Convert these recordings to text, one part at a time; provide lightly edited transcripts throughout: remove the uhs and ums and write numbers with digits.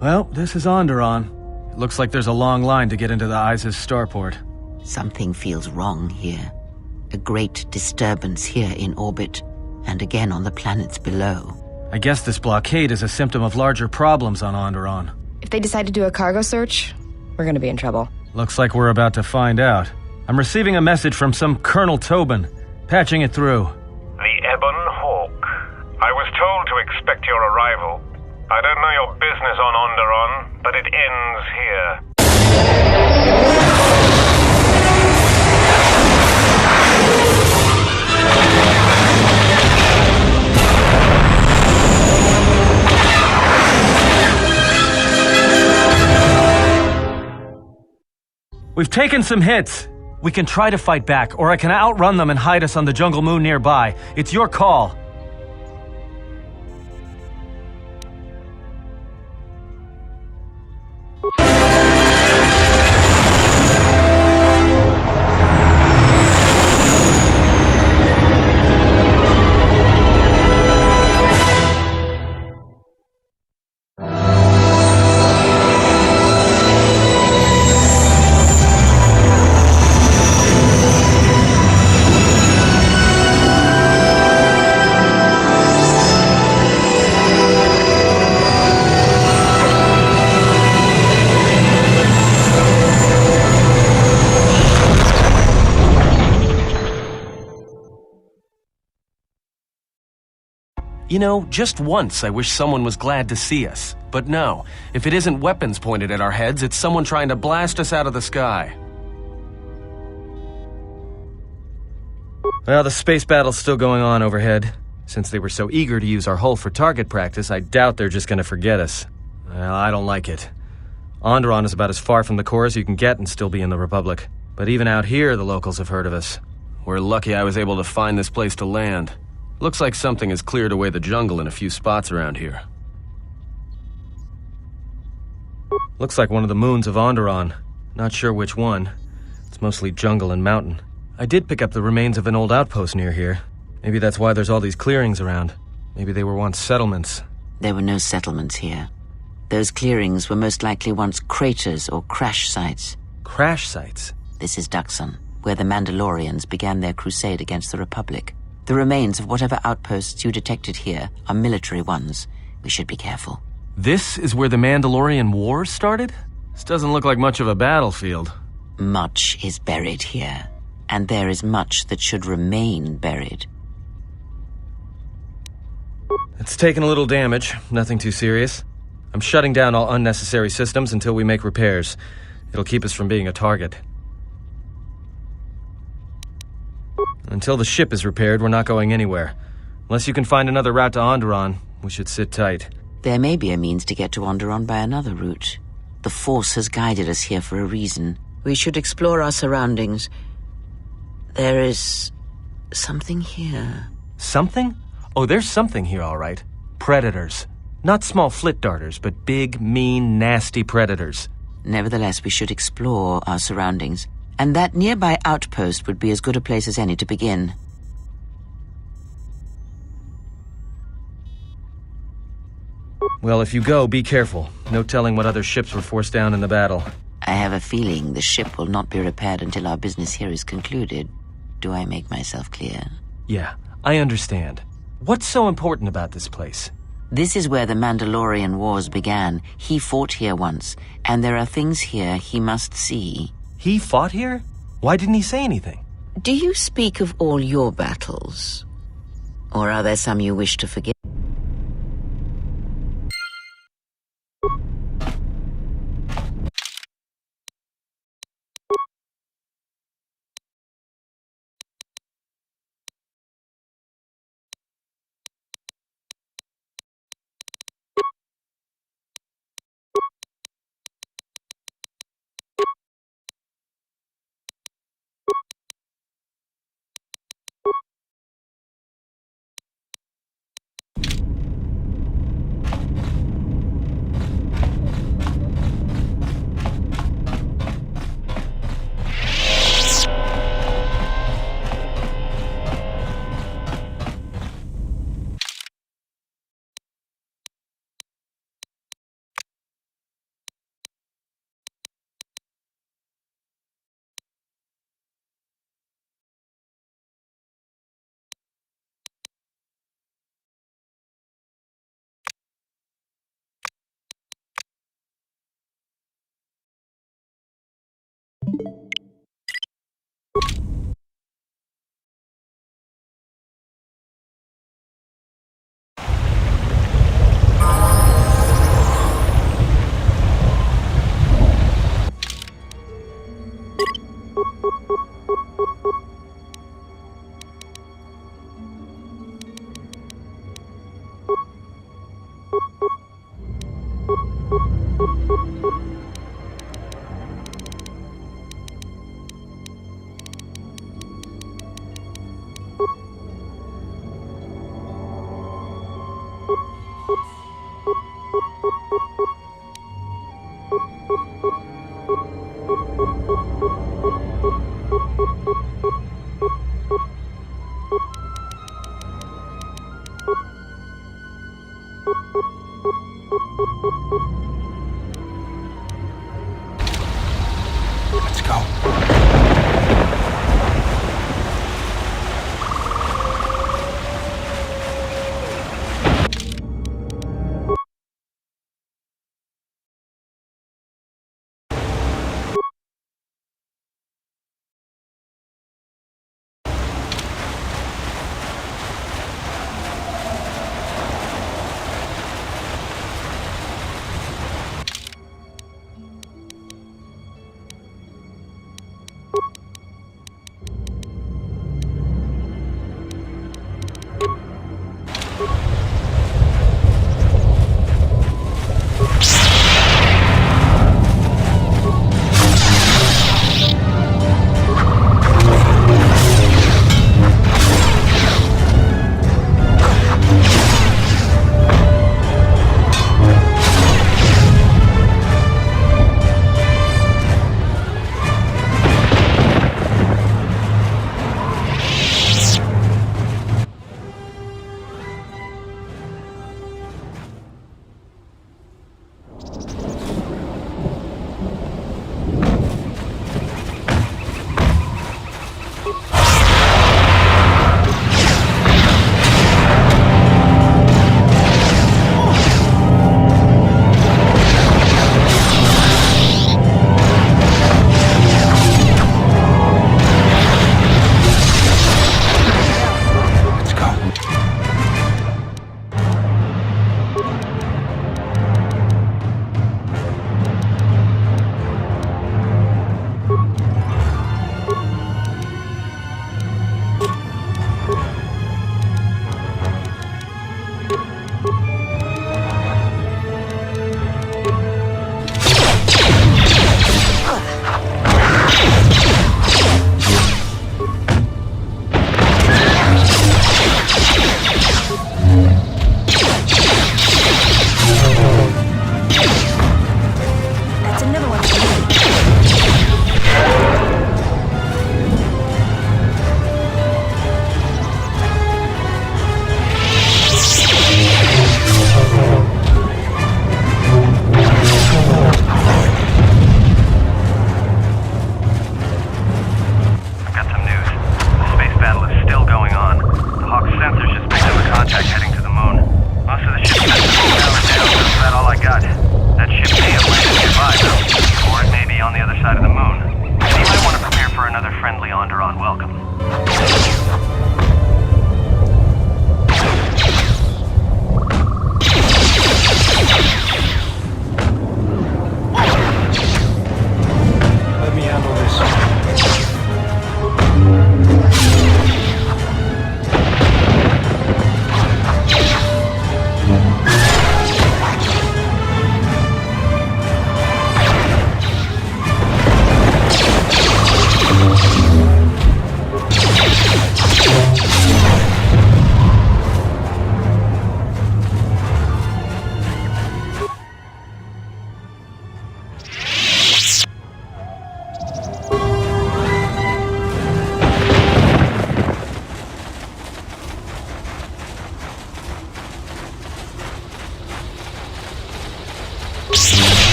Well, this is Onderon. It looks like there's a long line to get into the ISIS starport. Something feels wrong here. A great disturbance here in orbit, and again on the planets below. I guess this blockade is a symptom of larger problems on Onderon. If they decide to do a cargo search, we're gonna be in trouble. Looks like we're about to find out. I'm receiving a message from some Colonel Tobin. Patching it through. The Ebon Hawk. I was told to expect your arrival. I don't know your business on Onderon, but it ends here. We've taken some hits. We can try to fight back, or I can outrun them and hide us on the jungle moon nearby. It's your call. You know, just once I wish someone was glad to see us. But no, if it isn't weapons pointed at our heads, it's someone trying to blast us out of the sky. Well, the space battle's still going on overhead. Since they were so eager to use our hull for target practice, I doubt they're just gonna forget us. Well, I don't like it. Onderon is about as far from the core as you can get and still be in the Republic. But even out here, the locals have heard of us. We're lucky I was able to find this place to land. Looks like something has cleared away the jungle in a few spots around here. Looks like one of the moons of Onderon. Not sure which one. It's mostly jungle and mountain. I did pick up the remains of an old outpost near here. Maybe that's why there's all these clearings around. Maybe they were once settlements. There were no settlements here. Those clearings were most likely once craters or crash sites. Crash sites? This is Dxun, where the Mandalorians began their crusade against the Republic. The remains of whatever outposts you detected here are military ones. We should be careful. This is where the Mandalorian War started? This doesn't look like much of a battlefield. Much is buried here, and there is much that should remain buried. It's taken a little damage, nothing too serious. I'm shutting down all unnecessary systems until we make repairs. It'll keep us from being a target. Until the ship is repaired, we're not going anywhere. Unless you can find another route to Onderon, we should sit tight. There may be a means to get to Onderon by another route. The Force has guided us here for a reason. We should explore our surroundings. There is something here. Something? Oh, there's something here, all right. Predators. Not small flit darters, but big, mean, nasty predators. Nevertheless, we should explore our surroundings. And that nearby outpost would be as good a place as any to begin. Well, if you go, be careful. No telling what other ships were forced down in the battle. I have a feeling the ship will not be repaired until our business here is concluded. Do I make myself clear? Yeah, I understand. What's so important about this place? This is where the Mandalorian Wars began. He fought here once, and there are things here he must see. He fought here? Why didn't he say anything? Do you speak of all your battles? Or are there some you wish to forget?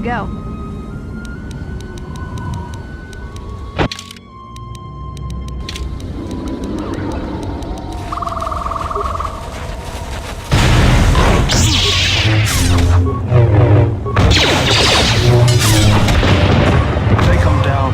go. Take them down.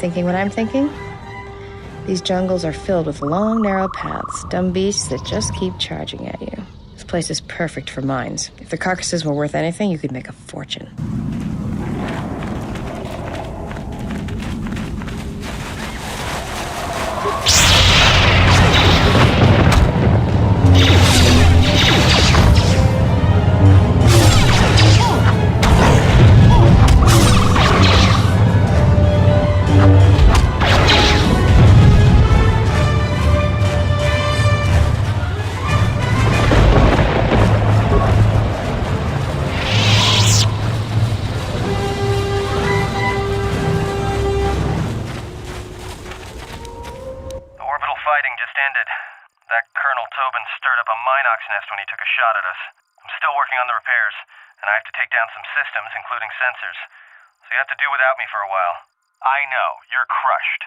Thinking what I'm thinking? These jungles are filled with long, narrow paths, dumb beasts that just keep charging at you. This place is perfect for mines. If the carcasses were worth anything, you could make a fortune. When he took a shot at us. I'm still working on the repairs, and I have to take down some systems, including sensors. So you have to do without me for a while. I know, you're crushed.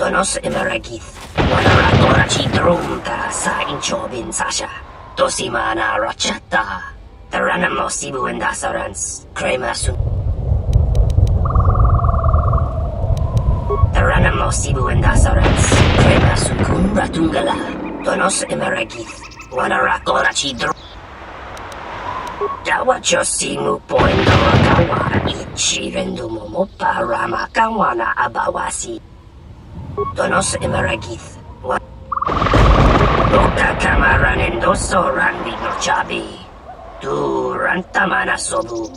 Donos emeragith, wanara chidrumta sa inchobin sasha, dosimana rachata, taranamo sibu and dasarans, cremasun. Taranamo sibu and dasarans, cremasun kumbra tungala, donos emeragith, wanara chidrum. Dawacho simu poinda rakawa, ichi rendumo mopa rama kawana abawasi. Donos emeragith. Boka kamaran endoso randi no chabi. Tu rantamana sobu.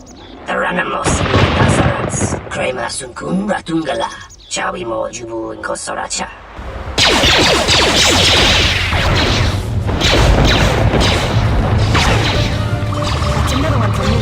Ranamos Tasarats. Crema sunkun ratungala. Chawi mo jubu inkosoracha. That's another one for me.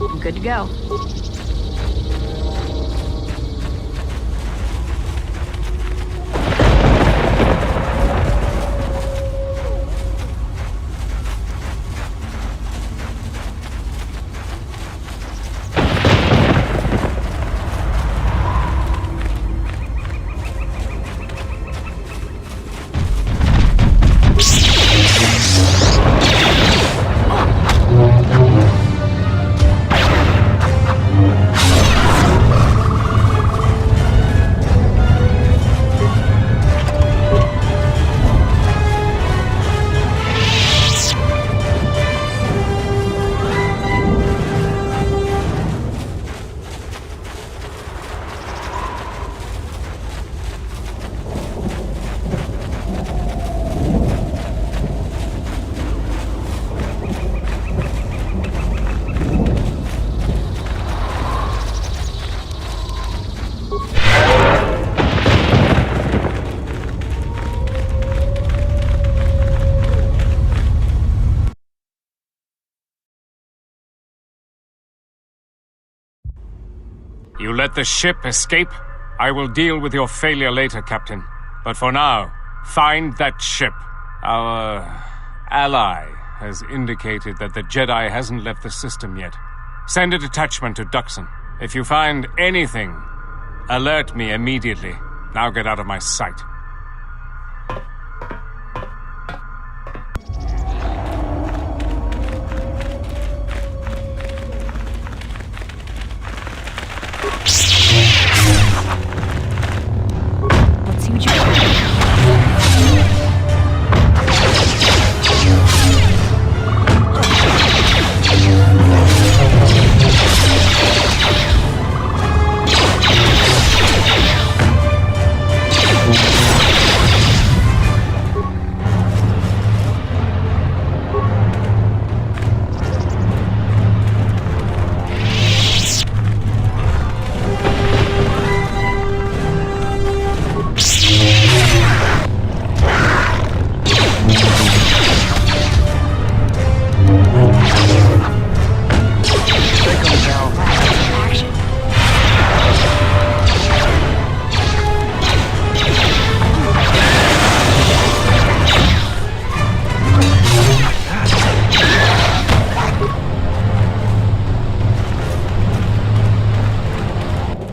I'm good to go. You let the ship escape? I will deal with your failure later, Captain. But for now, find that ship. Our ally has indicated that the Jedi hasn't left the system yet. Send a detachment to Dxun. If you find anything, alert me immediately. Now get out of my sight. Let's see what you got.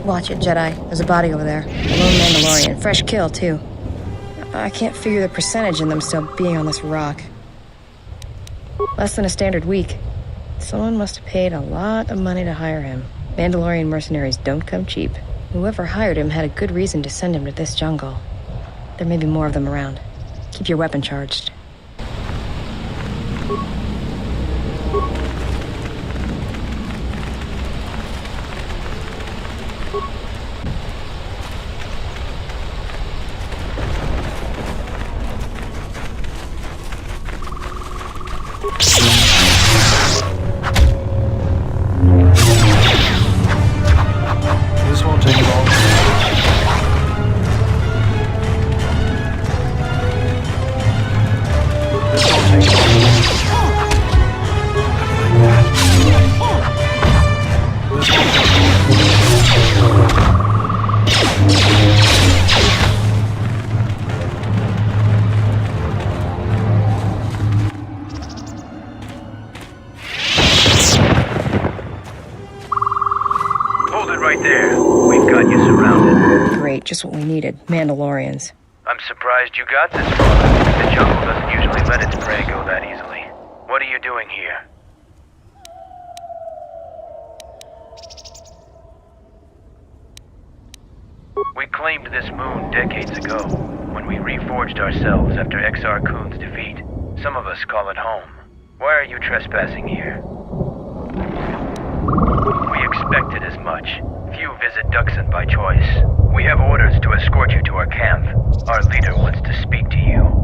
Watch it, Jedi. There's a body over there. A lone Mandalorian. Fresh kill, too. I can't figure the percentage in them still being on this rock. Less than a standard week. Someone must have paid a lot of money to hire him. Mandalorian mercenaries don't come cheap. Whoever hired him had a good reason to send him to this jungle. There may be more of them around. Keep your weapon charged. This won't take long. This won't take long. This won't take long. Hold it right there. We've got you surrounded. Great, just what we needed. Mandalorians. I'm surprised you got this far. The jungle doesn't usually let its prey go that easily. What are you doing here? We claimed this moon decades ago, when we reforged ourselves after Exar Kun's defeat. Some of us call it home. Why are you trespassing here? We expected as much. Few visit Dxun by choice. We have orders to escort you to our camp. Our leader wants to speak to you.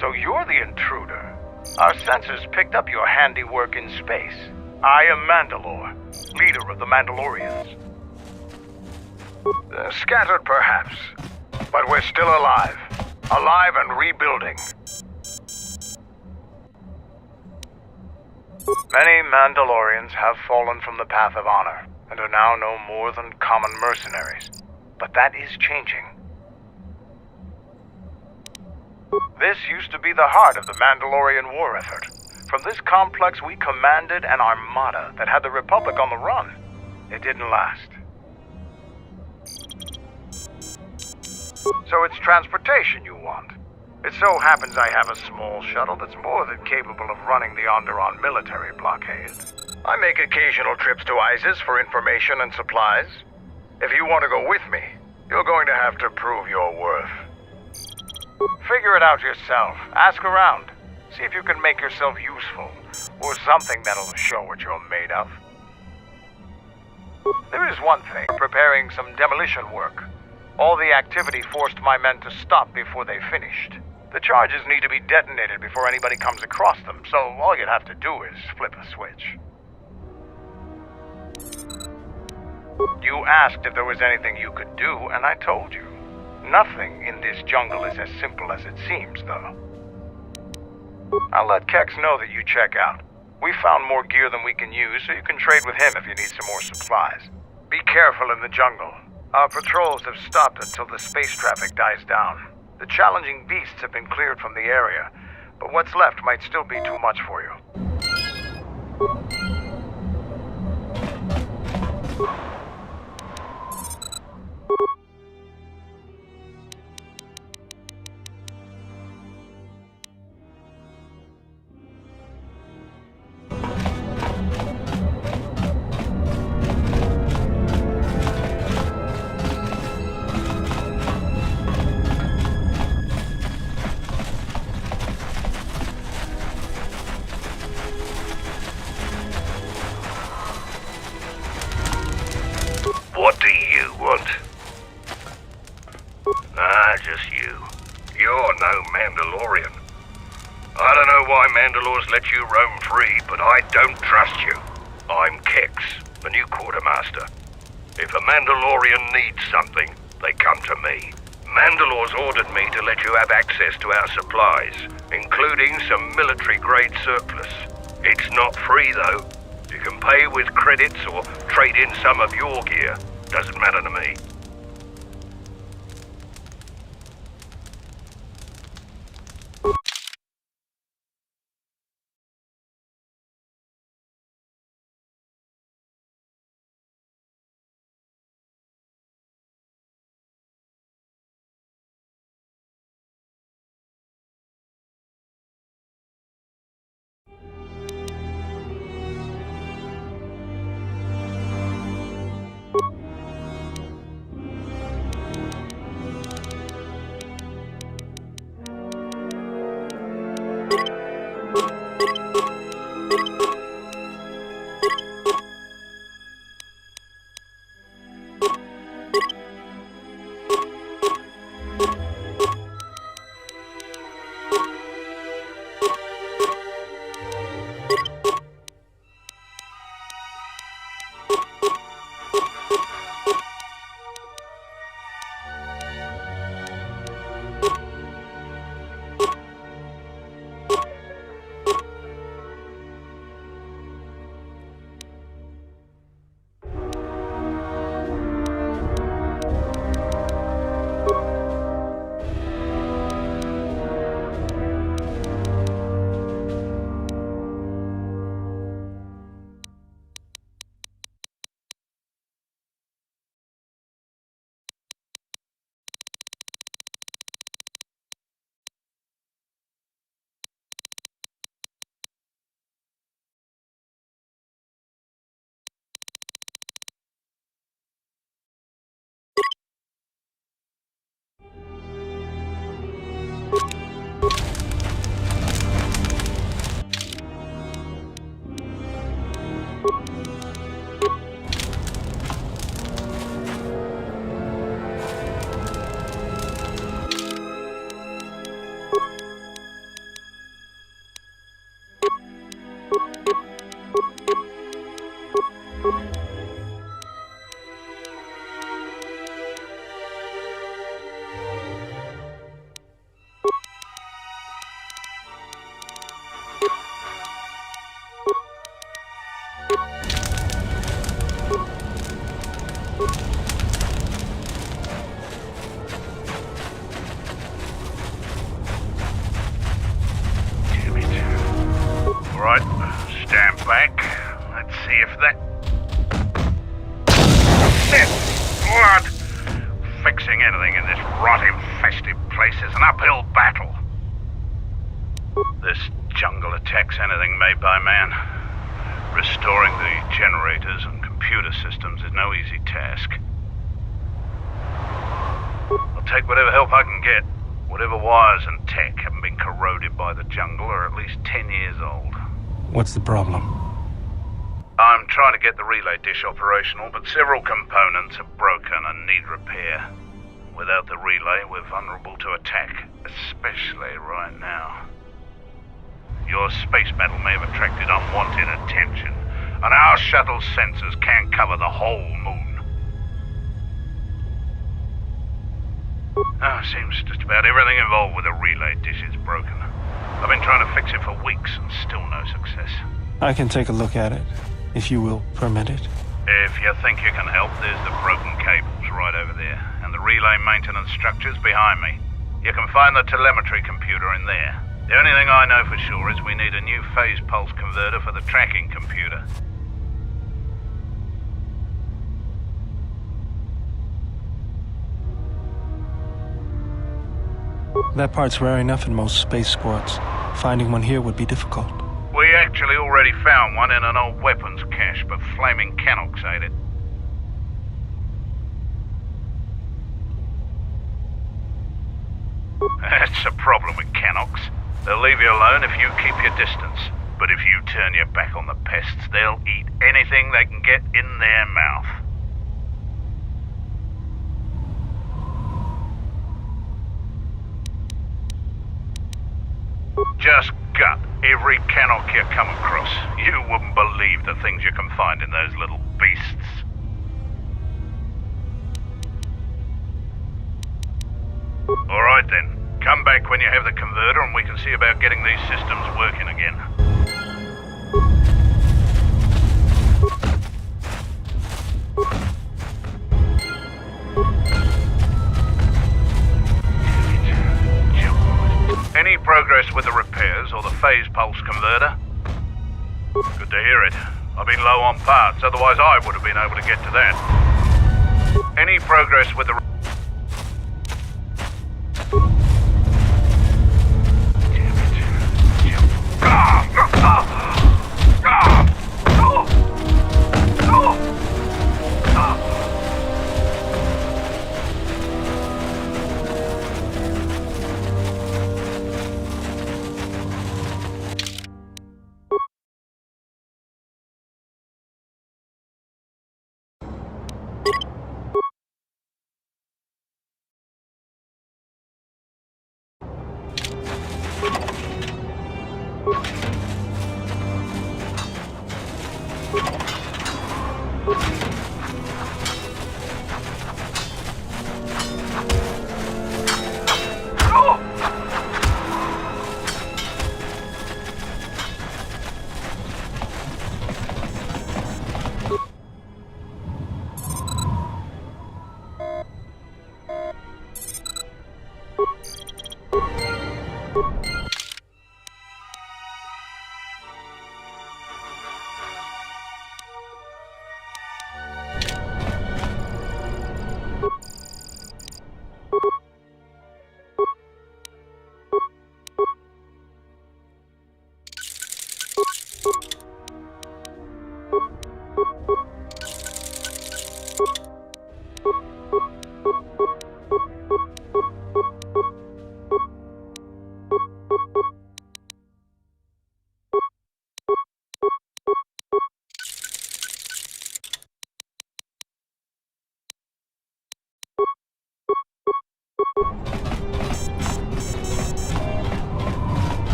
So you're the intruder. Our sensors picked up your handiwork in space. I am Mandalore, leader of the Mandalorians. Scattered perhaps, but we're still alive. Alive and rebuilding. Many Mandalorians have fallen from the path of honor, and are now no more than common mercenaries. But that is changing. This used to be the heart of the Mandalorian war effort. From this complex, we commanded an armada that had the Republic on the run. It didn't last. So it's transportation you want. It so happens I have a small shuttle that's more than capable of running the Onderon military blockade. I make occasional trips to ISIS for information and supplies. If you want to go with me, you're going to have to prove your worth. Figure it out yourself. Ask around. See if you can make yourself useful, or something that'll show what you're made of. There is one thing. We're preparing some demolition work. All the activity forced my men to stop before they finished. The charges need to be detonated before anybody comes across them, so all you'd have to do is flip a switch. You asked if there was anything you could do, and I told you. Nothing in this jungle is as simple as it seems, though. I'll let Kex know that you check out. We found more gear than we can use, so you can trade with him if you need some more supplies. Be careful in the jungle. Our patrols have stopped until the space traffic dies down. The challenging beasts have been cleared from the area, but what's left might still be too much for you. just you. You're no Mandalorian. I don't know why Mandalore's let you roam free, but I don't trust you. I'm Kex, the new quartermaster. If a Mandalorian needs something, they come to me. Mandalore's ordered me to let you have access to our supplies, including some military-grade surplus. It's not free, though. You can pay with credits or trade in some of your gear. Doesn't matter to me. Anything made by man. Restoring the generators and computer systems is no easy task. I'll take whatever help I can get. Whatever wires and tech haven't been corroded by the jungle are at least 10 years old. What's the problem? I'm trying to get the relay dish operational, but several components are broken and need repair. Without the relay, we're vulnerable to attack, especially right now. Your space battle may have attracted unwanted attention, and our shuttle's sensors can't cover the whole moon. Seems just about everything involved with the relay dish is broken. I've been trying to fix it for weeks and still no success. I can take a look at it, if you will permit it. If you think you can help, there's the broken cables right over there, and the relay maintenance structure's behind me. You can find the telemetry computer in there. The only thing I know for sure is we need a new phase pulse converter for the tracking computer. That part's rare enough in most space squads. Finding one here would be difficult. We actually already found one in an old weapons cache, but flaming Canox ate it. That's the problem with Canox. They'll leave you alone if you keep your distance. But if you turn your back on the pests, they'll eat anything they can get in their mouth. Just gut every Cannock you come across. You wouldn't believe the things you can find in those little beasts. Alright then. Come back when you have the converter and we can see about getting these systems working again. Any progress with the repairs or the phase pulse converter? Good to hear it. I've been low on parts, otherwise I would have been able to get to that. Any progress with the...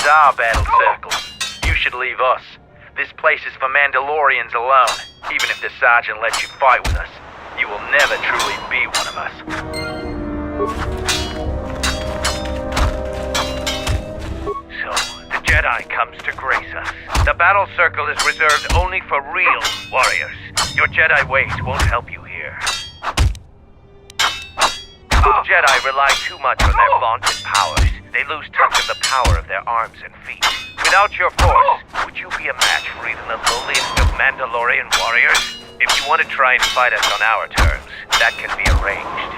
Our battle circle. You should leave us. This place is for Mandalorians alone. Even if the sergeant lets you fight with us, you will never truly be one of us. So, the Jedi comes to grace us. The battle circle is reserved only for real warriors. Your Jedi ways won't help you here. Jedi rely too much on their vaunted powers. They lose touch of the power of their arms and feet. Without your force, would you be a match for even the lowliest of Mandalorian warriors? If you want to try and fight us on our terms, that can be arranged.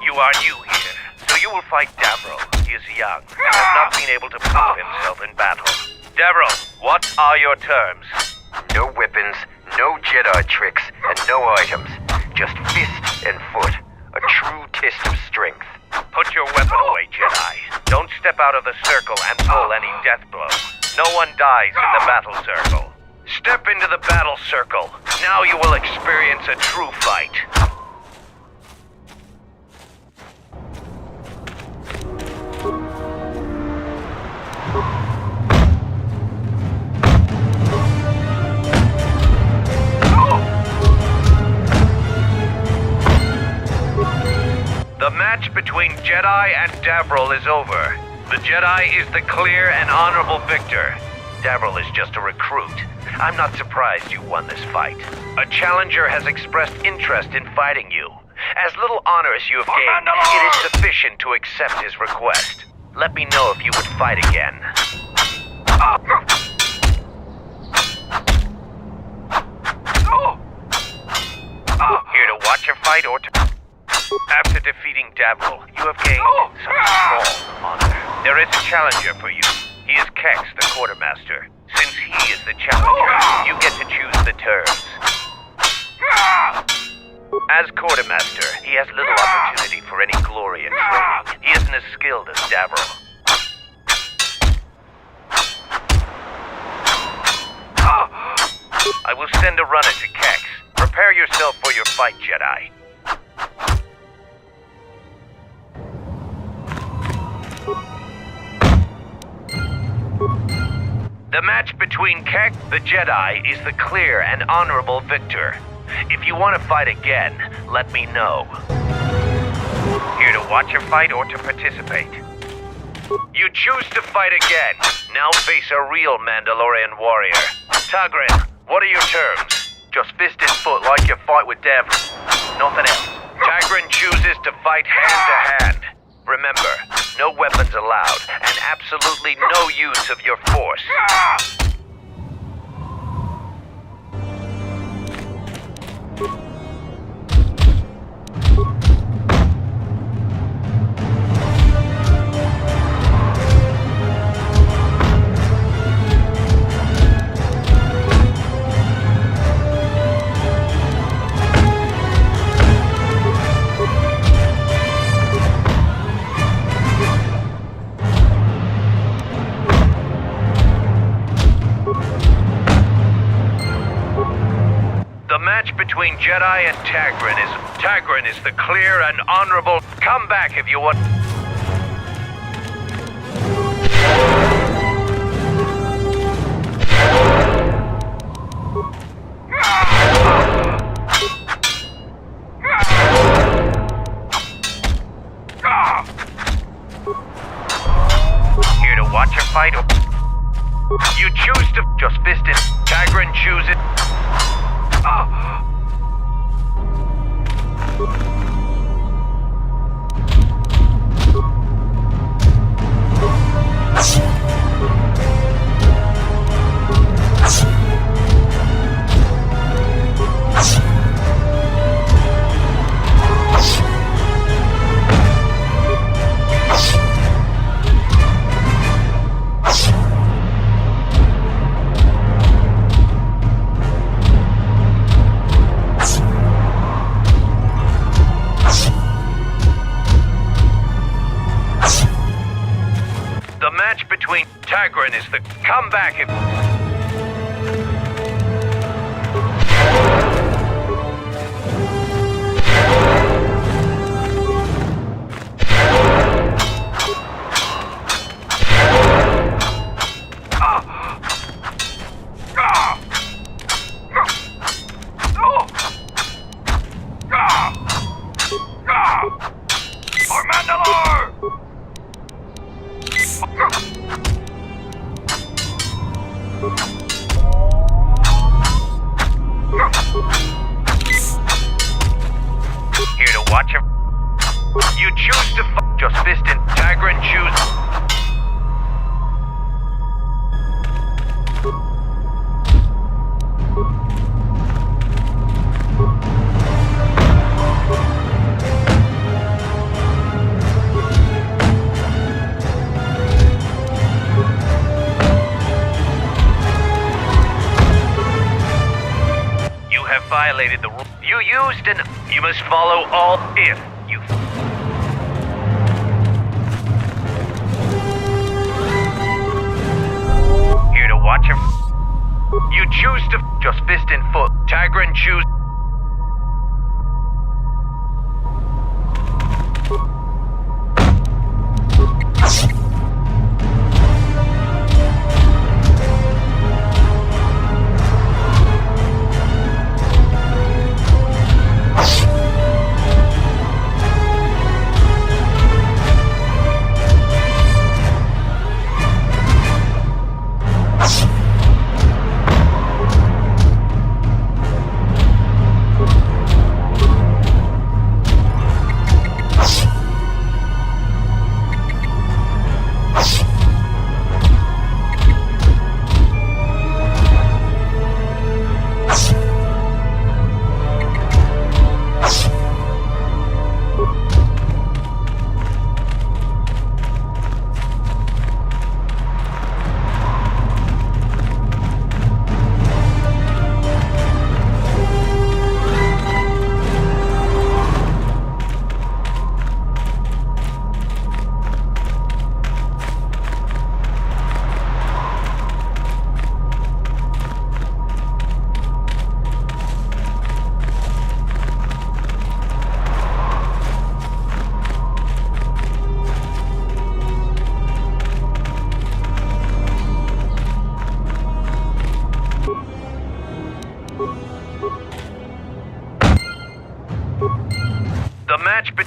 You are new here, so you will fight Davro. He is young and has not been able to prove himself in battle. Davro, what are your terms? No weapons, no Jedi tricks, and no items. Just fist and foot. A true test of strength. Put your weapon away, Jedi. Don't step out of the circle and pull any death blow. No one dies in the battle circle. Step into the battle circle. Now you will experience a true fight. The match between Jedi and Davril is over. The Jedi is the clear and honorable victor. Davril is just a recruit. I'm not surprised you won this fight. A challenger has expressed interest in fighting you. As little honor as you have gained, it is sufficient to accept his request. Let me know if you would fight again. Here to watch a fight or to... After defeating Davil, you have gained some small honor. There is a challenger for you. He is Kex, the quartermaster. Since he is the challenger, you get to choose the terms. As quartermaster, he has little opportunity for any glory in training. He isn't as skilled as Davil. I will send a runner to Kex. Prepare yourself for your fight, Jedi. The match between Kex, the Jedi, is the clear and honorable victor. If you want to fight again, let me know. Here to watch a fight or to participate? You choose to fight again. Now face a real Mandalorian warrior. Tagrin, what are your terms? Just fist in foot like you fight with Davil. Nothing else. Tagrin chooses to fight hand to hand. Remember, no weapons allowed, and absolutely no use of your force. The match between Jedi and Tagrin is the clear and honorable. Come back if you want. Here to watch a fight or... You choose to just fist it. Tagrin choose it. The match between Tagrin is the comeback. For Mandalore! Here to watch him. You choose to just fist in. Tagrin choose. You have violated the rule. You used an... You must follow all if you... Here to watch him. You choose to... Just fist in foot. Tagrin choose...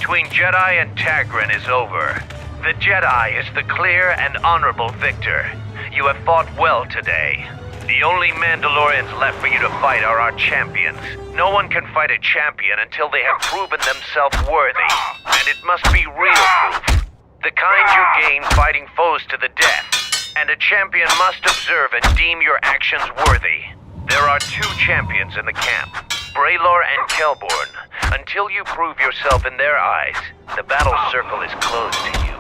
between Jedi and Tagrin is over. The Jedi is the clear and honorable victor. You have fought well today. The only Mandalorians left for you to fight are our champions. No one can fight a champion until they have proven themselves worthy. And it must be real proof. The kind you gain fighting foes to the death. And a champion must observe and deem your actions worthy. There are two champions in the camp, Braylor and Kelborn. Until you prove yourself in their eyes, the battle circle is closed to you.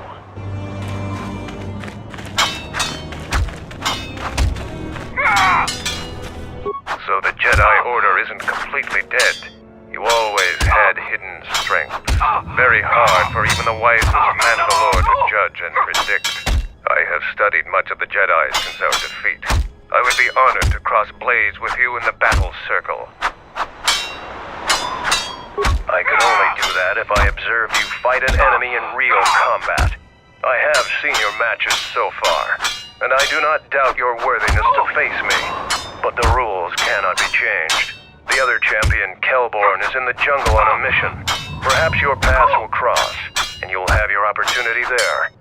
So the Jedi Order isn't completely dead. You always had hidden strength. Very hard for even the wisest Mandalore to judge and predict. I have studied much of the Jedi since our defeat. I would be honored to cross blades with you in the battle circle. I could only do that if I observe you fight an enemy in real combat. I have seen your matches so far, and I do not doubt your worthiness to face me. But the rules cannot be changed. The other champion, Kelborn, is in the jungle on a mission. Perhaps your paths will cross, and you'll have your opportunity there.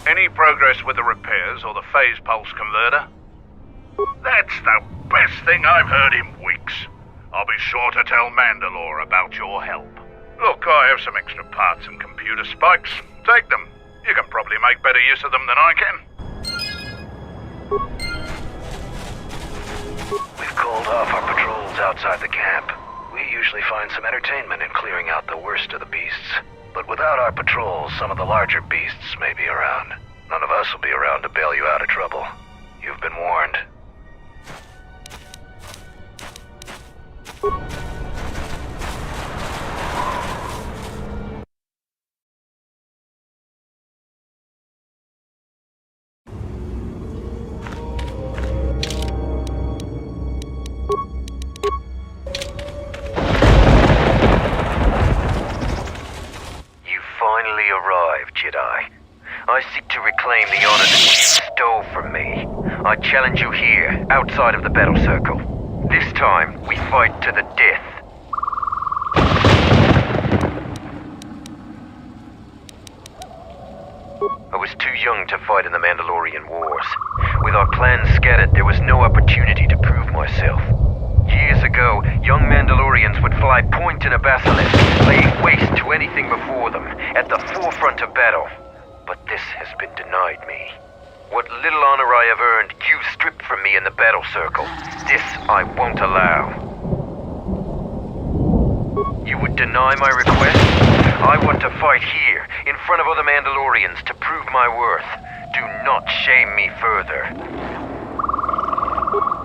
Any progress with the repairs or the phase pulse converter? That's the best thing I've heard in weeks. I'll be sure to tell Mandalore about your help. Look, I have some extra parts and computer spikes. Take them. You can probably make better use of them than I can. We've called off our patrols outside the camp. We usually find some entertainment in clearing out the worst of the beasts. But without our patrols, some of the larger beasts may be around. None of us will be around to bail you out of trouble. You've been warned. Finally arrived, Jedi. I seek to reclaim the honor that you stole from me. I challenge you here, outside of the battle circle. This time, we fight to the death. I was too young to fight in the Mandalorian Wars. With our clans scattered, there was no opportunity to prove myself. Years ago, young Mandalorians would fly point in a basilisk, laying waste to anything before them, at the forefront of battle. But this has been denied me. What little honor I have earned, you stripped from me in the battle circle. This I won't allow. You would deny my request? I want to fight here, in front of other Mandalorians, to prove my worth. Do not shame me further.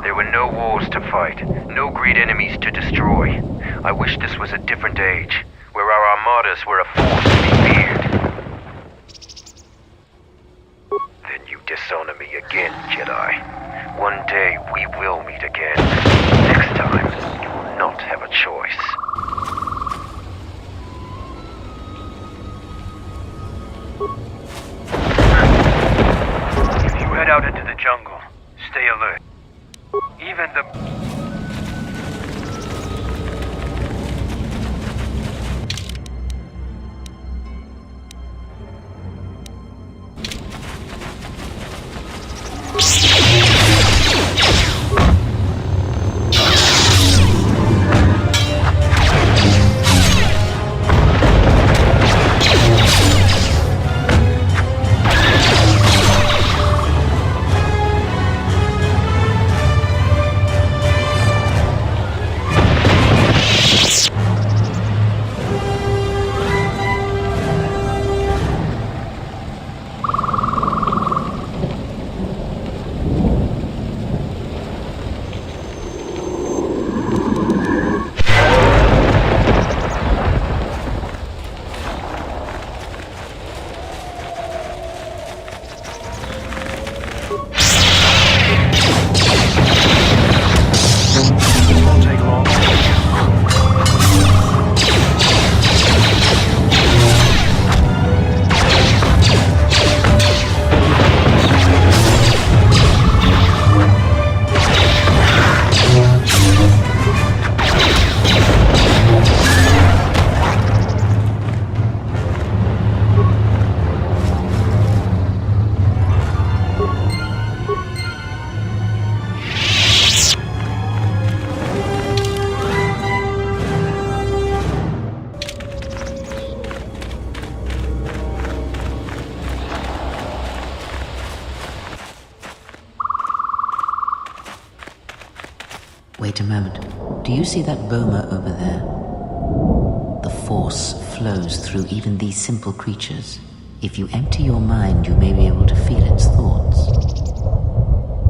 There were no wars to fight, no great enemies to destroy. I wish this was a different age, where our armadas were a force to be feared. Then you dishonor me again, Jedi. One day we will meet again. Next time, you will not have a choice. If you head out into the jungle, stay alert. Even the... Do you see that boma over there? The Force flows through even these simple creatures. If you empty your mind, you may be able to feel its thoughts.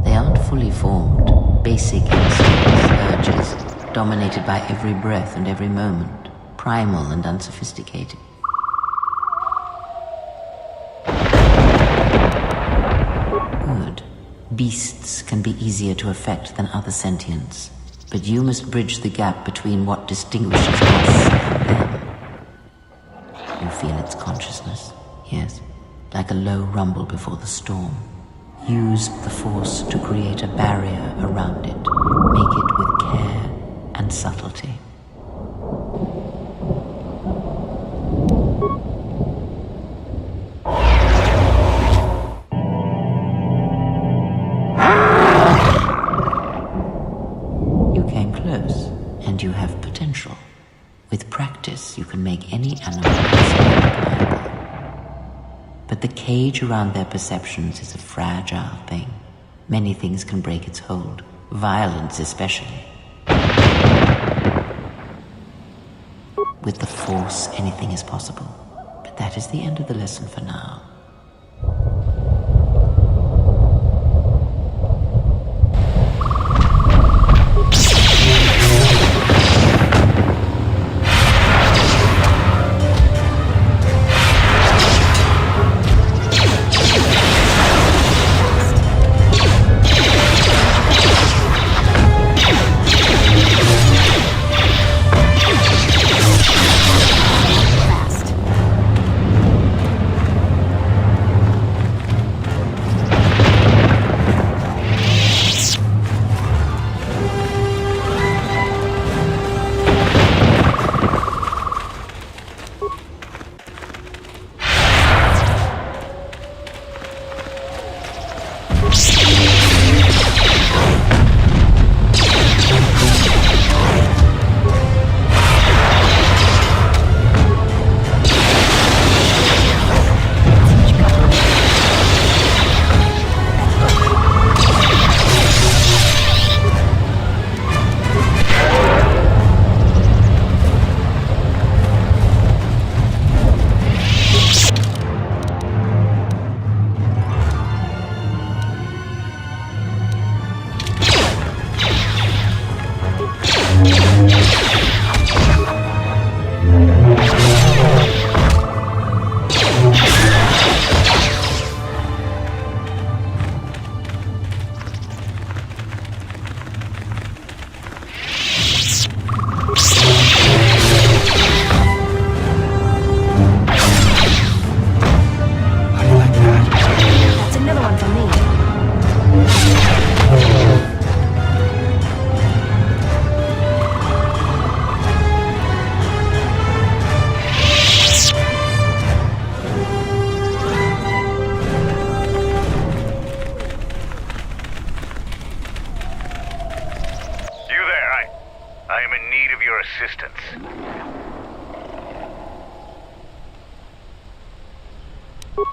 They aren't fully formed, basic instincts, urges, dominated by every breath and every moment, primal and unsophisticated. Good. Beasts can be easier to affect than other sentients, but you must bridge the gap between what distinguishes us and them. You feel its consciousness, yes, like a low rumble before the storm. Use the Force to create a barrier around it. Make it with care and subtlety. You came close, and you have potential. With practice, you can make any animal pliable. But the cage around their perceptions is a fragile thing. Many things can break its hold, violence especially. With the Force, anything is possible. But that is the end of the lesson for now.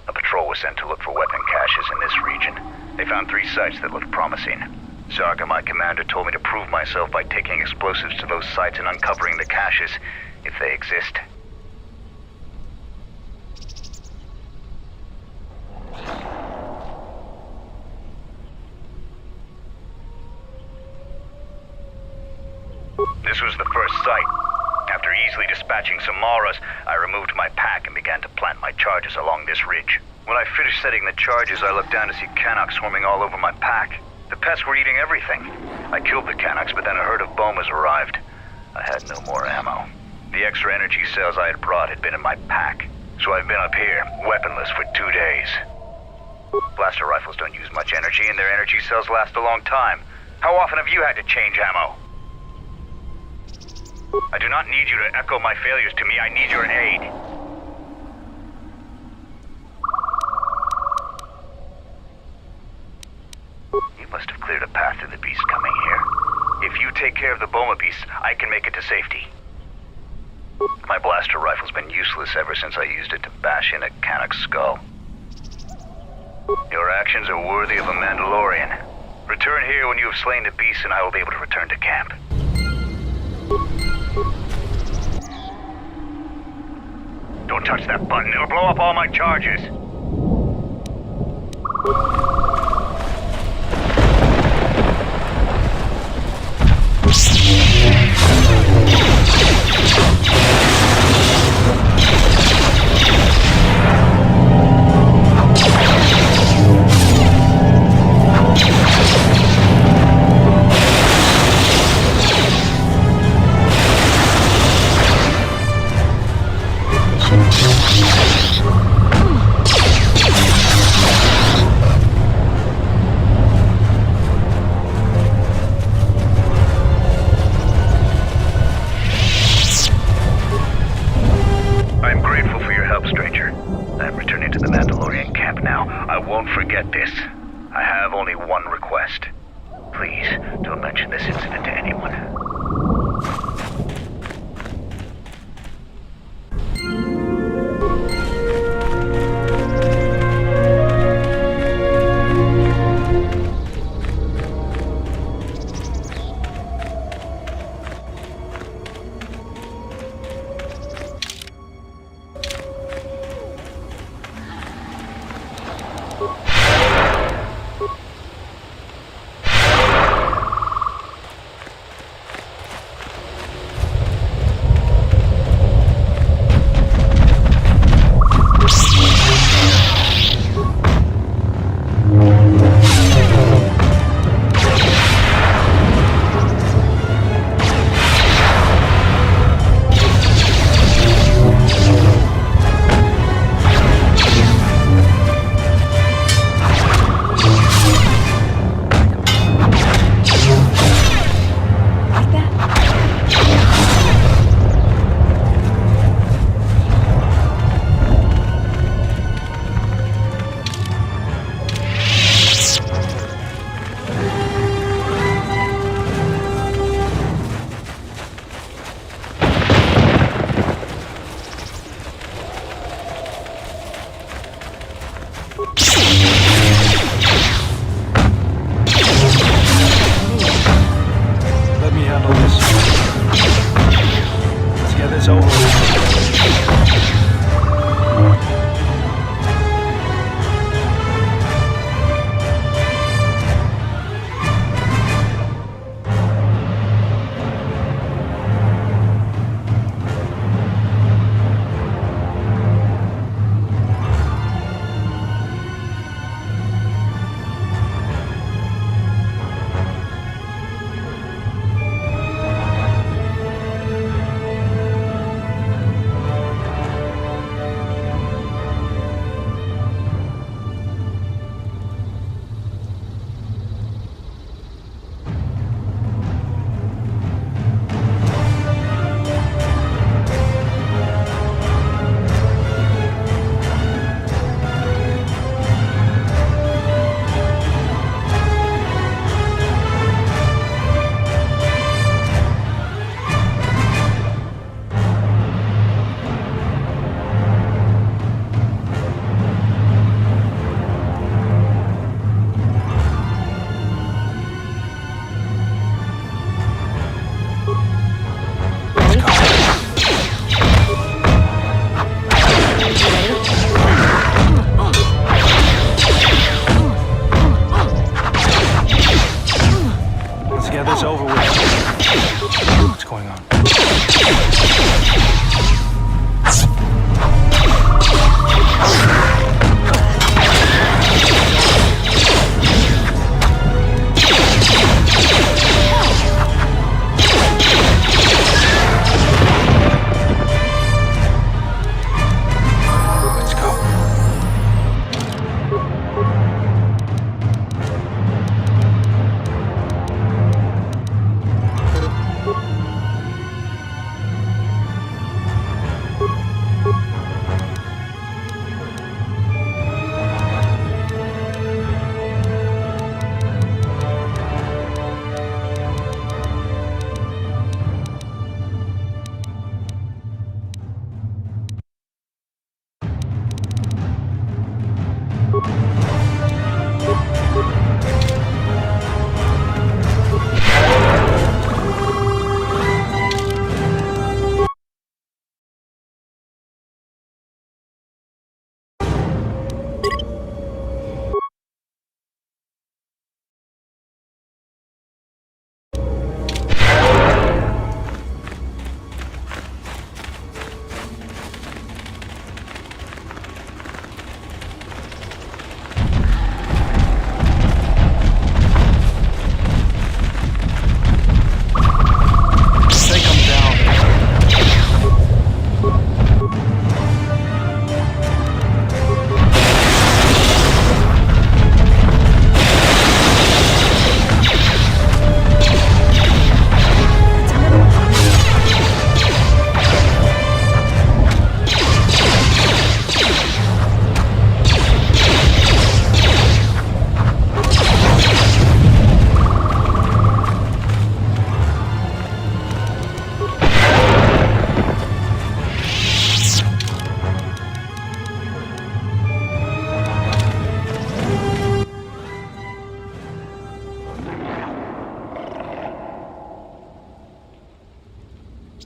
A patrol was sent to look for weapon caches in this region. They found 3 sites that looked promising. Zarka, my commander, told me to prove myself by taking explosives to those sites and uncovering the caches, if they exist. This was the first site. After easily dispatching some Maras, I removed my pack and began to plant my charges along this ridge. When I finished setting the charges, I looked down to see Canucks swarming all over my pack. The pests were eating everything. I killed the Canucks, but then a herd of bomas arrived. I had no more ammo. The extra energy cells I had brought had been in my pack, so I've been up here, weaponless for 2 days. Blaster rifles don't use much energy, and their energy cells last a long time. How often have you had to change ammo? I do not need you to echo my failures to me. I need your aid. You must have cleared a path through the beast coming here. If you take care of the Boma beasts, I can make it to safety. My blaster rifle's been useless ever since I used it to bash in a Canuck's skull. Your actions are worthy of a Mandalorian. Return here when you have slain the beast and I will be able to return to camp. touch that button. It'll blow up all my charges. I'm grateful for your help, stranger. I'm returning to the Mandalorian camp now. I won't forget this. I have only one request. Please, don't mention this incident to anyone.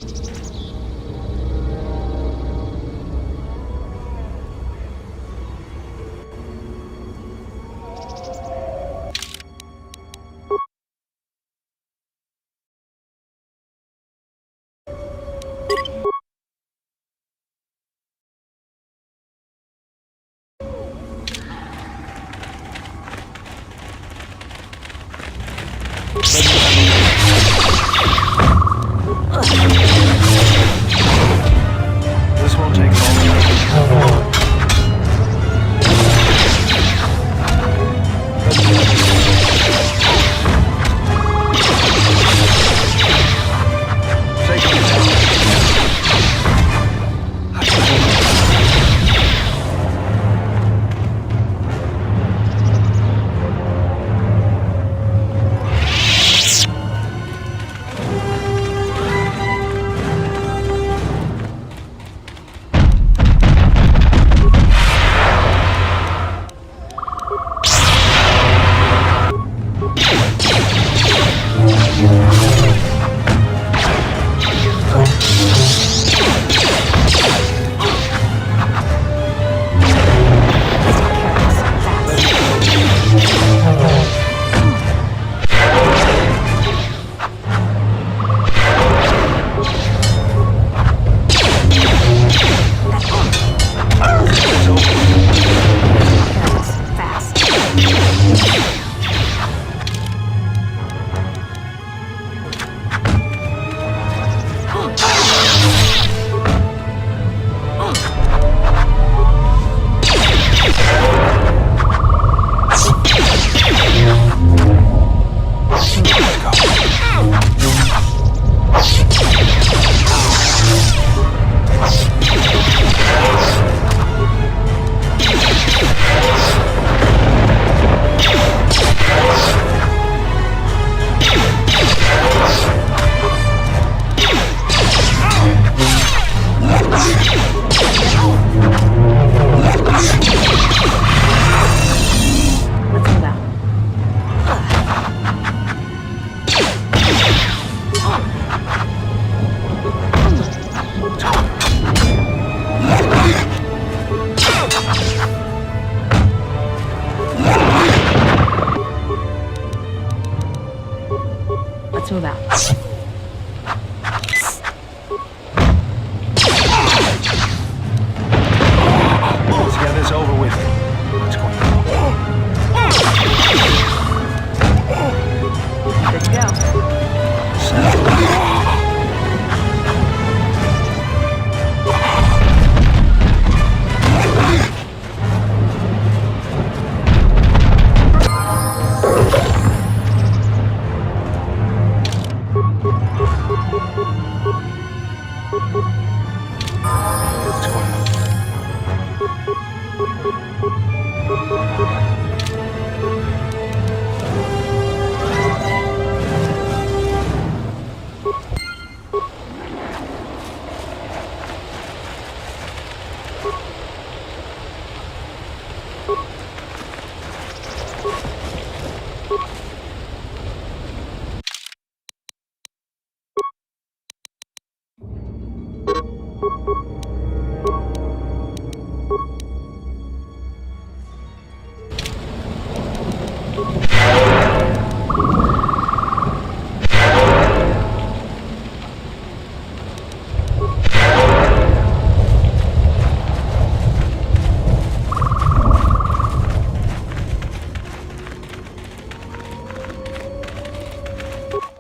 This won't take long. Let's move out. Let's get this over with. Let's go. Good to go.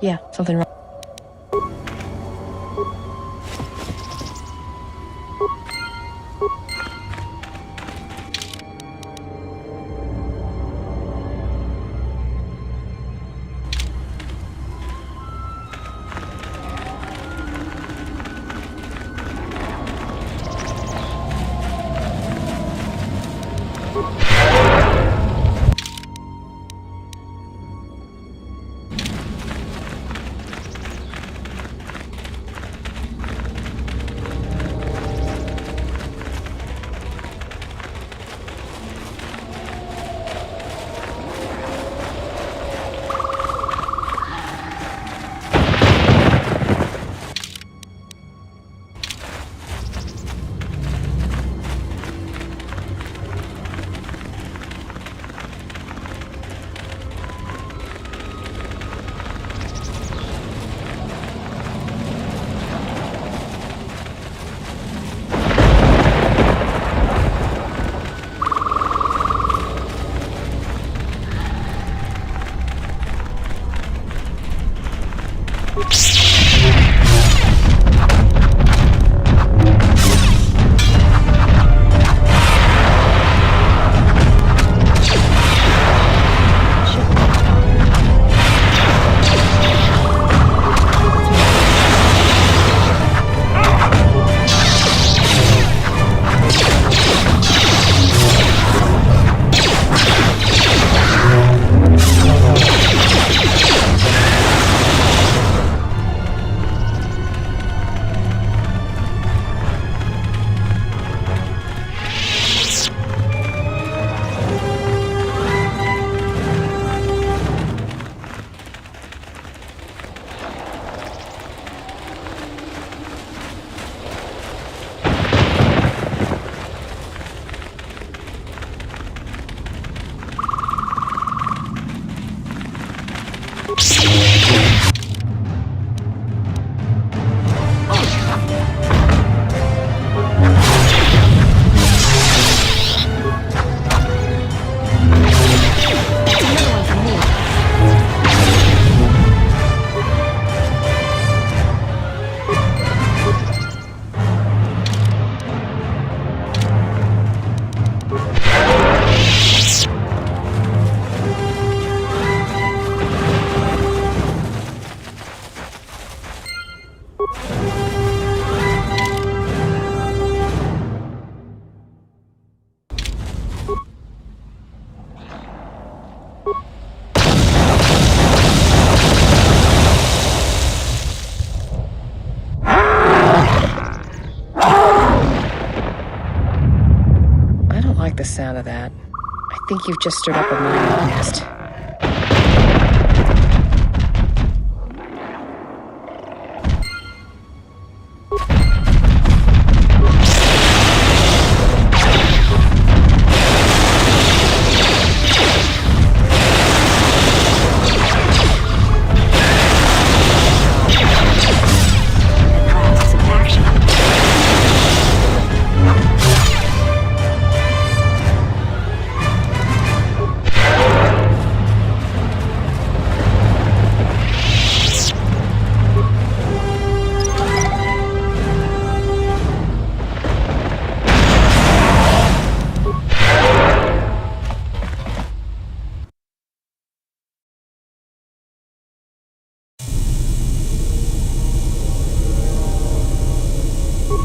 Yeah, something wrong. I don't like the sound of that. I think you've just stirred up a mining nest.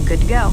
Good to go.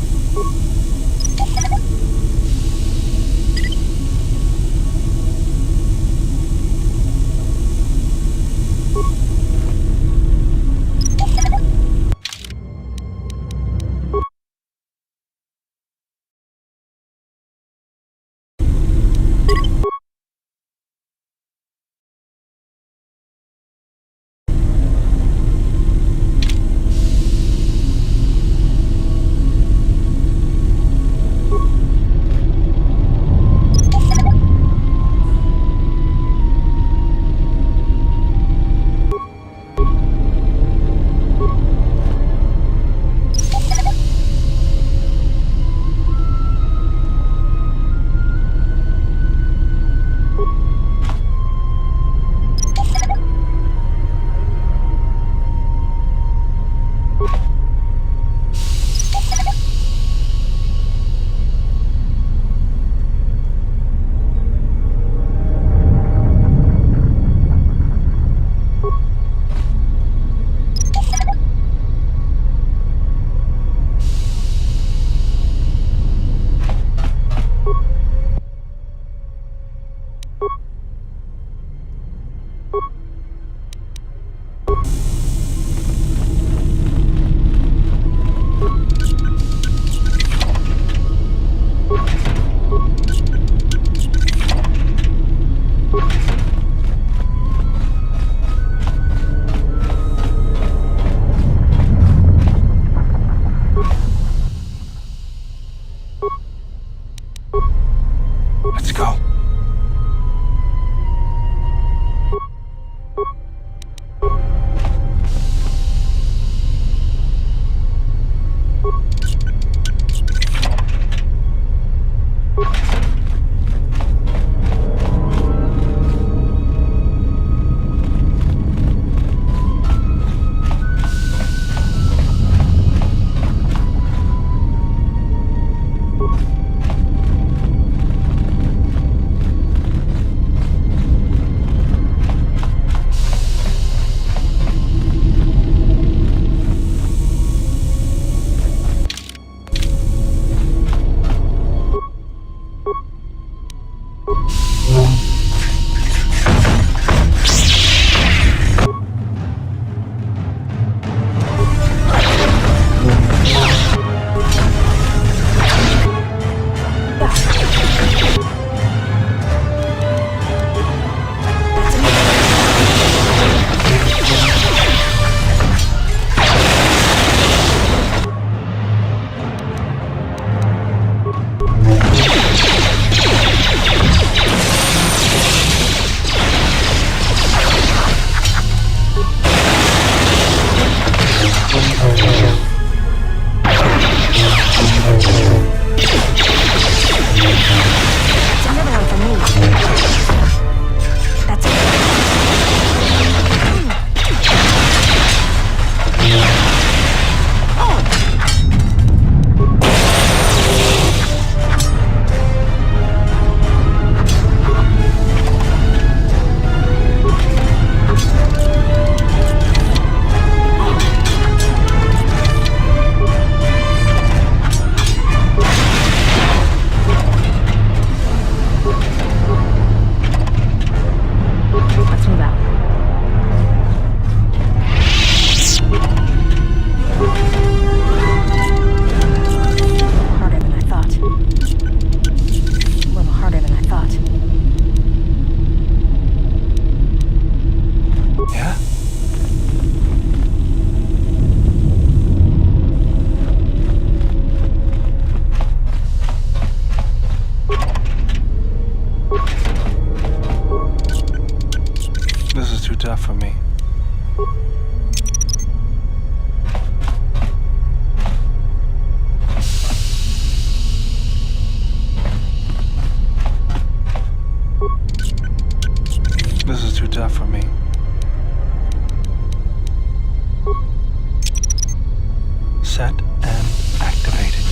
Set and activated.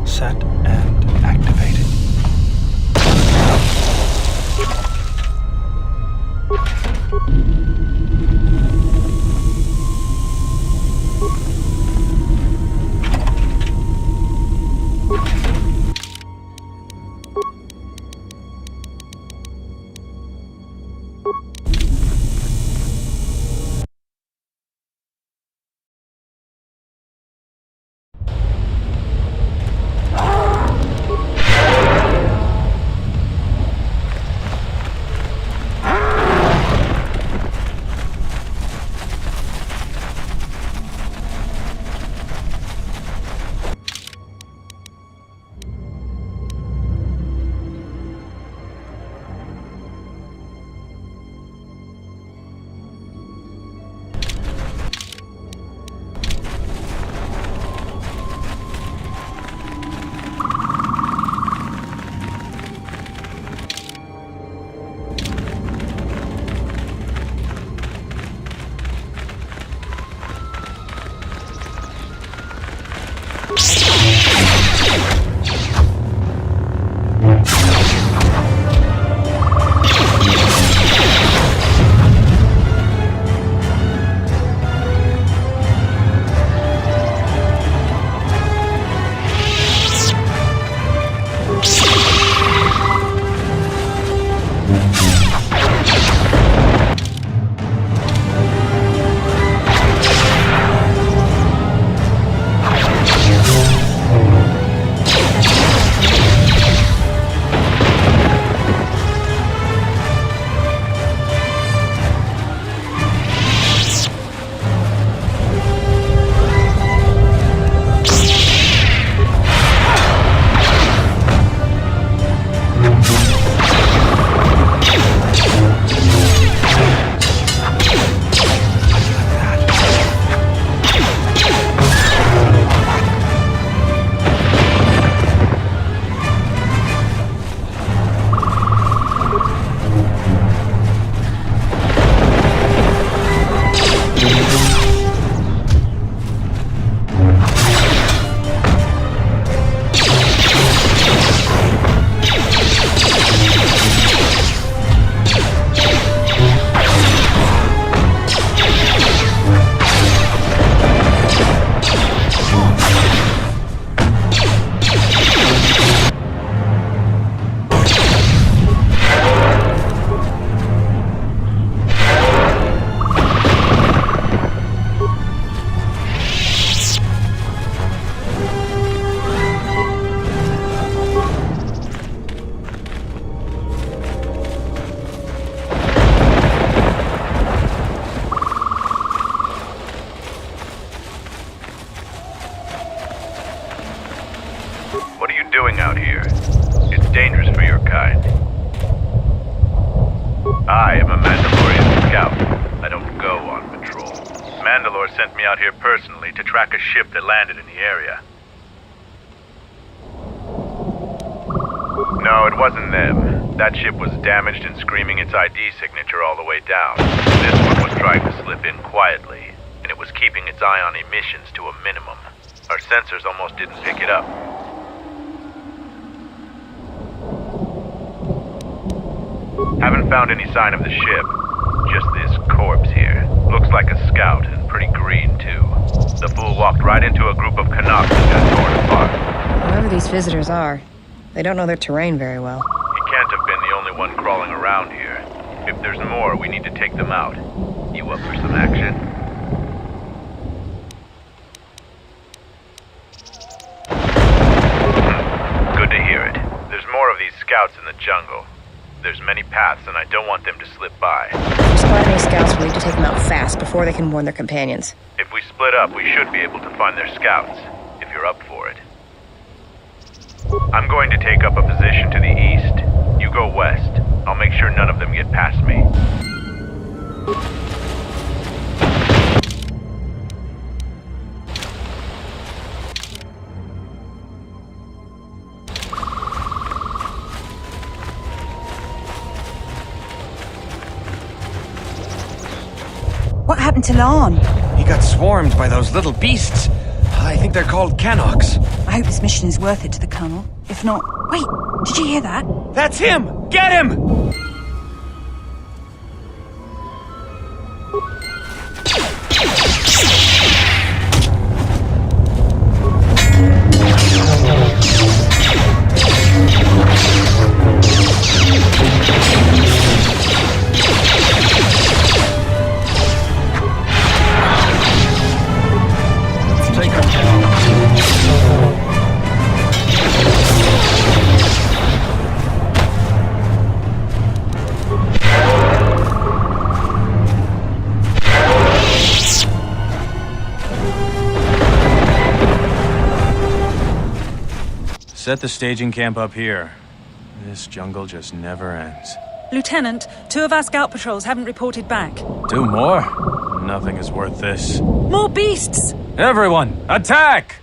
Set and activated. Out here. It's dangerous for your kind. I am a Mandalorian scout. I don't go on patrol. Mandalore sent me out here personally to track a ship that landed in the area. No, it wasn't them. That ship was damaged and screaming its ID signature all the way down. This one was trying to slip in quietly, and it was keeping its eye on emissions to a minimum. Our sensors almost didn't pick it up. Haven't found any sign of the ship. Just this corpse here. Looks like a scout, and pretty green, too. The fool walked right into a group of Canucks and got torn apart. Whoever these visitors are, they don't know their terrain very well. He can't have been the only one crawling around here. If there's more, we need to take them out. You up for some action? Good to hear it. There's more of these scouts in the jungle. There's many paths, and I don't want them to slip by. If we spot any scouts, we'll need to take them out fast before they can warn their companions. If we split up, we should be able to find their scouts, if you're up for it. I'm going to take up a position to the east. You go west. I'll make sure none of them get past me. What happened to Lon? He got swarmed by those little beasts. I think they're called Canox. I hope this mission is worth it to the Colonel. If not... Wait, did you hear that? That's him! Get him! Set the staging camp up here. This jungle just never ends. Lieutenant, 2 of our scout patrols haven't reported back. 2 more? Nothing is worth this. More beasts! Everyone, attack!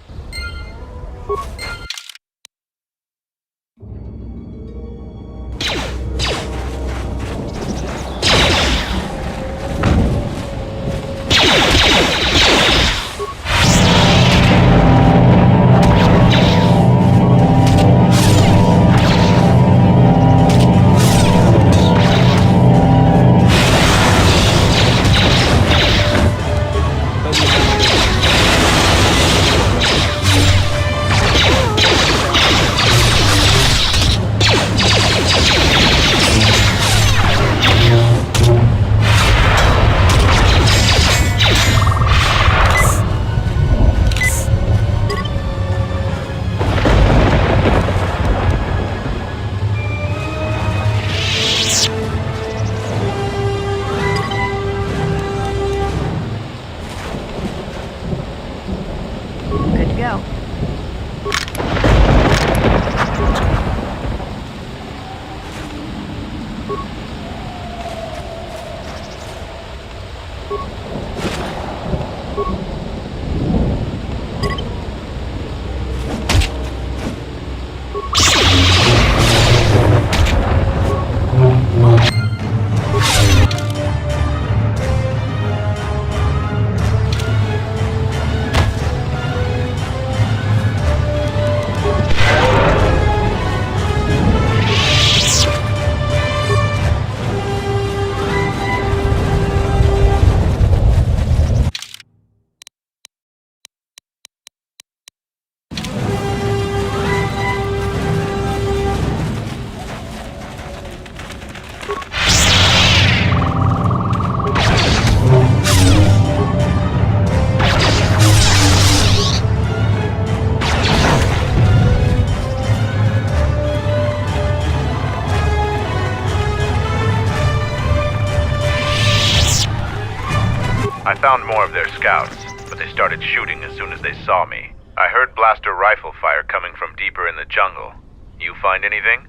I found more of their scouts, but they started shooting as soon as they saw me. I heard blaster rifle fire coming from deeper in the jungle. You find anything?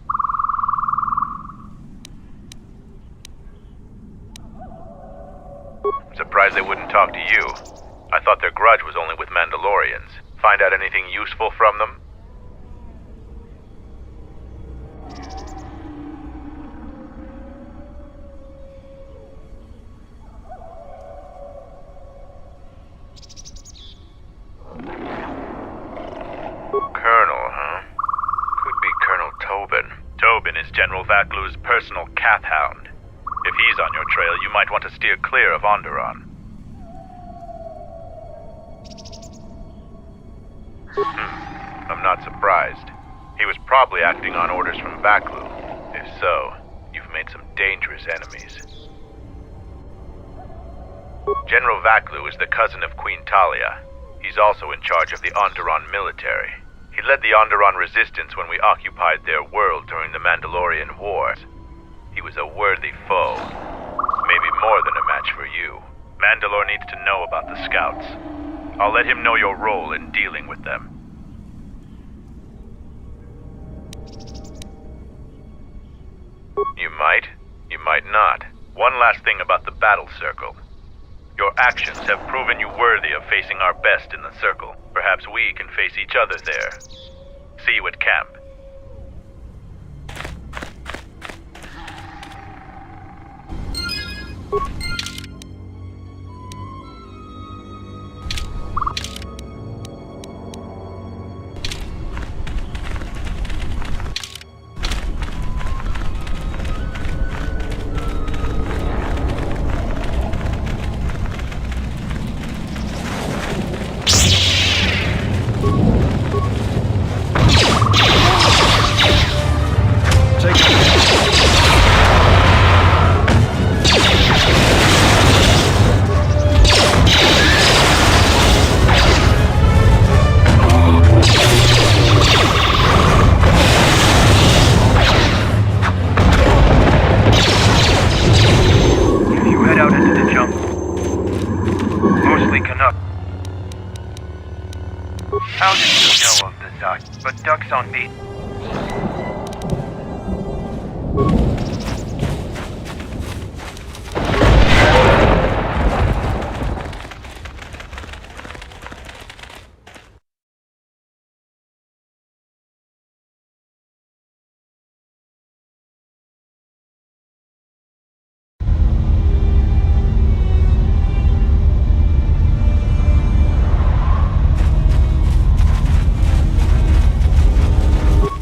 I'm surprised they wouldn't talk to you. I thought their grudge was only with Mandalorians. Find out anything useful from them? Colonel, huh? Could be Colonel Tobin. Tobin is General Vaklu's personal cat hound. If he's on your trail, you might want to steer clear of Onderon. I'm not surprised. He was probably acting on orders from Vaklu. If so, you've made some dangerous enemies. General Vaklu is the cousin of Queen Talia. He's also in charge of the Onderon military. He led the Onderon resistance when we occupied their world during the Mandalorian Wars. He was a worthy foe. Maybe more than a match for you. Mandalore needs to know about the scouts. I'll let him know your role in dealing with them. You might not. One last thing about the battle circle. Your actions have proven you worthy of facing our best in the circle. Perhaps we can face each other there. See you at camp. but ducks on beat.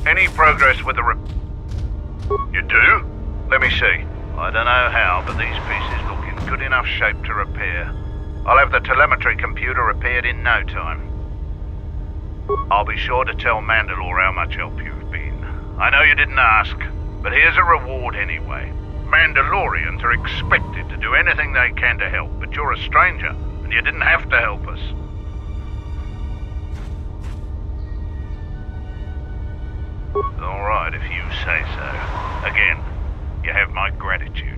Any progress with the You do? Let me see. I don't know how, but these pieces look in good enough shape to repair. I'll have the telemetry computer repaired in no time. I'll be sure to tell Mandalore how much help you've been. I know you didn't ask, but here's a reward anyway. Mandalorians are expected to do anything they can to help, but you're a stranger, and you didn't have to help us. All right, if you say so. Again, you have my gratitude.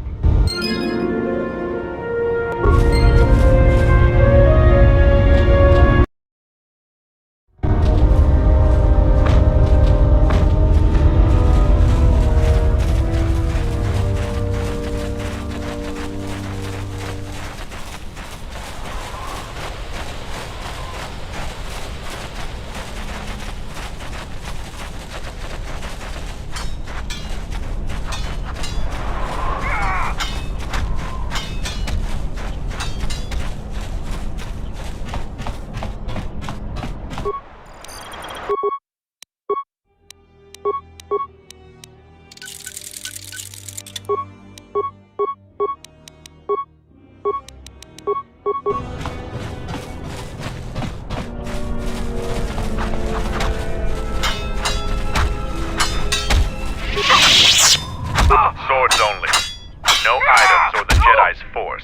Swords only. No items or the Jedi's force.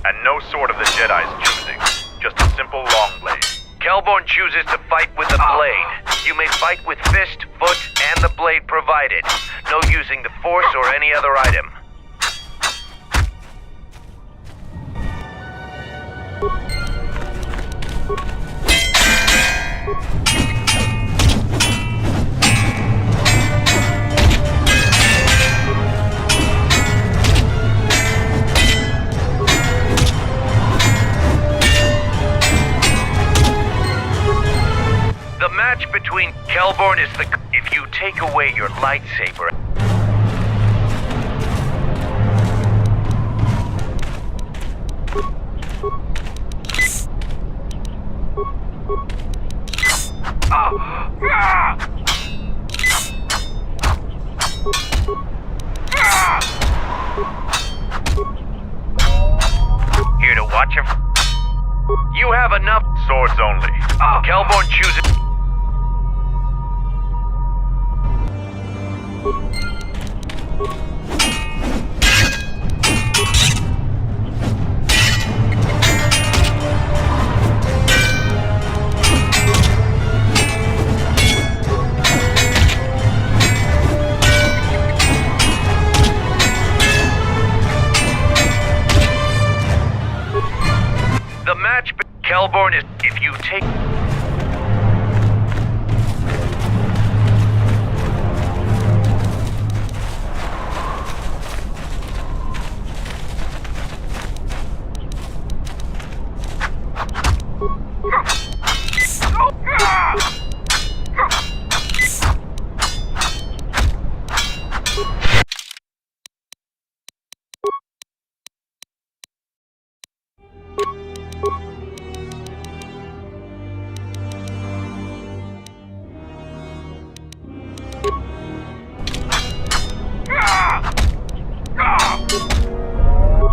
And no sword of the Jedi's choosing. Just a simple long blade. Kelborn chooses to fight with a blade. You may fight with fist, foot, and the blade provided. No using the force or any other item. The match between Kelborn is the... If you take away your lightsaber... Here to watch him. You have enough... Swords only. Kelborn chooses... The match... Kelborn is... If you take...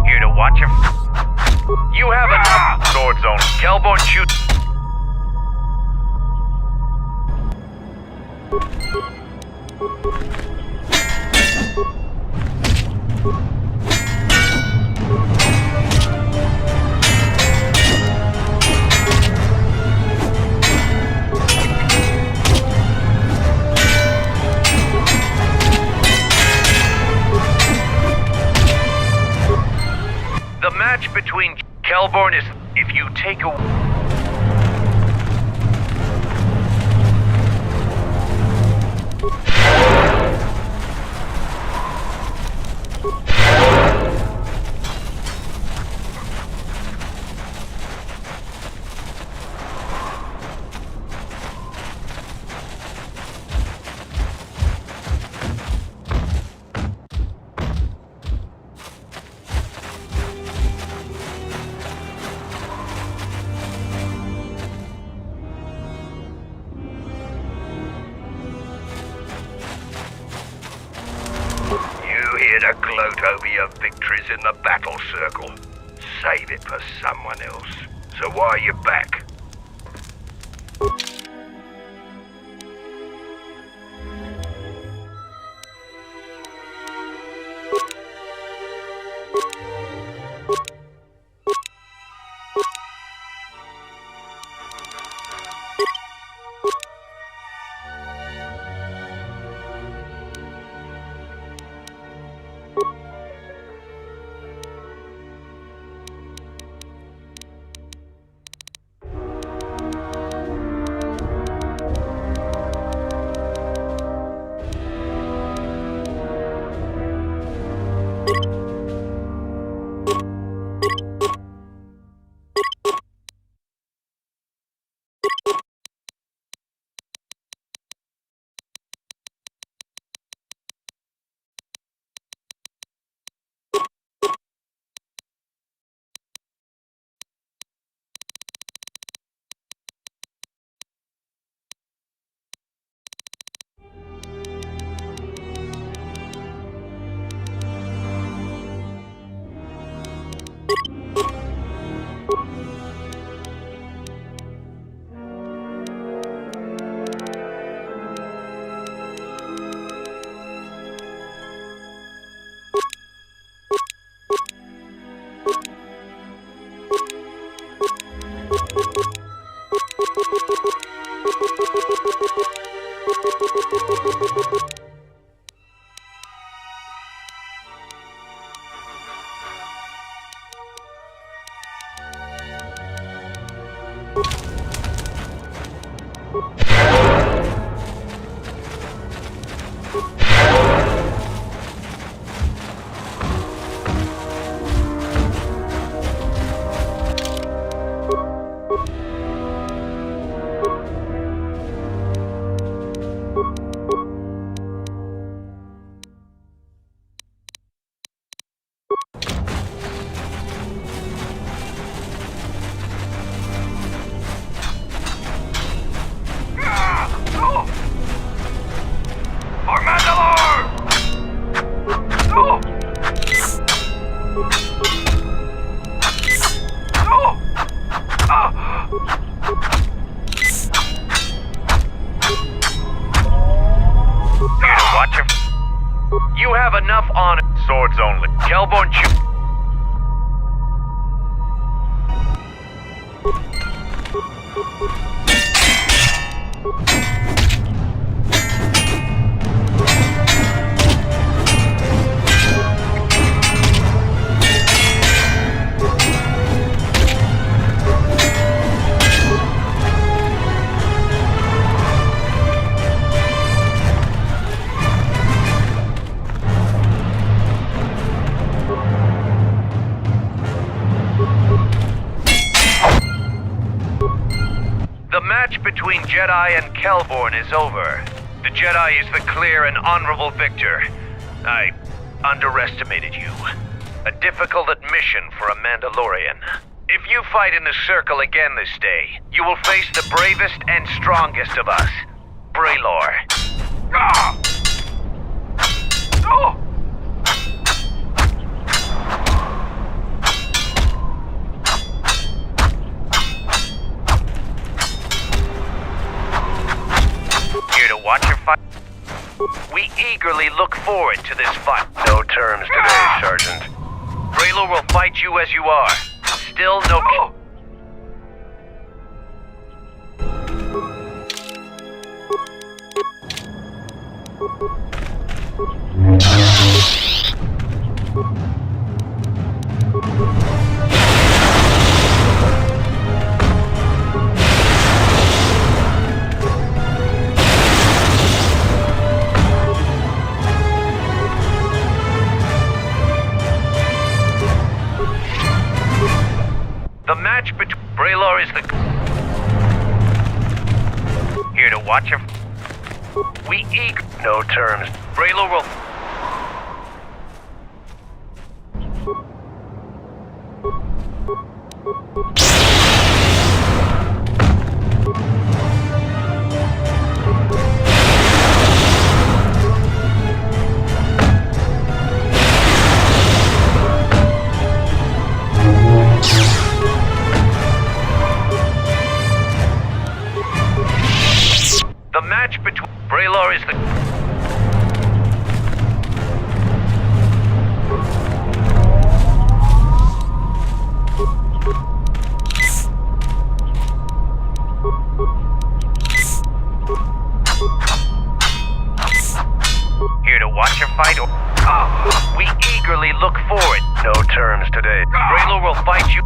Here to watch him. You have enough... Swords only. Kelborn shoot... The match between Kelborn is... If you take a... You here to gloat over your victories in the battle circle. Save it for someone else. So why are you back? Between Jedi and Kelborn is over. The Jedi is the clear and honorable victor. I underestimated you. A difficult admission for a Mandalorian. If you fight in the circle again this day, you will face the bravest and strongest of us, Braylor. Watch your fight. We eagerly look forward to this fight. No terms today, Sergeant. Braylor will fight you as you are. Still no... The match between Braylor is the... Here to watch your... We eager... No terms. Braylor will... watch a fight or... we eagerly look forward. No terms today. Braylor will fight you.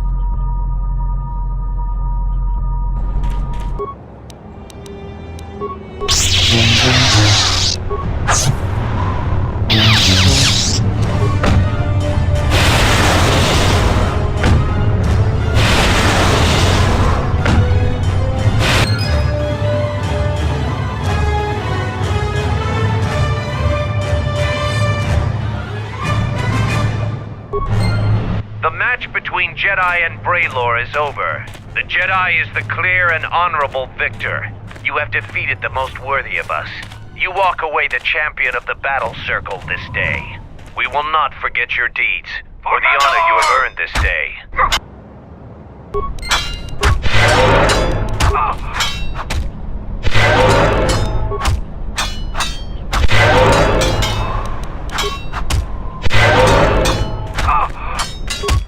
The match between Jedi and Braylor is over. The Jedi is the clear and honorable victor. You have defeated the most worthy of us. You walk away the champion of the battle circle this day. We will not forget your deeds, or the honor you have earned this day.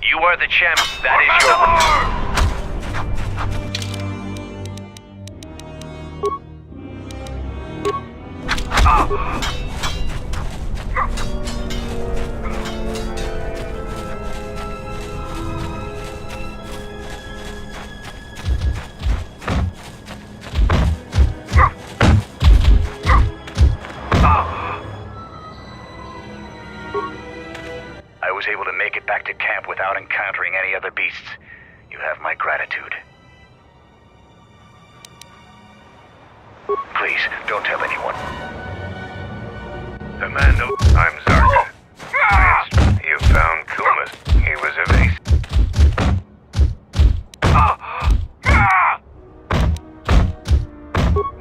You are the champ. That is your... I was able to make it back to camp without encountering any other beasts. You have my gratitude. Please, don't tell anyone. Commando, I'm Zarka. Yes, you found Kumas. He was evasive.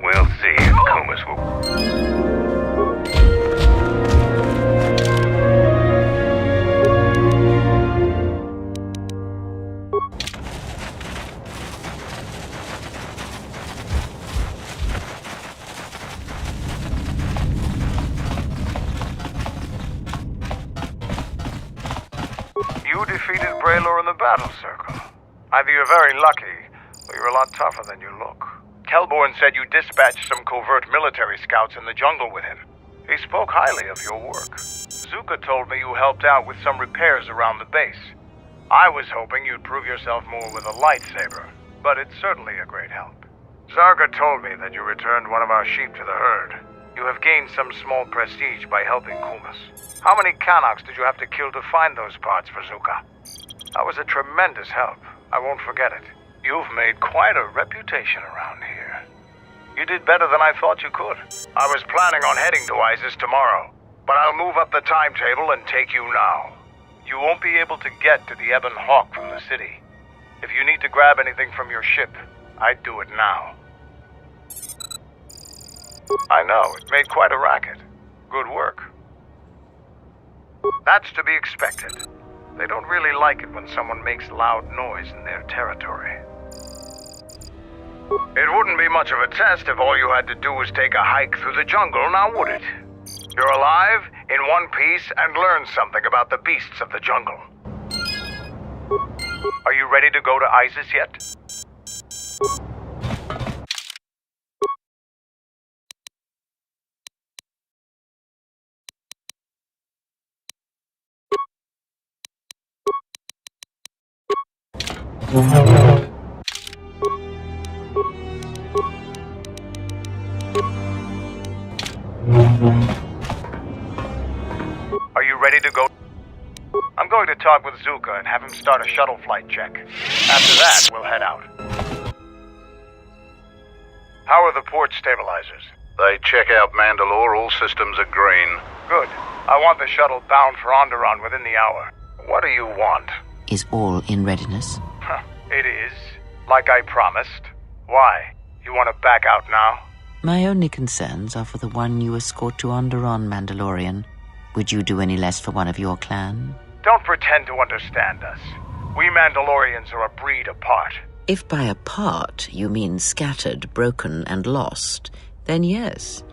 We'll see if Kumas will... You defeated Braylor in the battle circle. Either you're very lucky, or you're a lot tougher than you look. Kelborn said you dispatched some covert military scouts in the jungle with him. He spoke highly of your work. Zuka told me you helped out with some repairs around the base. I was hoping you'd prove yourself more with a lightsaber, but it's certainly a great help. Zarga told me that you returned one of our sheep to the herd. You have gained some small prestige by helping Kumas. How many Canox did you have to kill to find those parts for Zuka? That was a tremendous help. I won't forget it. You've made quite a reputation around here. You did better than I thought you could. I was planning on heading to Isis tomorrow, but I'll move up the timetable and take you now. You won't be able to get to the Ebon Hawk from the city. If you need to grab anything from your ship, I'd do it now. I know, it made quite a racket. Good work. That's to be expected. They don't really like it when someone makes loud noise in their territory. It wouldn't be much of a test if all you had to do was take a hike through the jungle, now would it? You're alive, in one piece, and learn something about the beasts of the jungle. Are you ready to go to Isis yet? Are you ready to go? I'm going to talk with Zuka and have him start a shuttle flight check. After that, we'll head out. How are the port stabilizers? They check out Mandalore, all systems are green. Good. I want the shuttle bound for Onderon within the hour. What do you want? Is all in readiness? It is. Like I promised. Why? You want to back out now? My only concerns are for the one you escort to Onderon, Mandalorian. Would you do any less for one of your clan? Don't pretend to understand us. We Mandalorians are a breed apart. If by apart you mean scattered, broken, and lost, then yes,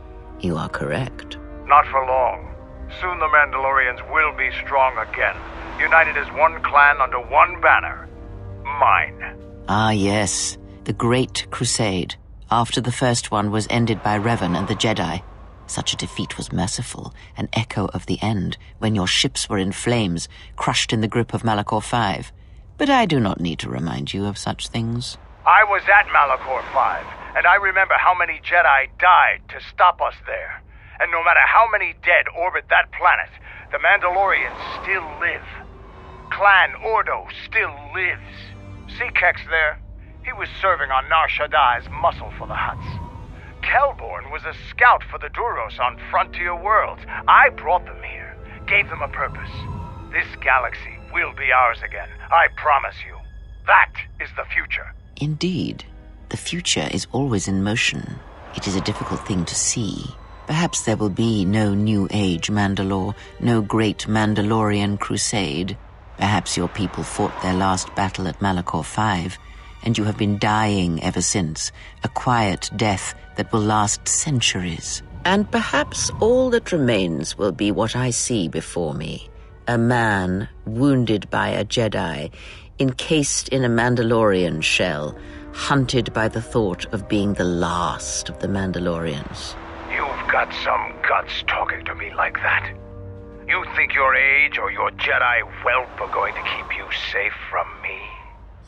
you are correct. Not for long. Soon the Mandalorians will be strong again, united as one clan under one banner. Mine. Ah, yes. The Great Crusade. After the first one was ended by Revan and the Jedi. Such a defeat was merciful, an echo of the end, when your ships were in flames, crushed in the grip of Malachor 5. But I do not need to remind you of such things. I was at Malachor 5, and I remember how many Jedi died to stop us there. And no matter how many dead orbit that planet, the Mandalorians still live. Clan Ordo still lives. See Kex there? He was serving on Nar Shaddai's muscle for the Hutts. Kelborn was a scout for the Duros on Frontier Worlds. I brought them here, gave them a purpose. This galaxy will be ours again, I promise you. That is the future. Indeed. The future is always in motion. It is a difficult thing to see. Perhaps there will be no New Age Mandalore, no great Mandalorian crusade. Perhaps your people fought their last battle at Malachor 5, and you have been dying ever since, a quiet death that will last centuries. And perhaps all that remains will be what I see before me. A man wounded by a Jedi, encased in a Mandalorian shell, hunted by the thought of being the last of the Mandalorians. You've got some guts talking to me like that. You think your age or your Jedi whelp are going to keep you safe from me?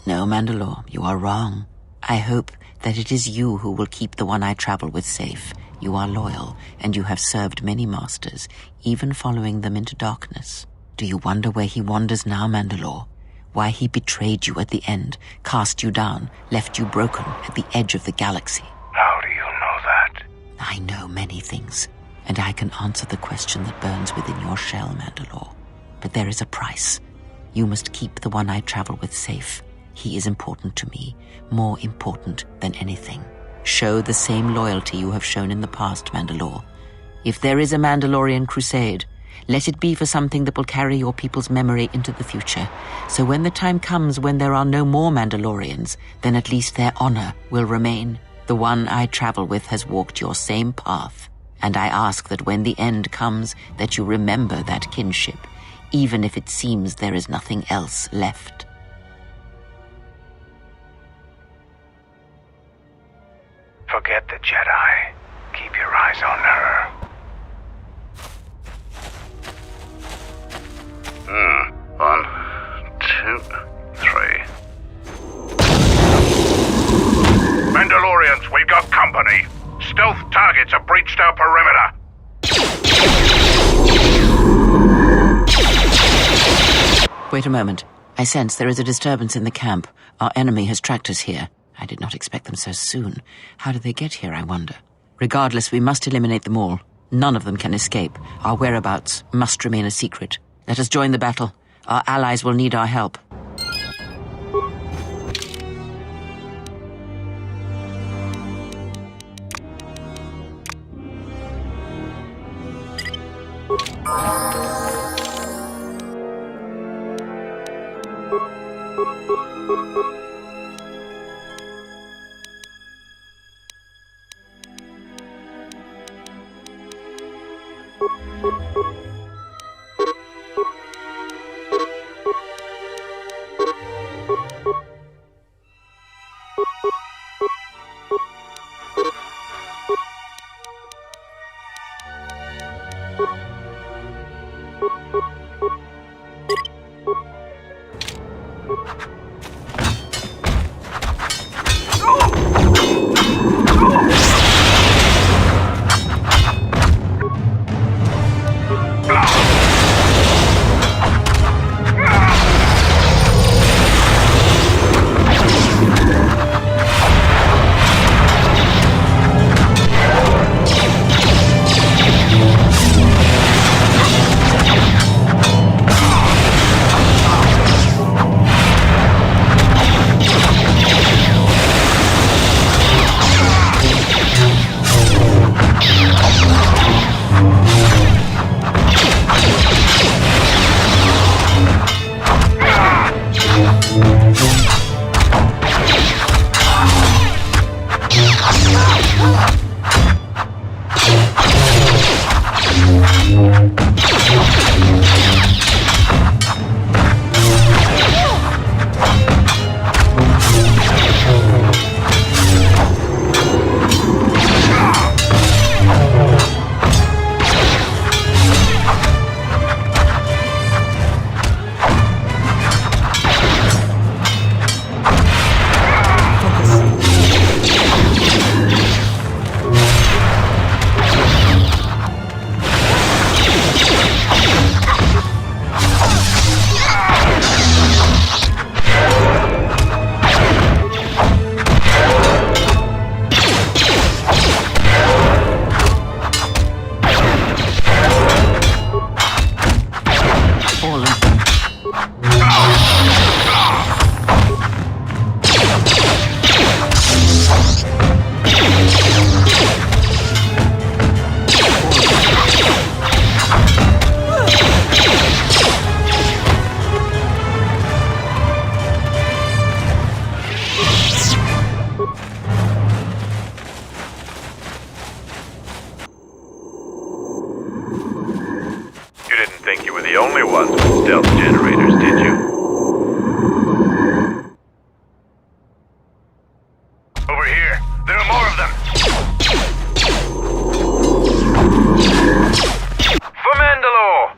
No, Mandalore, you are wrong. I hope that it is you who will keep the one I travel with safe. You are loyal, and you have served many masters, even following them into darkness. Do you wonder where he wanders now, Mandalore? Why he betrayed you at the end, cast you down, left you broken at the edge of the galaxy? How do you know that? I know many things, and I can answer the question that burns within your shell, Mandalore. But there is a price. You must keep the one I travel with safe. He is important to me, more important than anything. Show the same loyalty you have shown in the past, Mandalore. If there is a Mandalorian crusade, let it be for something that will carry your people's memory into the future. So when the time comes when there are no more Mandalorians, then at least their honor will remain. The one I travel with has walked your same path, and I ask that when the end comes, that you remember that kinship, even if it seems there is nothing else left. Forget the Jedi. Keep your eyes on her. 1, 2, 3. Mandalorians, we've got company. Stealth targets have breached our perimeter. Wait a moment. I sense there is a disturbance in the camp. Our enemy has tracked us here. I did not expect them so soon. How did they get here, I wonder? Regardless, we must eliminate them all. None of them can escape. Our whereabouts must remain a secret. Let us join the battle. Our allies will need our help. think you were the only ones with stealth generators, did you? Over here. There are more of them. For Mandalore!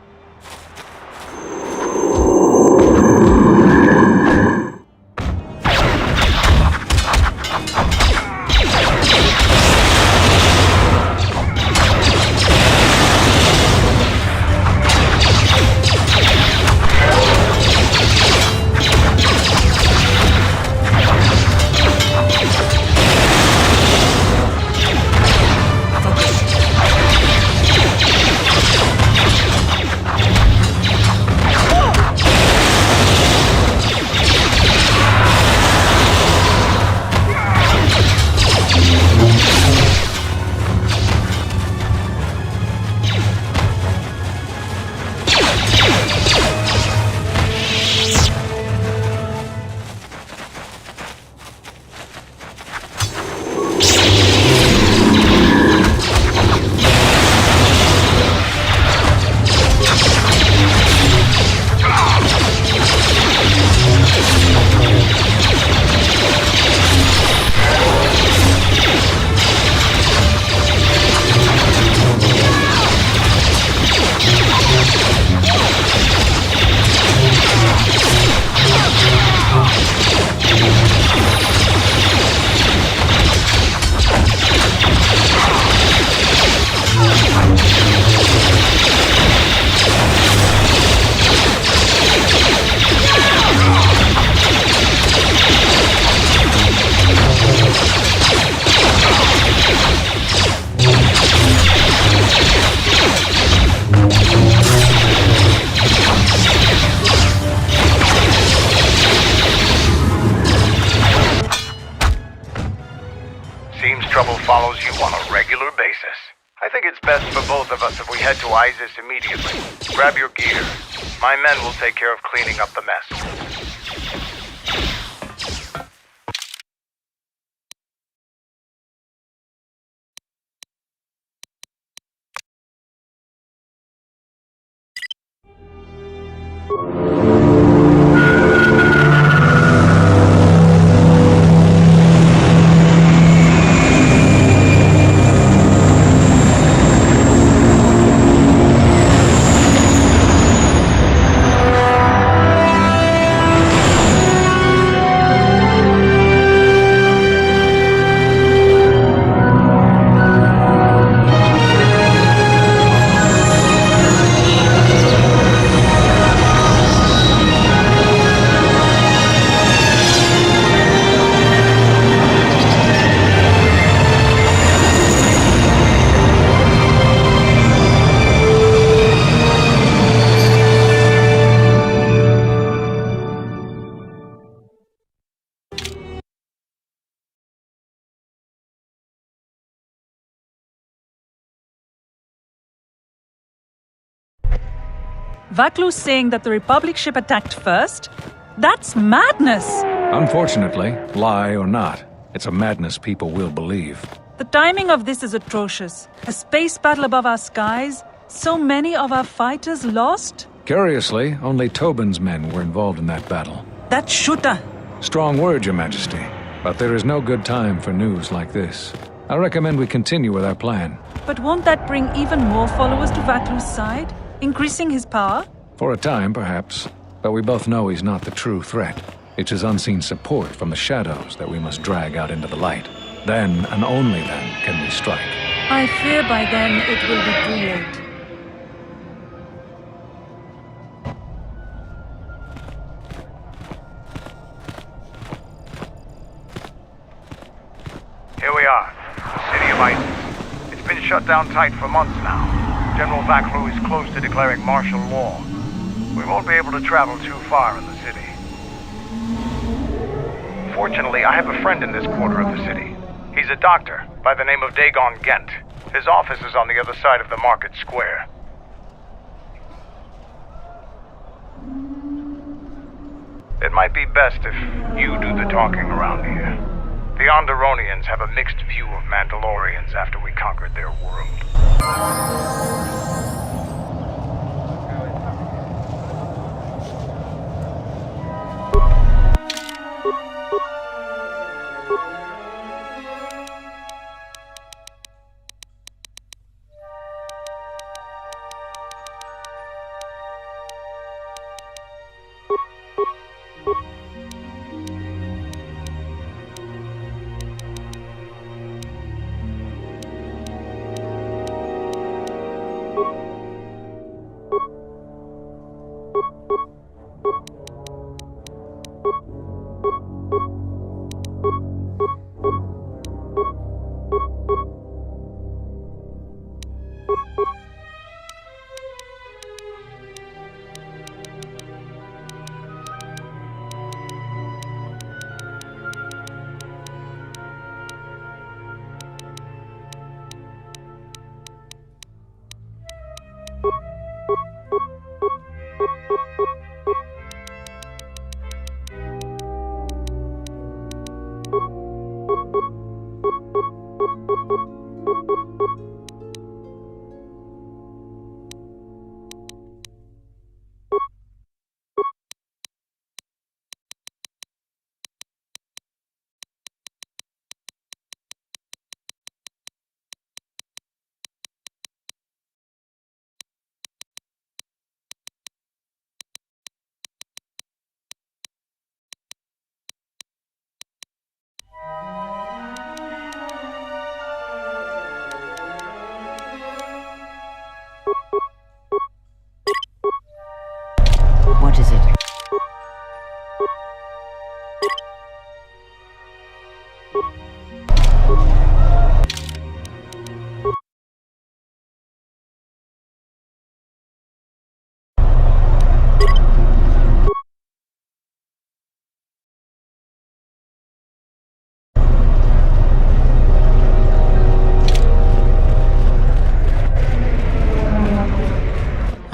Trouble follows you on a regular basis. I think it's best for both of us if we head to Isis immediately. Grab your gear. My men will take care of cleaning up the mess. Vaklu's saying that the Republic ship attacked first? That's madness! Unfortunately, lie or not, it's a madness people will believe. The timing of this is atrocious. A space battle above our skies, so many of our fighters lost? Curiously, only Tobin's men were involved in that battle. That shooter! Strong word, Your Majesty, but there is no good time for news like this. I recommend we continue with our plan. But won't that bring even more followers to Vaklu's side? Increasing his power? For a time, perhaps. But we both know he's not the true threat. It's his unseen support from the shadows that we must drag out into the light. Then, and only then, can we strike. I fear by then it will be too late. Here we are, the city of Isis. It's been shut down tight for months now. General Vaklu is close to declaring martial law. We won't be able to travel too far in the city. Fortunately, I have a friend in this quarter of the city. He's a doctor by the name of Dagon Gent. His office is on the other side of the market square. It might be best if you do the talking around here. The Onderonians have a mixed view of Mandalorians after we conquered their world. What is it?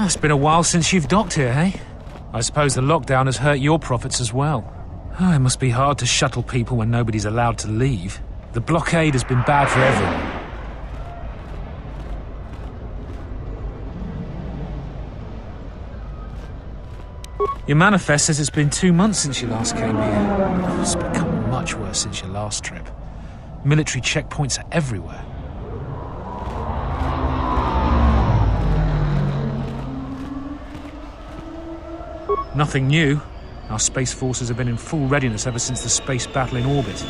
It's been a while since you've docked here, eh? I suppose the lockdown has hurt your profits as well. Oh, it must be hard to shuttle people when nobody's allowed to leave. The blockade has been bad for everyone. Your manifest says it's been 2 months since you last came here. It's become much worse since your last trip. Military checkpoints are everywhere. Nothing new. Our space forces have been in full readiness ever since the space battle in orbit.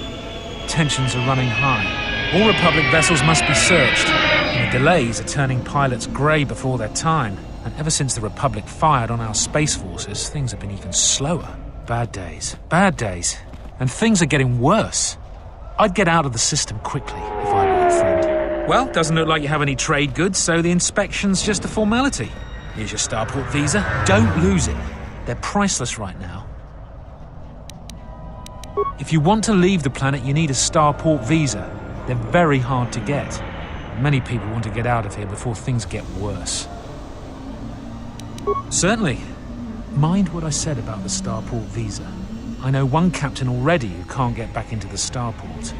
Tensions are running high. All Republic vessels must be searched. And the delays are turning pilots grey before their time. And ever since the Republic fired on our space forces, things have been even slower. Bad days. Bad days. And things are getting worse. I'd get out of the system quickly if I were your friend. Well, doesn't look like you have any trade goods, so the inspection's just a formality. Here's your starport visa. Don't lose it. They're priceless right now. If you want to leave the planet, you need a starport visa. They're very hard to get. Many people want to get out of here before things get worse. Certainly. Mind what I said about the starport visa. I know one captain already who can't get back into the starport.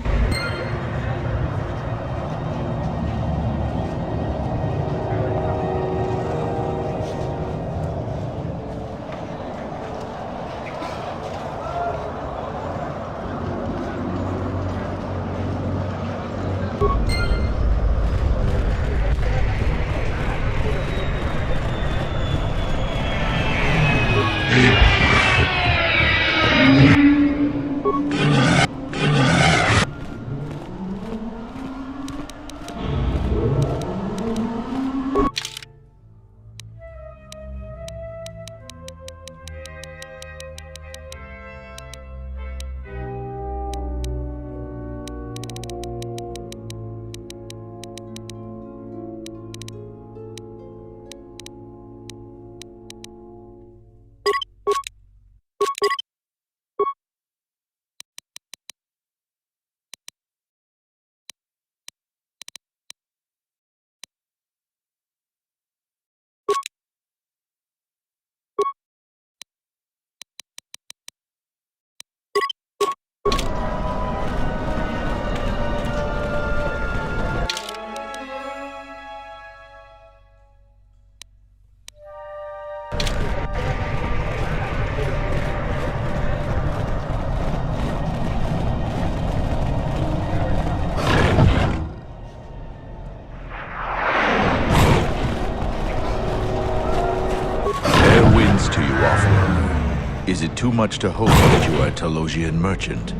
Is it too much to hope that you are a Telosian merchant?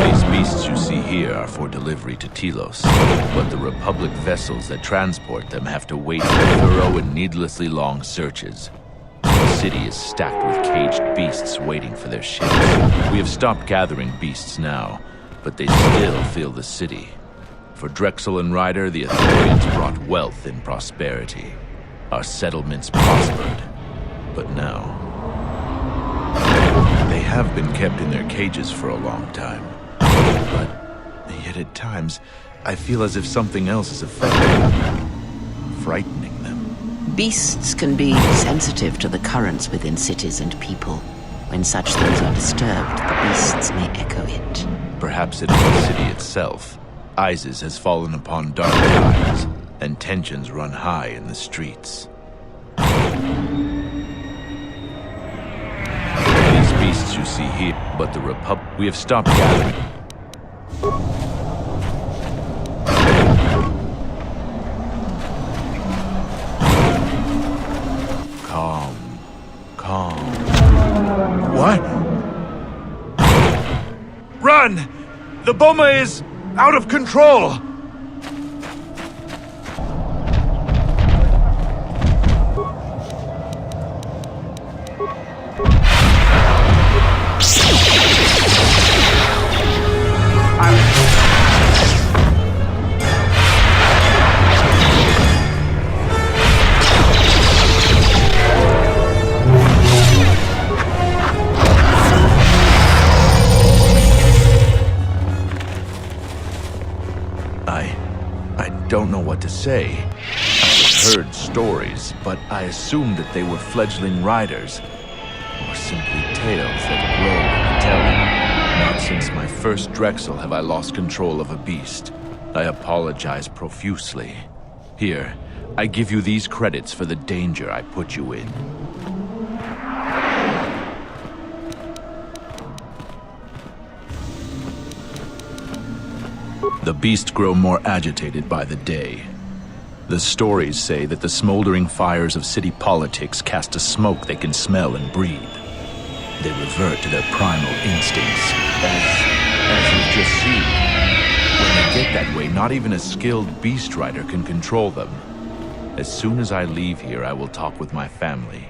These beasts you see here are for delivery to Telos, but the Republic vessels that transport them have to wait for thorough and needlessly long searches. The city is stacked with caged beasts waiting for their ships. We have stopped gathering beasts now, but they still fill the city. For Drexel and Ryder, the Ithorians brought wealth and prosperity. Our settlements prospered. But now, they have been kept in their cages for a long time. But yet at times, I feel as if something else is affecting them, frightening them. Beasts can be sensitive to the currents within cities and people. When such things are disturbed, the beasts may echo it. Perhaps it is the city itself. Isis has fallen upon dark times, and tensions run high in the streets. Beasts you see here, but the Republic, we have stopped gathering. Calm. What? Run! The bomber is out of control! what to say. I heard stories, but I assumed that they were fledgling riders, or simply tales that grow in the telling. Not since my first Drexel have I lost control of a beast. I apologize profusely. Here, I give you these credits for the danger I put you in. The beasts grow more agitated by the day. The stories say that the smoldering fires of city politics cast a smoke they can smell and breathe. They revert to their primal instincts, as you've just seen. When they get that way, not even a skilled beast rider can control them. As soon as I leave here, I will talk with my family.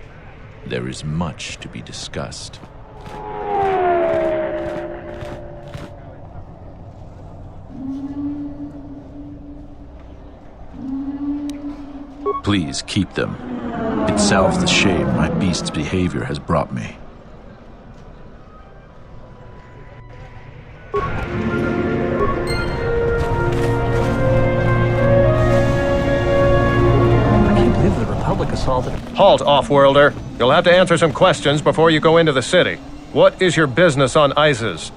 There is much to be discussed. Please keep them. It salves the shame my beast's behavior has brought me. Halt, off-worlder. You'll have to answer some questions before you go into the city. What is your business on Isis?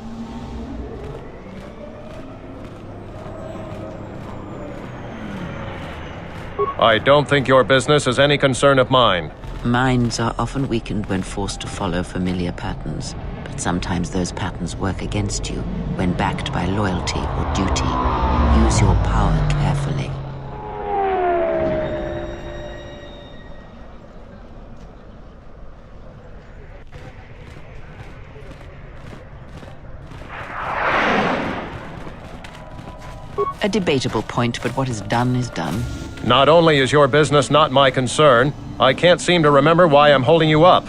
I don't think your business is any concern of mine. Minds are often weakened when forced to follow familiar patterns, but sometimes those patterns work against you when backed by loyalty or duty. Use your power carefully. A debatable point, but what is done is done. Not only is your business not my concern, I can't seem to remember why I'm holding you up.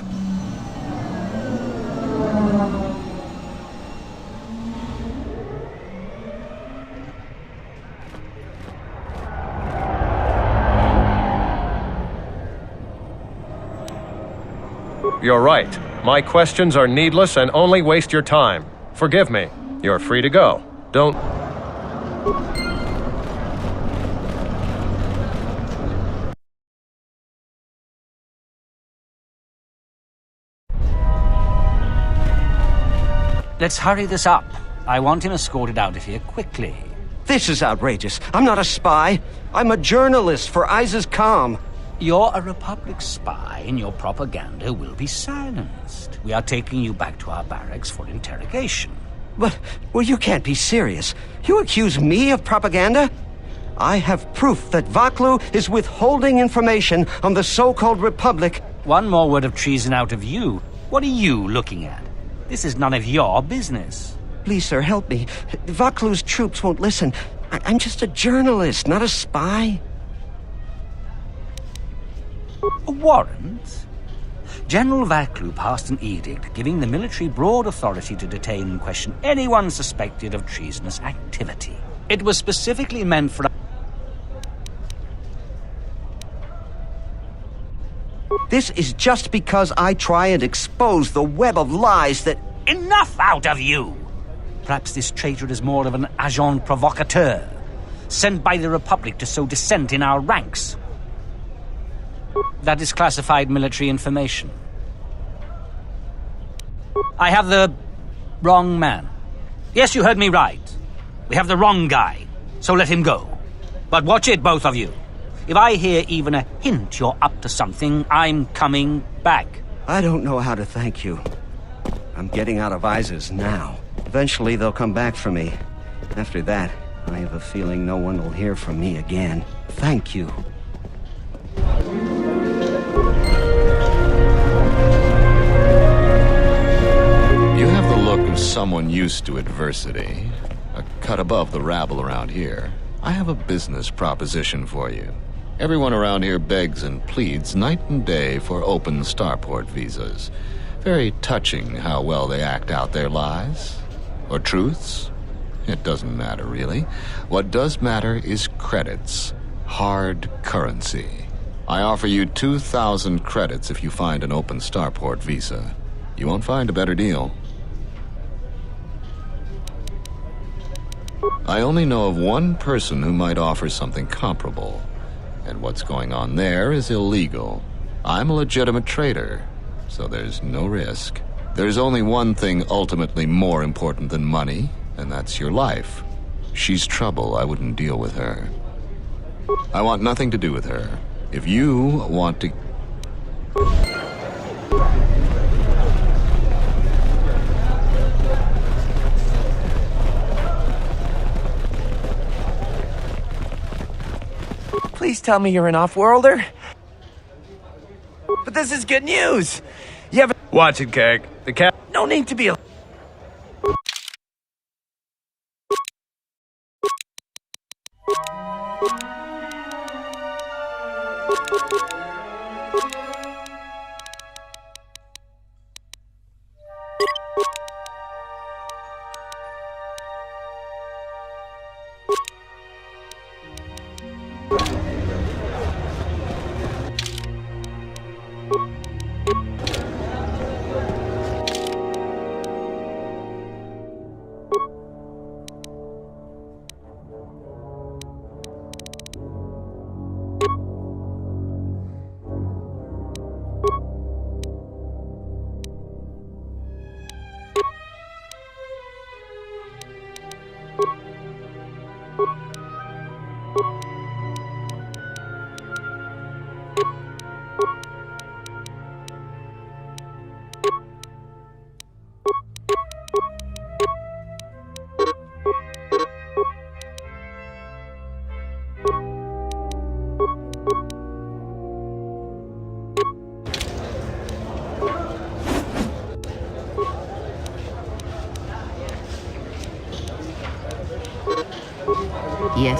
You're right. My questions are needless and only waste your time. Forgive me. You're free to go. Don't... Let's hurry this up. I want him escorted out of here quickly. This is outrageous. I'm not a spy. I'm a journalist for Isis Calm. You're a Republic spy, and your propaganda will be silenced. We are taking you back to our barracks for interrogation. But, well, you can't be serious. You accuse me of propaganda? I have proof that Vaklu is withholding information on the so-called Republic. One more word of treason out of you. What are you looking at? This is none of your business. Please, sir, help me. Vaklu's troops won't listen. I'm just a journalist, not a spy. A warrant? General Vaklu passed an edict giving the military broad authority to detain and question anyone suspected of treasonous activity. It was specifically meant for... This is just because I try and expose the web of lies that... Enough out of you! Perhaps this traitor is more of an agent provocateur, sent by the Republic to sow dissent in our ranks. That is classified military information. I have the wrong man. Yes, you heard me right. We have the wrong guy, so let him go. But watch it, both of you. If I hear even a hint you're up to something, I'm coming back. I don't know how to thank you. I'm getting out of Isis now. Eventually they'll come back for me. After that, I have a feeling no one will hear from me again. Thank you. You have the look of someone used to adversity. A cut above the rabble around here. I have a business proposition for you. Everyone around here begs and pleads night and day for open starport visas. Very touching how well they act out their lies. Or truths. It doesn't matter, really. What does matter is credits. Hard currency. I offer you 2,000 credits if you find an open starport visa. You won't find a better deal. I only know of one person who might offer something comparable. And what's going on there is illegal. I'm a legitimate trader, so there's no risk. There's only one thing ultimately more important than money, and that's your life. She's trouble. I wouldn't deal with her. I want nothing to do with her. If you want to... Please tell me you're an off-worlder. But this is good news. You haven't... Watch it, Keg. The cat... No need to be a... Yes.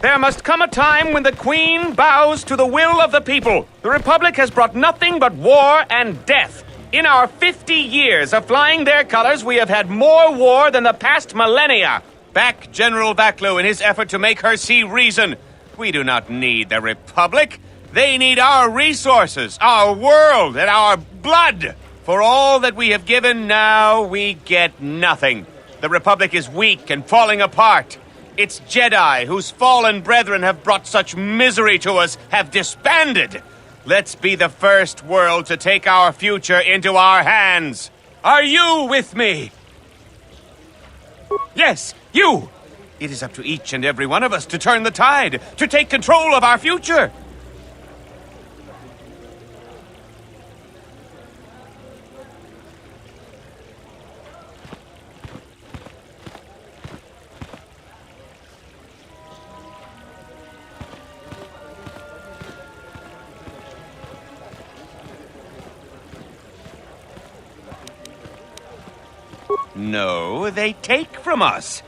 There must come a time when the Queen bows to the will of the people. The Republic has brought nothing but war and death. In our 50 years of flying their colors, we have had more war than the past millennia. Back General Vaklu in his effort to make her see reason. We do not need the Republic. They need our resources, our world, and our blood. For all that we have given, now we get nothing. The Republic is weak and falling apart. Its Jedi, whose fallen brethren have brought such misery to us, have disbanded. Let's be the first world to take our future into our hands. Are you with me? Yes, you! It is up to each and every one of us to turn the tide, to take control of our future. No, they take from us.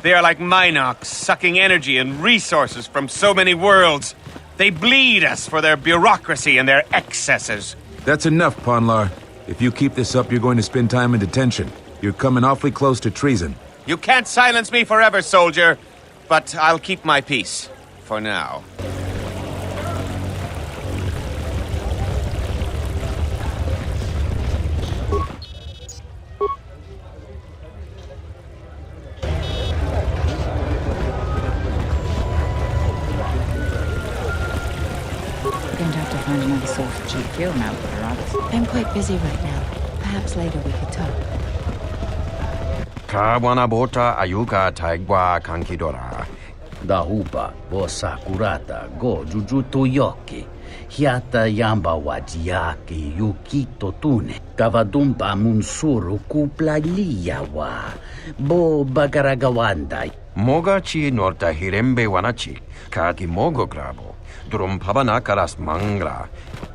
They are like Minox, sucking energy and resources from so many worlds. They bleed us for their bureaucracy and their excesses. That's enough, Ponlar. If you keep this up, you're going to spend time in detention. You're coming awfully close to treason. You can't silence me forever, soldier. But I'll keep my peace. For now. Find another source of cheap fuel now, Rodgers. I'm quite busy right now. Perhaps later we could talk. Kawanabota ayuka taigwa kankidora. Dahupa bosa kurata go jujuto yoki. Hiata yamba wajiaki yukito tune. Kavadumpa munsuru kuplaliya wa. Bo bagaragawanda. Mogachi norta hirembe wanachi. Kaki mogo grabo. Drumpabana karas mangra.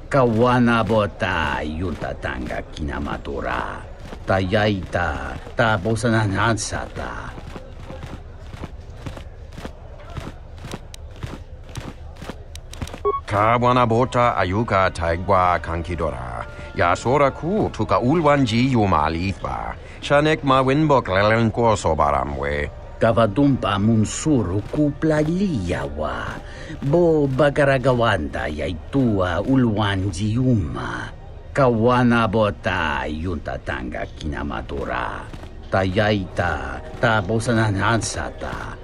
Kawana bota yuta tanga kinamatura. Tayaita ta bosananansata. Kawana bota ayuka taigwa kankidora. Yasora ku tuka ulwanji yumalithba. Shanek ma winbok lelenko sobaramwe. Kavadumpa munsuru kuplaliyawa. Bo bagaragawanda yaitua ulwanjiuma. Kawana bota yuntatanga kinamatura. Tayaita tabosananansata.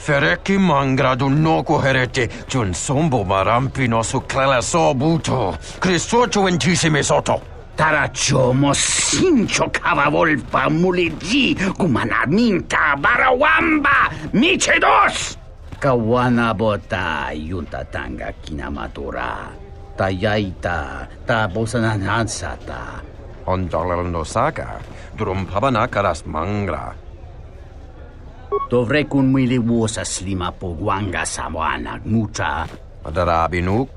Fereki mangradu noko herete, Dxun sombo marampino su clela sobuto, Cristocho intissime soto. Tarachomo sincho cavavolpa muligi gumanaminta barawamba michedos. Kawana bota yuntatanga kinamatura. Tayaita tabosananansata. Ondalano saga, drumpabana karas mangra. Dovrei kun milivuosa slima pogwanga sawana mucha. Adarabinuk.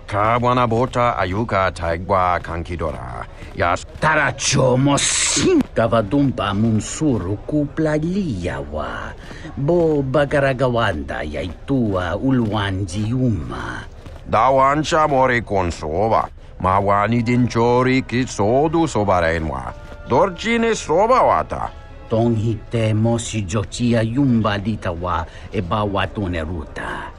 Kawana bota ayuka taigwa kankidora. Yas Tarachomo sin kavadumpa munsuru kuplaliyawa. Bo bagaragawanda yaitua ulwanjiuma. Dawansha mori konsova. Mawani dinchori kitsodu sobarenwa. Dorjine sobawata. Tonghite mosi jochia yumba litawa e bawatune ruta.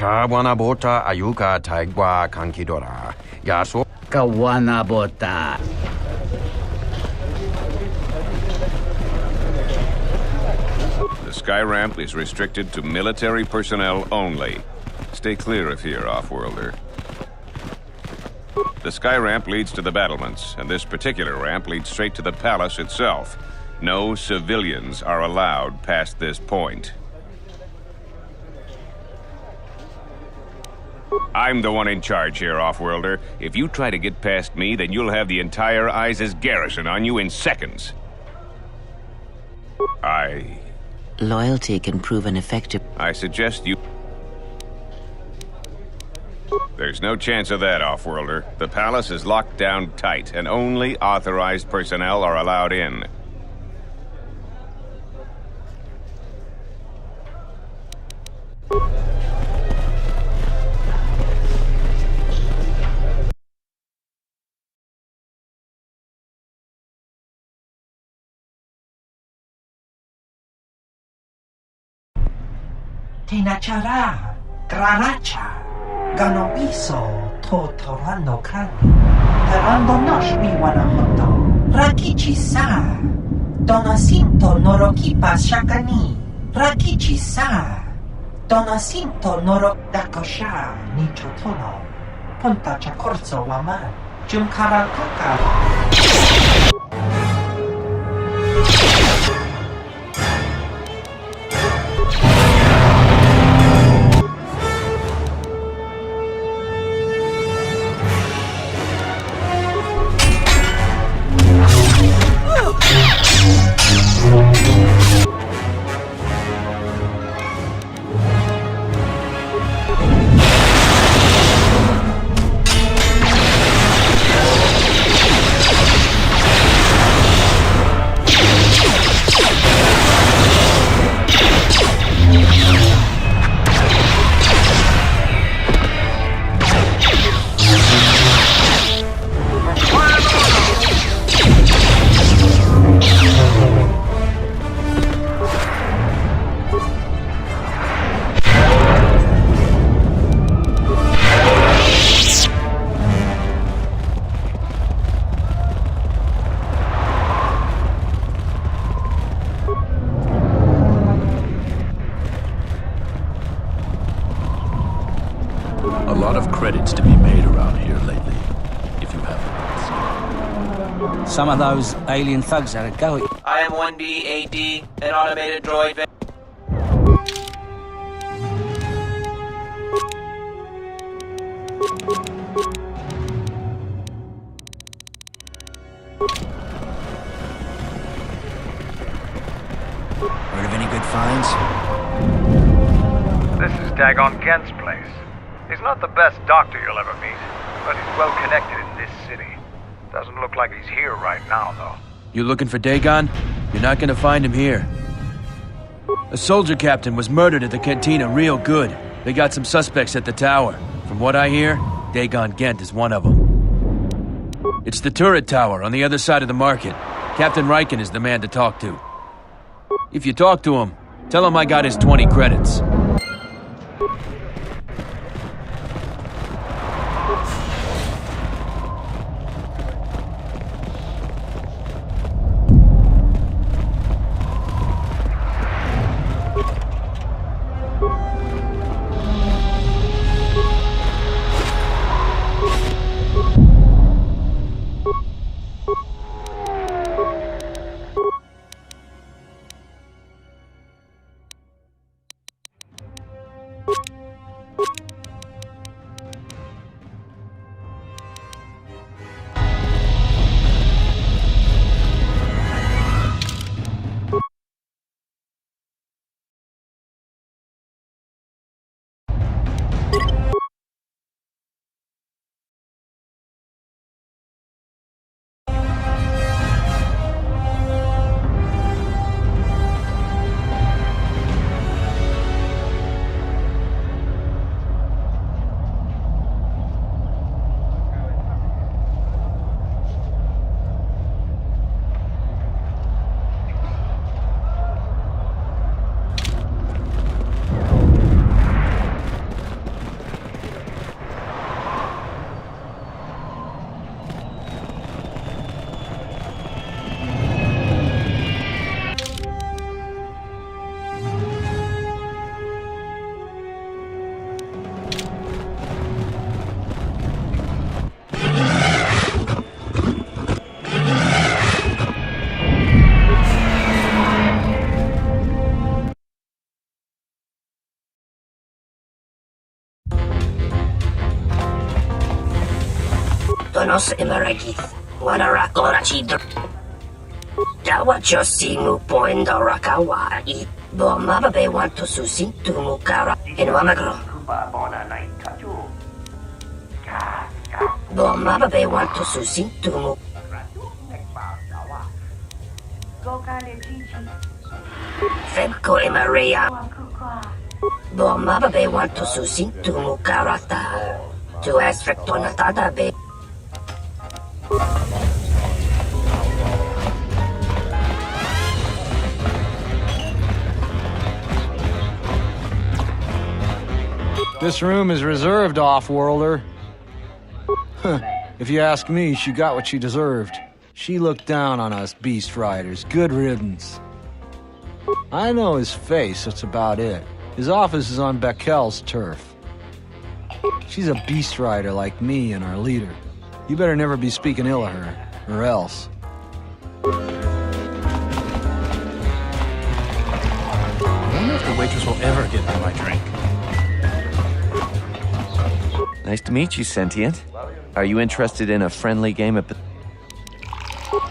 Kawana bota ayuka taigwa kankidora. Yaso Kawana bota. The sky ramp is restricted to military personnel only. Stay clear of here, Offworlder. The sky ramp leads to the battlements, and this particular ramp leads straight to the palace itself. No civilians are allowed past this point. I'm the one in charge here, Offworlder. If you try to get past me, then you'll have the entire ISIS garrison on you in seconds. Loyalty can prove an effective... I suggest you... There's no chance of that, Offworlder. The palace is locked down tight, and only authorized personnel are allowed in. Tinachara, Graracha, Ganobiso, Totorando Kan, Terando Nosh Miwanahoto, Rakichi Sa, Donacinto Norokipa Shakani, Rakichi Sa, Donacinto Norodakosha, Nichotono, Ponta Chakorzo Waman, Jumkarataka. credits to be made around here lately, if you have the Some of those alien thugs are going. I am 1B-AD, an automated droid. Heard of any good finds? This is Dagon Gent's place. He's not the best doctor you'll ever meet, but he's well connected in this city. Doesn't look like he's here right now, though. You looking for Dagon? You're not gonna find him here. A soldier captain was murdered at the cantina real good. They got some suspects at the tower. From what I hear, Dagon Gent is one of them. It's the turret tower on the other side of the market. Captain Riken is the man to talk to. If you talk to him, tell him I got his 20 credits. Donos emeragith, wanarako rachidr. Dawacho simu poendo rakawa I Bomababe want to susi to mukara in Wamagro. Bomababe want to susi to mu. Femko emaria. Bomababe want to susi to mukarata. To aspectonatada be. This room is reserved, off-worlder. If you ask me, she got what she deserved. She looked down on us beast riders. Good riddance. I know his face, that's about it. His office is on Bekel's turf. She's a beast rider like me and our leader. You better never be speaking ill of her, or else. I wonder if the waitress will ever get me my drink. Nice to meet you, Sentient. Are you interested in a friendly game of...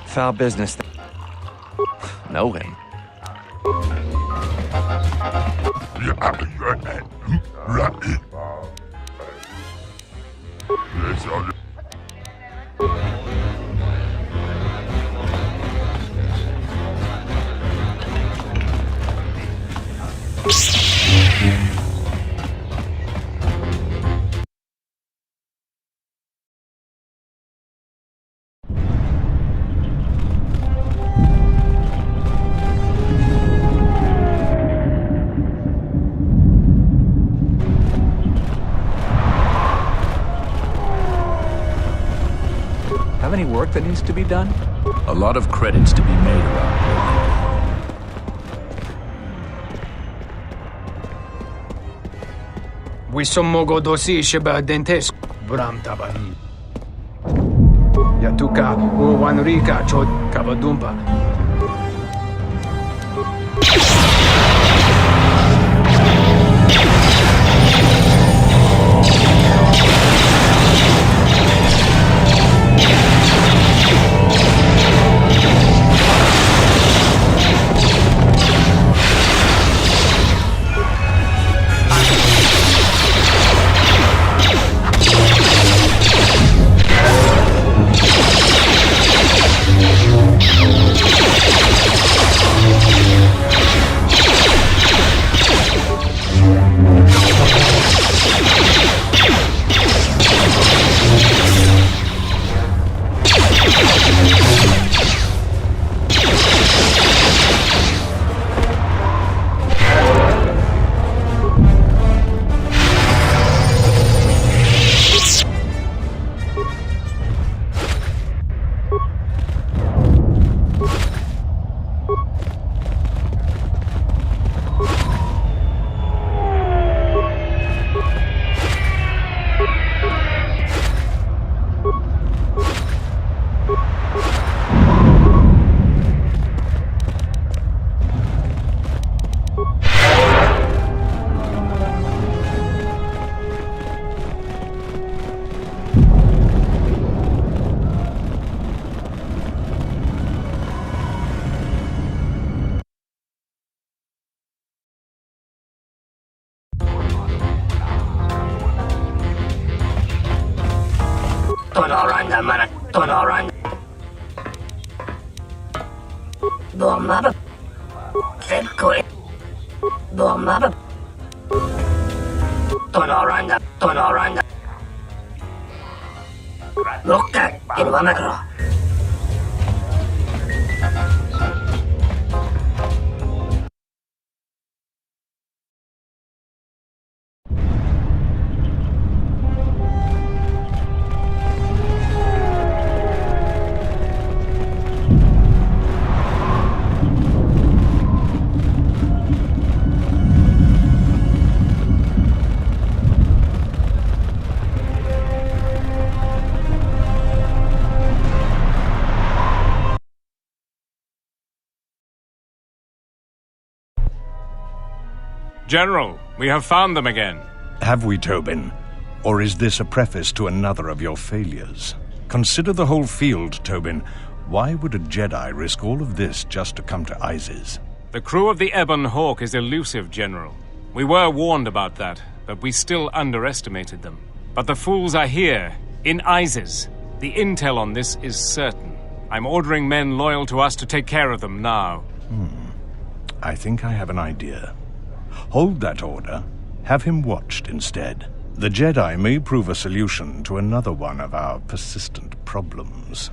Foul business. No way. Have any work that needs to be done? A lot of credits to be made around here. We some mogo dosi sheba dentes. Bram taban. Yatuka Uwanrika Chod Kabadumpa. Tonoranda mana Tonoranda. Bomba. Febkoe. Bomba. Tonoranda. Lokka in Wamakro. General, we have found them again. Have we, Tobin? Or is this a preface to another of your failures? Consider the whole field, Tobin. Why would a Jedi risk all of this just to come to Isis? The crew of the Ebon Hawk is elusive, General. We were warned about that, but we still underestimated them. But the fools are here, in Isis. The intel on this is certain. I'm ordering men loyal to us to take care of them now. I think I have an idea. Hold that order. Have him watched instead. The Jedi may prove a solution to another one of our persistent problems.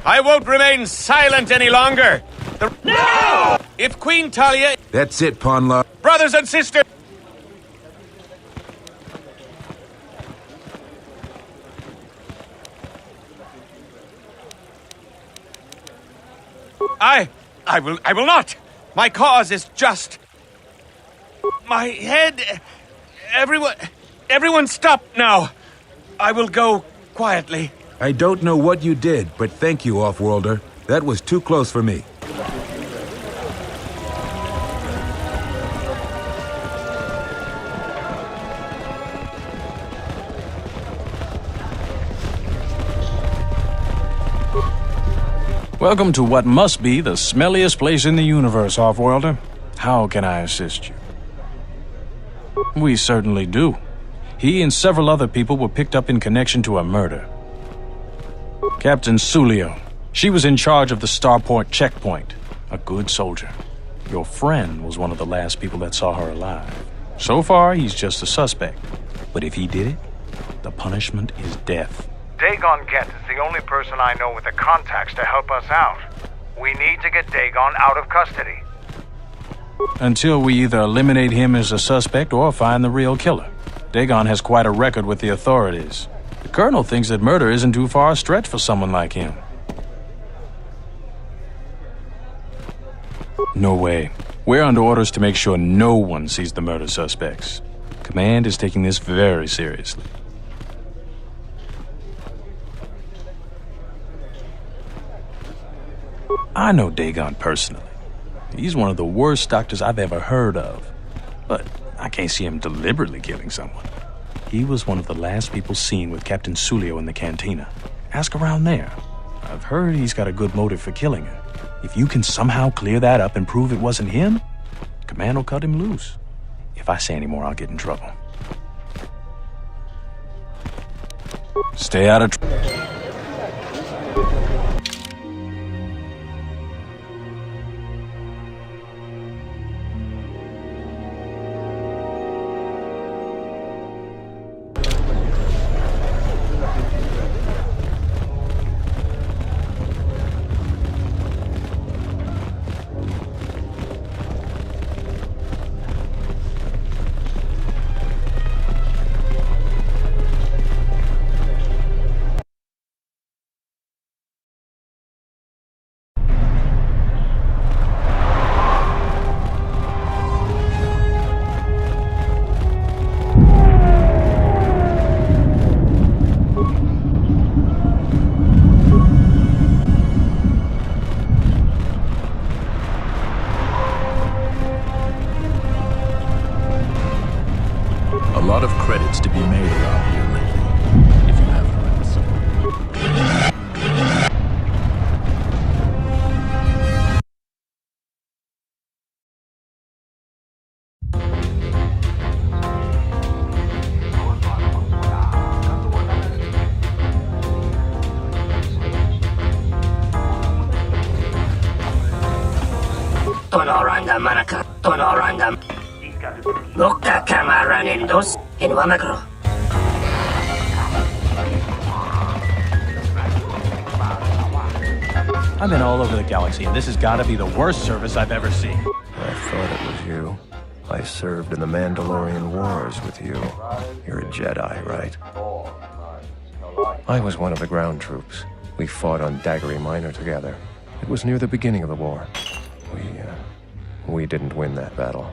I won't remain silent any longer. No! If Queen Talia... That's it, Ponla. Brothers and sisters... I will not. My cause is just. My head... Everyone stop now. I will go quietly. I don't know what you did, but thank you, Offworlder. That was too close for me. Welcome to what must be the smelliest place in the universe, Offworlder. How can I assist you? We certainly do. He and several other people were picked up in connection to a murder. Captain Sulio. She was in charge of the Starport checkpoint. A good soldier. Your friend was one of the last people that saw her alive. So far, he's just a suspect. But if he did it, the punishment is death. Dagon Gent is the only person I know with the contacts to help us out. We need to get Dagon out of custody. Until we either eliminate him as a suspect or find the real killer. Dxun has quite a record with the authorities. The Colonel thinks that murder isn't too far a stretch for someone like him. No way. We're under orders to make sure no one sees the murder suspects. Command is taking this very seriously. I know Dxun personally. He's one of the worst doctors I've ever heard of. But I can't see him deliberately killing someone. He was one of the last people seen with Captain Sulio in the cantina. Ask around there. I've heard he's got a good motive for killing her. If you can somehow clear that up and prove it wasn't him, Command will cut him loose. If I say any more, I'll get in trouble. Stay out of trouble. A lot of credits to be made around here lately, if you have friends. Tonoranda Manaka, Tonoranda. Loka Kamaranendos in Wamagro. I've been all over the galaxy, and this has got to be the worst service I've ever seen. I thought it was you. I served in the Mandalorian Wars with you. You're a Jedi, right? I was one of the ground troops. We fought on Daggery Minor together. It was near the beginning of the war. We didn't win that battle.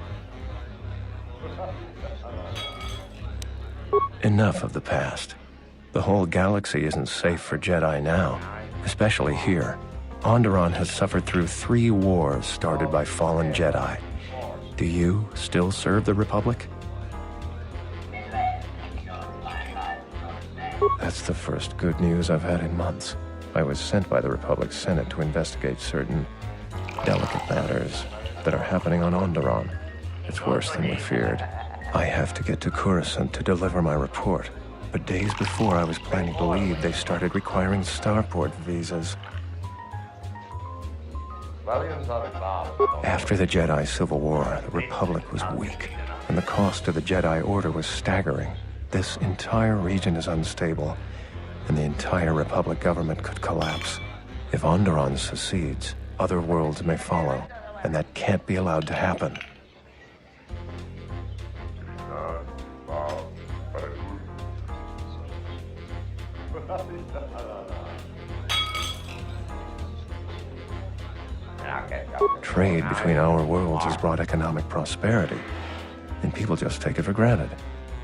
Enough of the past. The whole galaxy isn't safe for Jedi now, especially here. Onderon has suffered through 3 wars started by fallen Jedi. Do you still serve the Republic? That's the first good news I've had in months. I was sent by the Republic Senate to investigate certain delicate matters that are happening on Onderon. It's worse than we feared. I have to get to Coruscant to deliver my report, but days before I was planning to leave, they started requiring starport visas. After the Jedi Civil War, the Republic was weak, and the cost to the Jedi Order was staggering. This entire region is unstable, and the entire Republic government could collapse. If Onderon secedes, other worlds may follow, and that can't be allowed to happen. Trade between our worlds has brought economic prosperity, and people just take it for granted.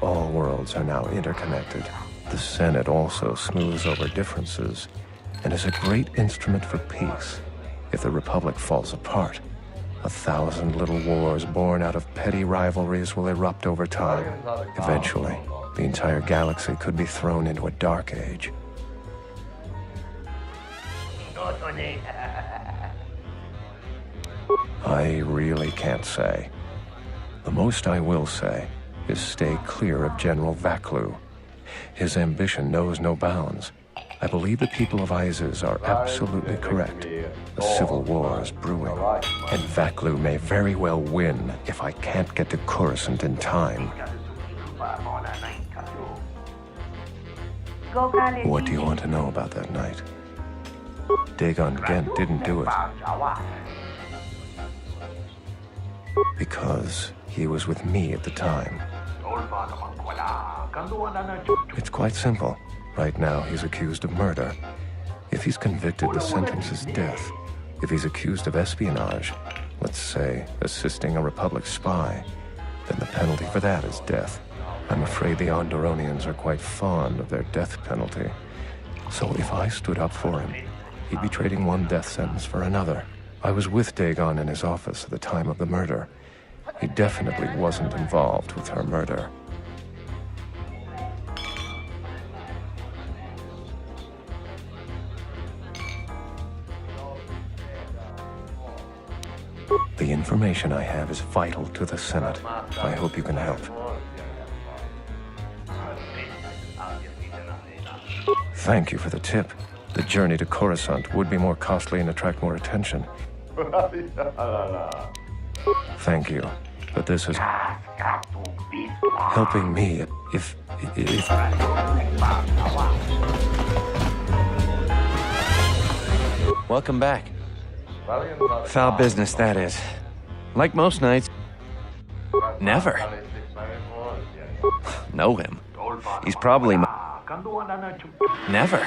All worlds are now interconnected. The Senate also smooths over differences and is a great instrument for peace. If the Republic falls apart, 1,000 little wars born out of petty rivalries will erupt over time. Eventually, the entire galaxy could be thrown into a dark age. I really can't say. The most I will say is stay clear of General Vaklu. His ambition knows no bounds. I believe the people of Izes are absolutely correct. A civil war is brewing, and Vaklu may very well win if I can't get to Coruscant in time. What do you want to know about that night? Dxun Gent didn't do it. Because he was with me at the time. It's quite simple. Right now, he's accused of murder. If he's convicted, the sentence is death. If he's accused of espionage, let's say assisting a Republic spy, then the penalty for that is death. I'm afraid the Onderonians are quite fond of their death penalty. So if I stood up for him, he'd be trading one death sentence for another. I was with Dagon in his office at the time of the murder. He definitely wasn't involved with her murder. The information I have is vital to the Senate. I hope you can help. Thank you for the tip. The journey to Coruscant would be more costly and attract more attention. Thank you, but this is helping me if... Welcome back. Foul business, that is. Like most nights. Never. Know him. He's probably my... Never.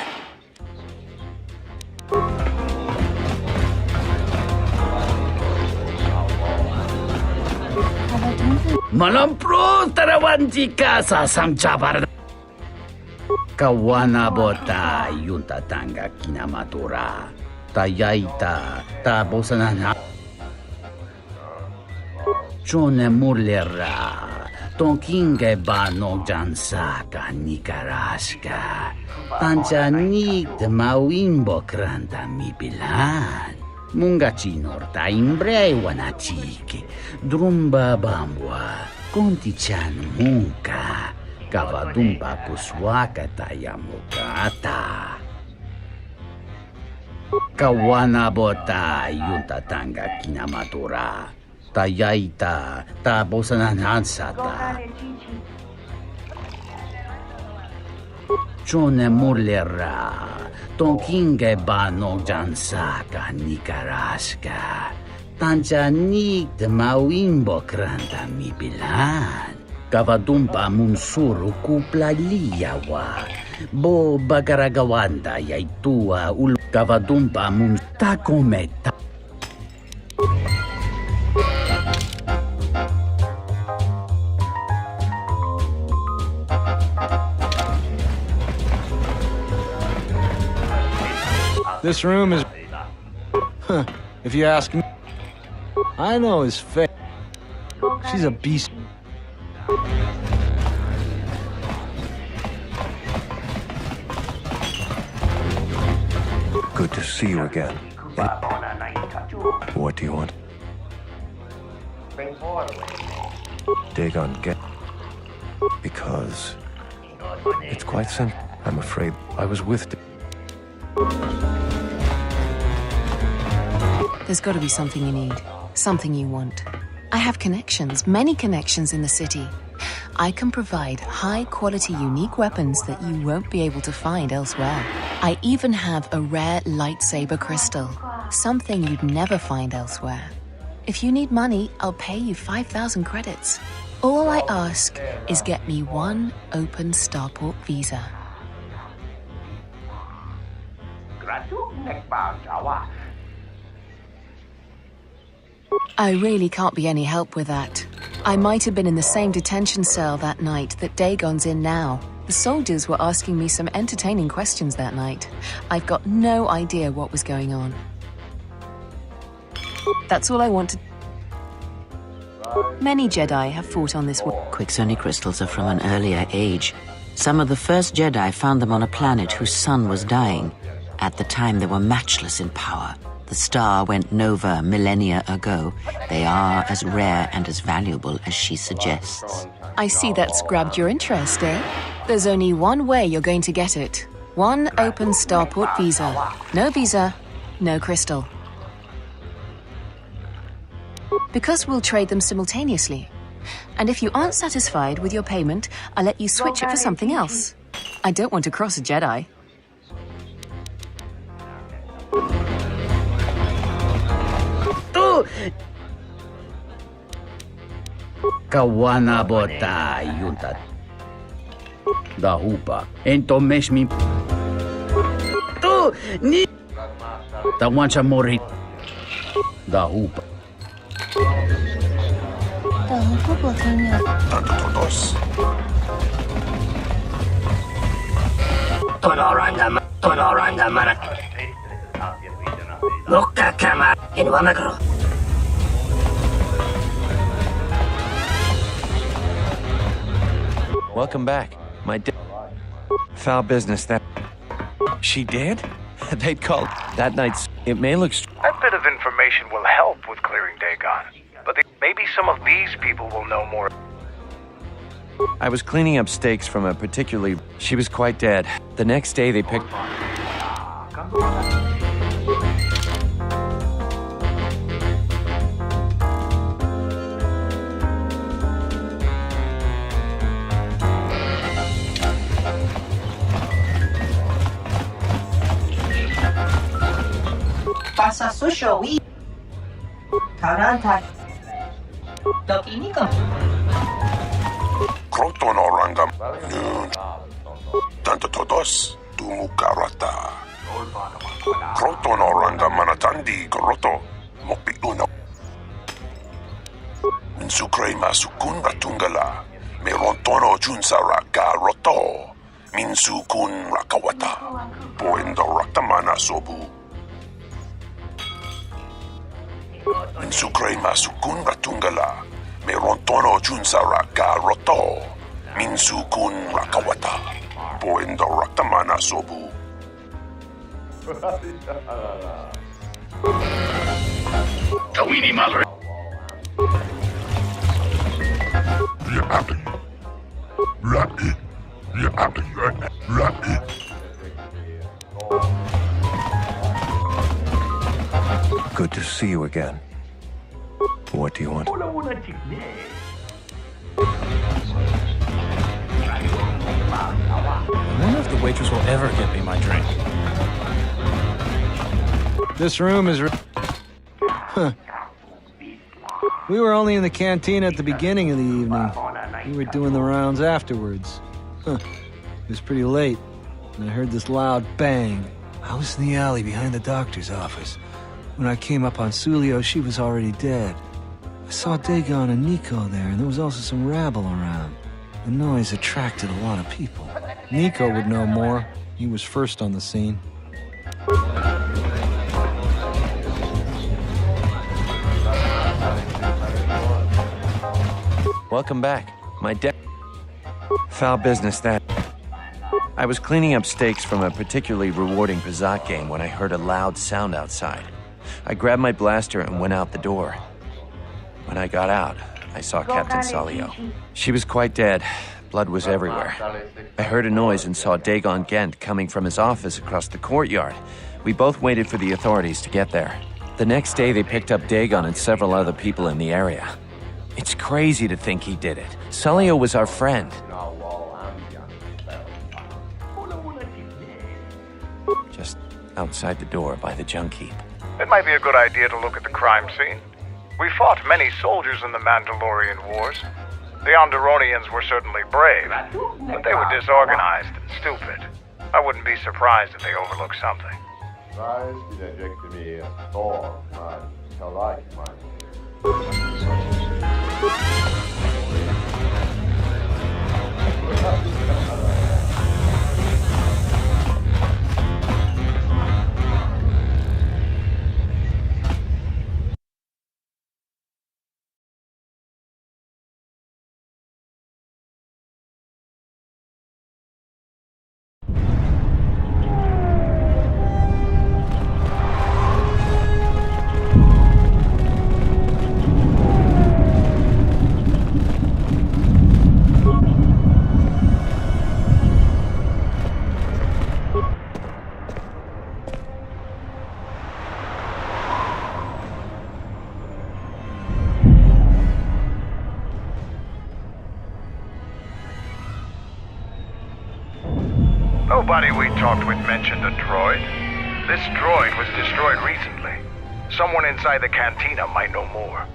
Malampro tarawantika sa samchabar. Kawana bota yunta tanga kinamatura. Tayaita tabosanana. Chone mulera. Tonkinge bano jansaka nikaraska. Tanchanik de mawimbo kranta mipilan. Mungachinorta imbre wanachiki. Drumba bambwa. Kontichan munka. Kavadumba puswaka tayamukata. Kawana bota yunta tanga kinamatura. Tayaita tabosananansata. Chone mulera. Tonkinge bano jansaka nikaraska. Tanchanik de mawimbo kranta mipilan. Kavadumpa munsuru kupla liyawa. Bo bagaragawanda yaitua ul kavadumpa mun takometa. This room is... if you ask me... I know his face. She's a beast. Good to see you again. What do you want? Dagon, get... Because... It's quite simple. I'm afraid I was with... There's got to be something you need, something you want. I have connections, many connections in the city. I can provide high-quality, unique weapons that you won't be able to find elsewhere. I even have a rare lightsaber crystal, something you'd never find elsewhere. If you need money, I'll pay you 5,000 credits. All I ask is get me one open starport visa. I really can't be any help with that. I might have been in the same detention cell that night that Dagon's in now. The soldiers were asking me some entertaining questions that night. I've got no idea what was going on. That's all I want to... Many Jedi have fought on this war. Quicksony crystals are from an earlier age. Some of the first Jedi found them on a planet whose sun was dying. At the time, they were matchless in power. The star went nova millennia ago. They are as rare and as valuable as she suggests. I see that's grabbed your interest, eh? There's only one way you're going to get it. One open starport visa. No visa, no crystal. Because we'll trade them simultaneously. And if you aren't satisfied with your payment, I'll let you switch it for something else. I don't want to cross a Jedi. Kawana bota yunta. Da hupa. Ento mesmi. Tu ni. Da wancha mori. Da hupa. Da hupa botanya. Tanto todos. Tonoranga marat. Loka kama in Wamagro. Welcome back. My foul business that... She did? They'd called that night's... It may look... That bit of information will help with clearing Dagon, but maybe some of these people will know more. I was cleaning up stakes from a particularly... She was quite dead. The next day they picked... Pasa susho wi. Karanta. Dokiniko. Krotonoranga. Tanto todos. Tumukarata. Krotonoranga manatandi koroto. Mopikuno. Minsukre masukun ratungala. Merontono junsara garoto. Minsukun rakawata. Poendo ratamana sobu. Minsukre masukun ratungala. Merontono junsara garoto. Minsukun rakawata. Poendo ratamana sobu. Tawini Mallory. Good to see you again. What do you want? I wonder if the waitress will ever get me my drink. This room is... Huh. We were only in the canteen at the beginning of the evening. We were doing the rounds afterwards. Huh. It was pretty late, and I heard this loud bang. I was in the alley behind the doctor's office. When I came up on Sulio, she was already dead. I saw Dagon and Nico there, and there was also some rabble around. The noise attracted a lot of people. Nico would know more. He was first on the scene. Welcome back. My foul business that... I was cleaning up stakes from a particularly rewarding Pizat game when I heard a loud sound outside. I grabbed my blaster and went out the door. When I got out, I saw Captain Salio. She was quite dead. Blood was everywhere. I heard a noise and saw Dagon Gent coming from his office across the courtyard. We both waited for the authorities to get there. The next day, they picked up Dagon and several other people in the area. It's crazy to think he did it. Salio was our friend. Just outside the door by the junk heap. It might be a good idea to look at the crime scene. We fought many soldiers in the Mandalorian Wars. The Onderonians were certainly brave, but they were disorganized and stupid. I wouldn't be surprised if they overlooked something. Nobody we talked with mentioned a droid. This droid was destroyed recently. Someone inside the cantina might know more.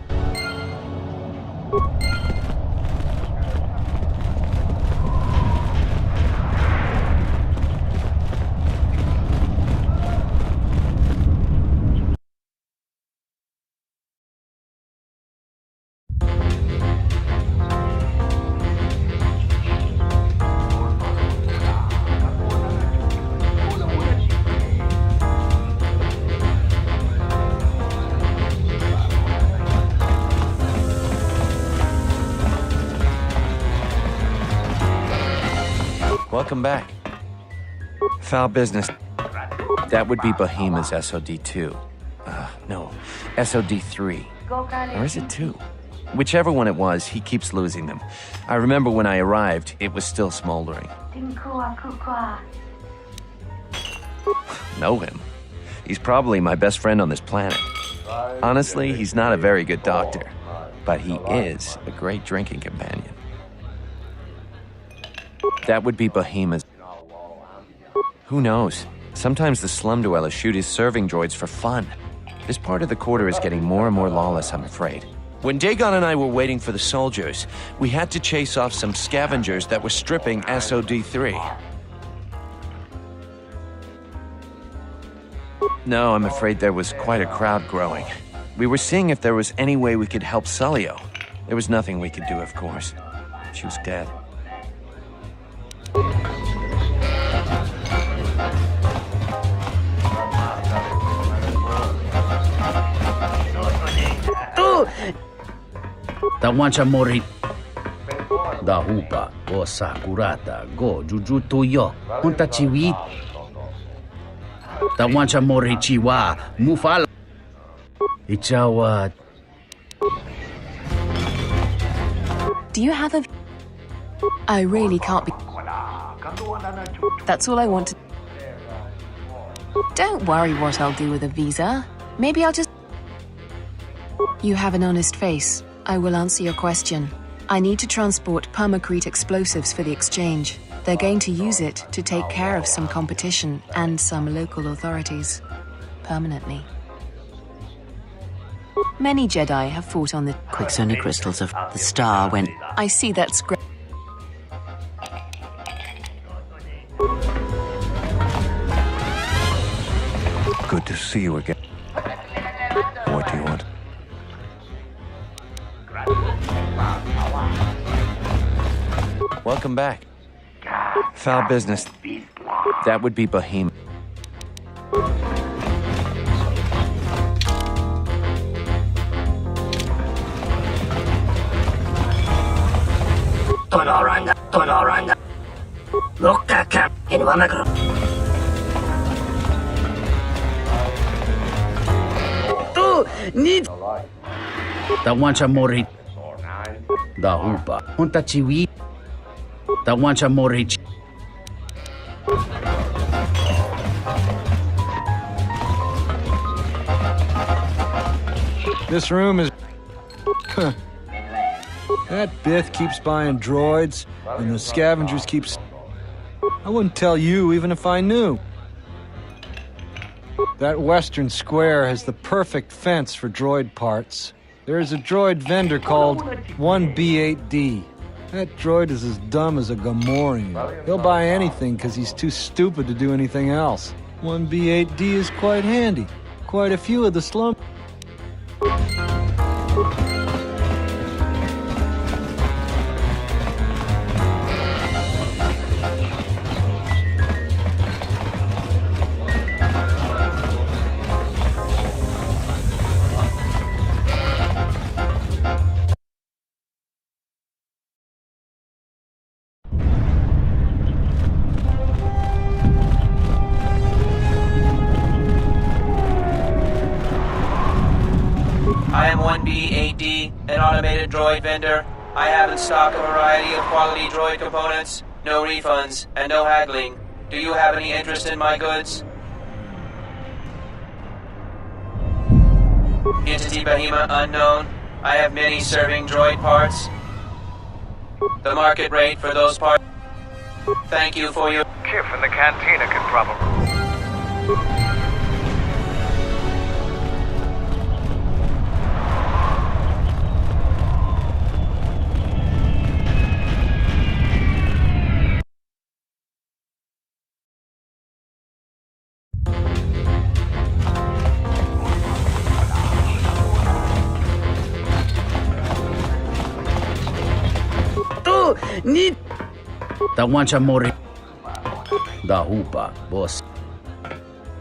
Welcome back. Foul business. That would be Bahima's SOD-2. No, SOD-3. Or is it 2? Whichever one it was, he keeps losing them. I remember when I arrived, it was still smoldering. Know him? He's probably my best friend on this planet. Honestly, he's not a very good doctor, but he is a great drinking companion. That would be Bahima's. Who knows? Sometimes the slum dwellers shoot his serving droids for fun. This part of the quarter is getting more and more lawless, I'm afraid. When Dagon and I were waiting for the soldiers, we had to chase off some scavengers that were stripping SOD-3. No, I'm afraid there was quite a crowd growing. We were seeing if there was any way we could help Sulio. There was nothing we could do, of course. She was dead. Tawancha mori. Da hupa, o sakurata, go jujutu yo, unta chiwi. Tawancha mori chiwa, mufala. Ichawa. Do you have a... I really can't be... That's all I want to... Don't worry what I'll do with a visa. Maybe I'll just... You have an honest face. I will answer your question. I need to transport permacrete explosives for the exchange. They're going to use it to take care of some competition and some local authorities. Permanently. Many Jedi have fought on the... Quicksony crystals of the star went... I see that's great. Good to see you again. What do you want? Welcome back. Foul business. That would be Bahima. Tonoranga. Lokaka, in Wamagro. Need. Tawancha mori. Da hupa, unta chiwi. Tawancha mori. This room is... That Bith keeps buying droids, and the scavengers keep... I wouldn't tell you even if I knew. That western square has the perfect fence for droid parts. There is a droid vendor called 1B8D. That droid is as dumb as a Gamorrean. He'll buy anything because he's too stupid to do anything else. 1B8D is quite handy. Quite a few of the slum... I am 1B8D, an automated droid vendor. I have in stock a variety of quality droid components, no refunds, and no haggling. Do you have any interest in my goods? Entity Bahima unknown. I have many serving droid parts. The market rate for those parts. Thank you for your... Kif in the cantina can probably... Need. Tawancha mori. Da hupa, boss.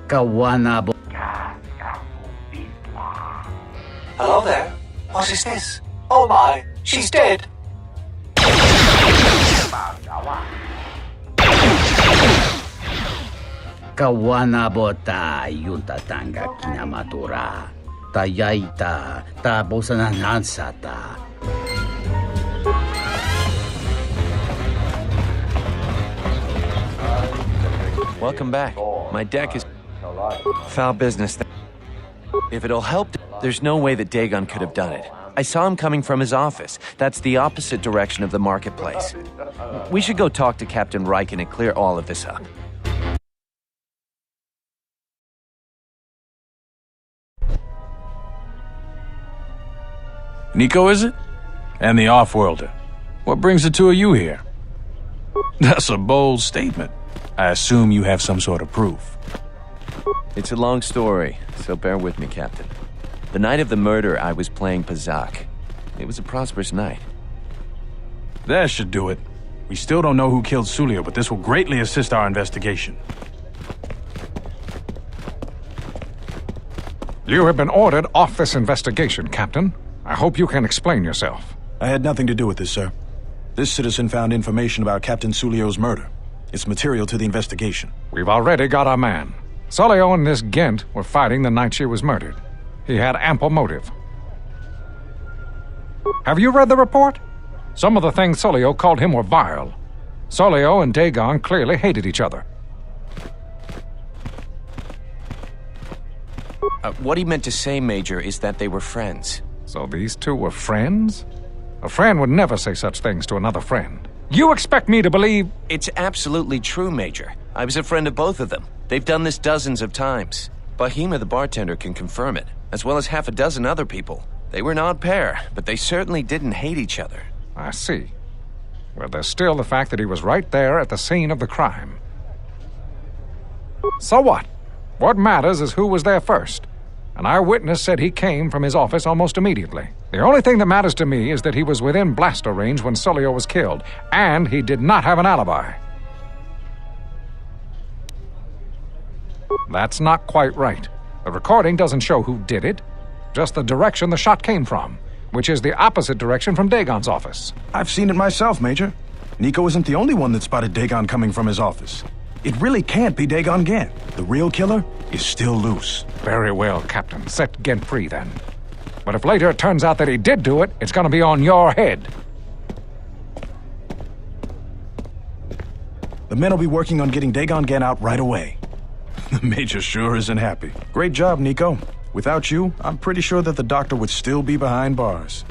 Kawanabo. Hello there. What is this? Oh my, she's dead. Kawana bota yunta tanga kinamatura. Tayaita ta bosananansata. Welcome back. My deck is foul business. If it'll help, there's no way that Dxun could have done it. I saw him coming from his office. That's the opposite direction of the marketplace. We should go talk to Captain Riken and clear all of this up. Nico, is it? And the Offworlder. What brings the two of you here? That's a bold statement. I assume you have some sort of proof. It's a long story, so bear with me, Captain. The night of the murder, I was playing Pazak. It was a prosperous night. That should do it. We still don't know who killed Sulio, but this will greatly assist our investigation. You have been ordered off this investigation, Captain. I hope you can explain yourself. I had nothing to do with this, sir. This citizen found information about Captain Sulio's murder. It's material to the investigation. We've already got our man. Sulio and this Gent were fighting the night she was murdered. He had ample motive. Have you read the report? Some of the things Sulio called him were vile. Sulio and Dxun clearly hated each other. What he meant to say, Major, is that they were friends. So these two were friends? A friend would never say such things to another friend. You expect me to believe... It's absolutely true, Major. I was a friend of both of them. They've done this dozens of times. Bahima, the bartender, can confirm it, as well as half a dozen other people. They were an odd pair, but they certainly didn't hate each other. I see. Well, there's still the fact that he was right there at the scene of the crime. So what? What matters is who was there first. An eyewitness said he came from his office almost immediately. The only thing that matters to me is that he was within blaster range when Sulio was killed, and he did not have an alibi. That's not quite right. The recording doesn't show who did it, just the direction the shot came from, which is the opposite direction from Dxun's office. I've seen it myself, Major. Nico isn't the only one that spotted Dxun coming from his office. It really can't be Dxun Gent. The real killer is still loose. Very well, Captain. Set Gent free, then. But if later it turns out that he did do it, it's gonna be on your head. The men will be working on getting Dxun Gent out right away. The Major sure isn't happy. Great job, Nico. Without you, I'm pretty sure that the doctor would still be behind bars.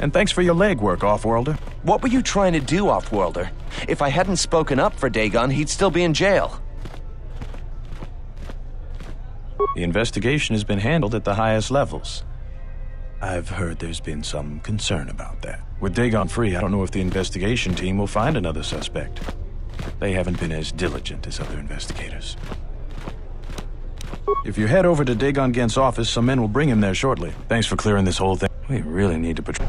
And thanks for your legwork, Offworlder. What were you trying to do, Offworlder? If I hadn't spoken up for Dxun, he'd still be in jail. The investigation has been handled at the highest levels. I've heard there's been some concern about that. With Dxun free, I don't know if the investigation team will find another suspect. They haven't been as diligent as other investigators. If you head over to Dxun Gent's office, some men will bring him there shortly. Thanks for clearing this whole thing. We really need to patrol.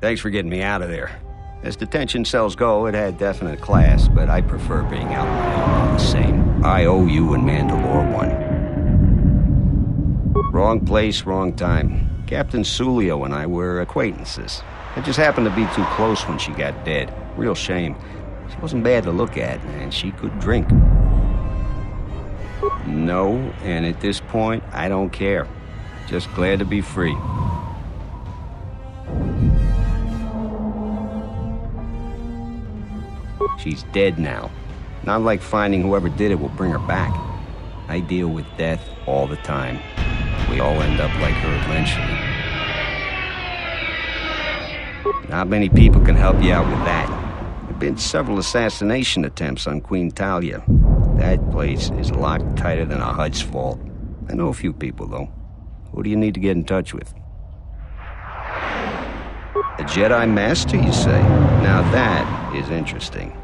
Thanks for getting me out of there. As detention cells go, it had definite class, but I prefer being out on my own all the same. I owe you and Mandalore one. Wrong place, wrong time. Captain Sulio and I were acquaintances. It just happened to be too close when she got dead. Real shame. She wasn't bad to look at, and she could drink. No, and at this point, I don't care. Just glad to be free. She's dead now. Not like finding whoever did it will bring her back. I deal with death all the time. We all end up like her eventually. Not many people can help you out with that. There have been several assassination attempts on Queen Talia. That place is locked tighter than a Hud's fault. I know a few people, though. Who do you need to get in touch with? A Jedi Master, you say? Now that is interesting.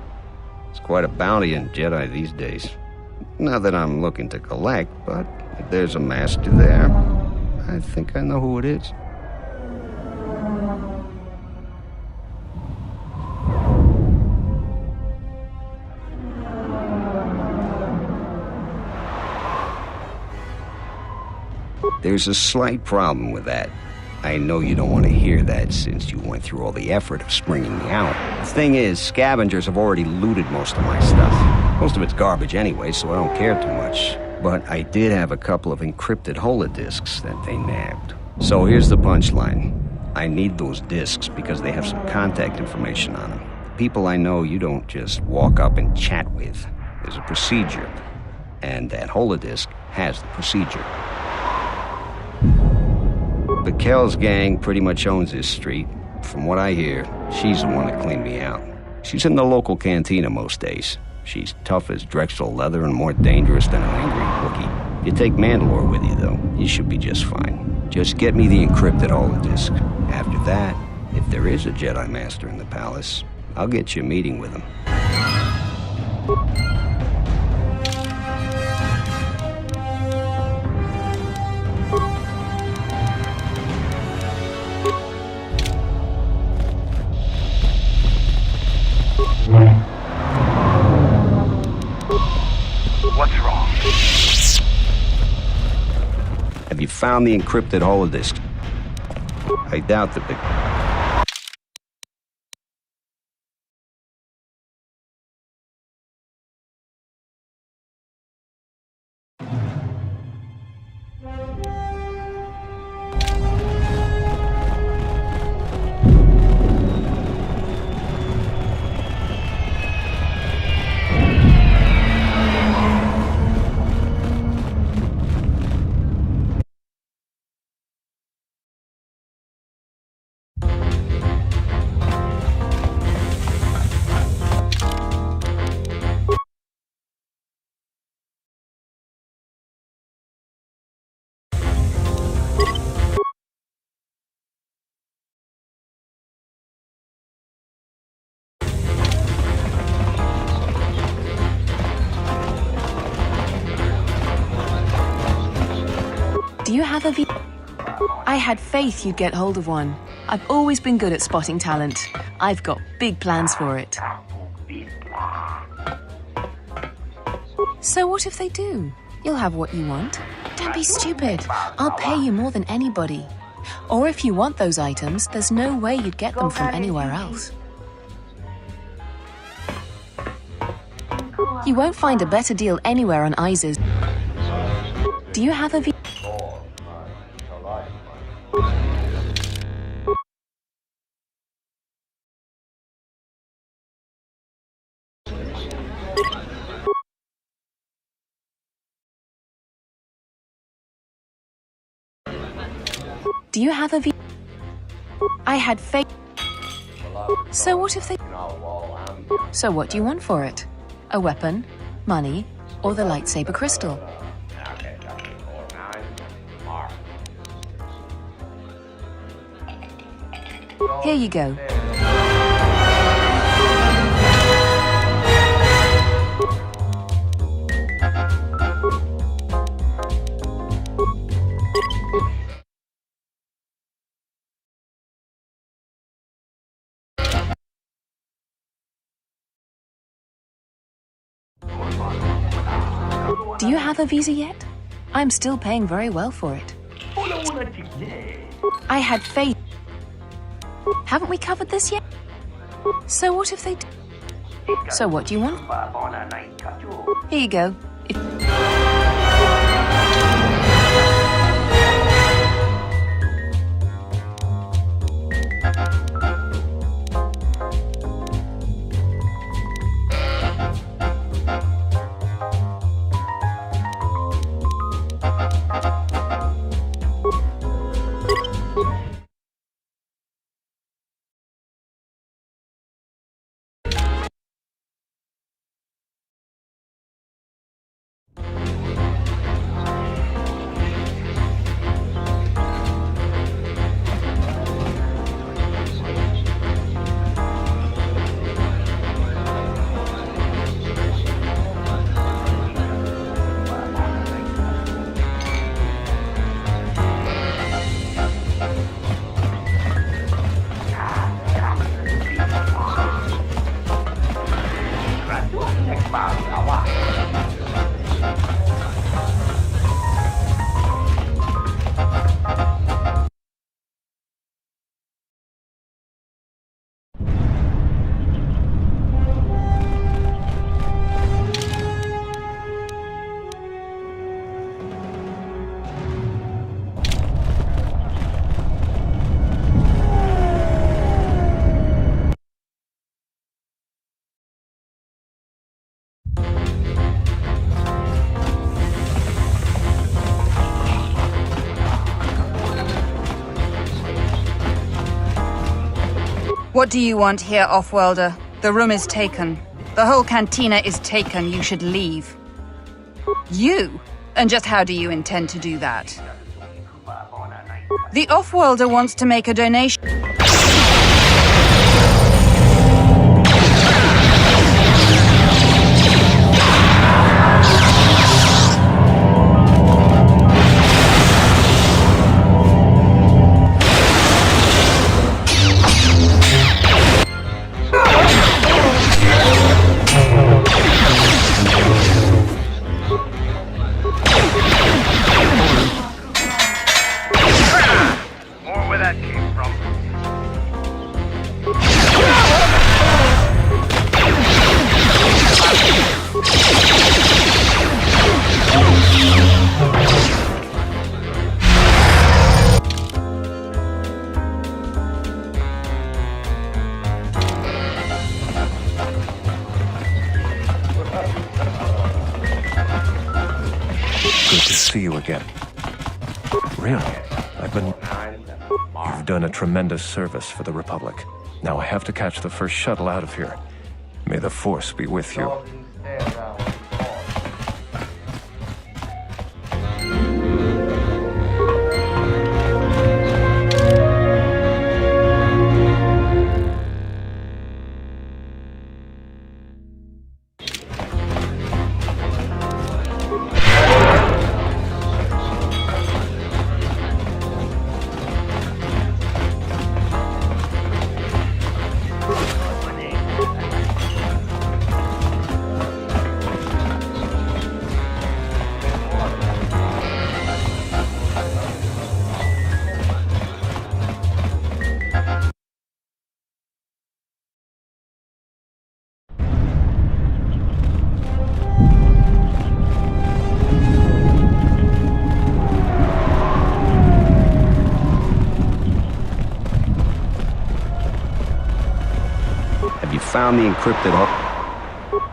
It's quite a bounty in Jedi these days. Not that I'm looking to collect, but if there's a Master there, I think I know who it is. There's a slight problem with that. I know you don't want to hear that since you went through all the effort of springing me out. The thing is, scavengers have already looted most of my stuff. Most of it's garbage anyway, so I don't care too much. But I did have a couple of encrypted holodisks that they nabbed. So here's the punchline. I need those disks because they have some contact information on them. People I know you don't just walk up and chat with. There's a procedure. And that holodisk has the procedure. The Kells gang pretty much owns this street. From what I hear, she's the one that cleaned me out. She's in the local cantina most days. She's tough as Drexel leather and more dangerous than an angry Wookiee. You take Mandalore with you, though, you should be just fine. Just get me the encrypted holodisk. After that, if there is a Jedi Master in the palace, I'll get you a meeting with him. What's wrong? Have you found the encrypted holodisk? I doubt the big... Do you have a V? I had faith you'd get hold of one. I've always been good at spotting talent. I've got big plans for it. So what if they do? You'll have what you want. Don't be stupid. I'll pay you more than anybody. Or if you want those items, there's no way you'd get them from anywhere else. You won't find a better deal anywhere on ISIS. Do you have a V? Do you have a V? I had faith. So what if they... So what do you want for it? A weapon, money, or the lightsaber crystal? Here you go. Do you have a visa yet? I'm still paying very well for it. I had faith. Haven't we covered this yet? So what if they do? So what do you want? Here you go. What do you want here, Offworlder? The room is taken. The whole cantina is taken. You should leave. You? And just how do you intend to do that? The Offworlder wants to make a donation. See you again. Really? You've done a tremendous service for the Republic. Now I have to catch the first shuttle out of here. May the Force be with you. Found the encrypted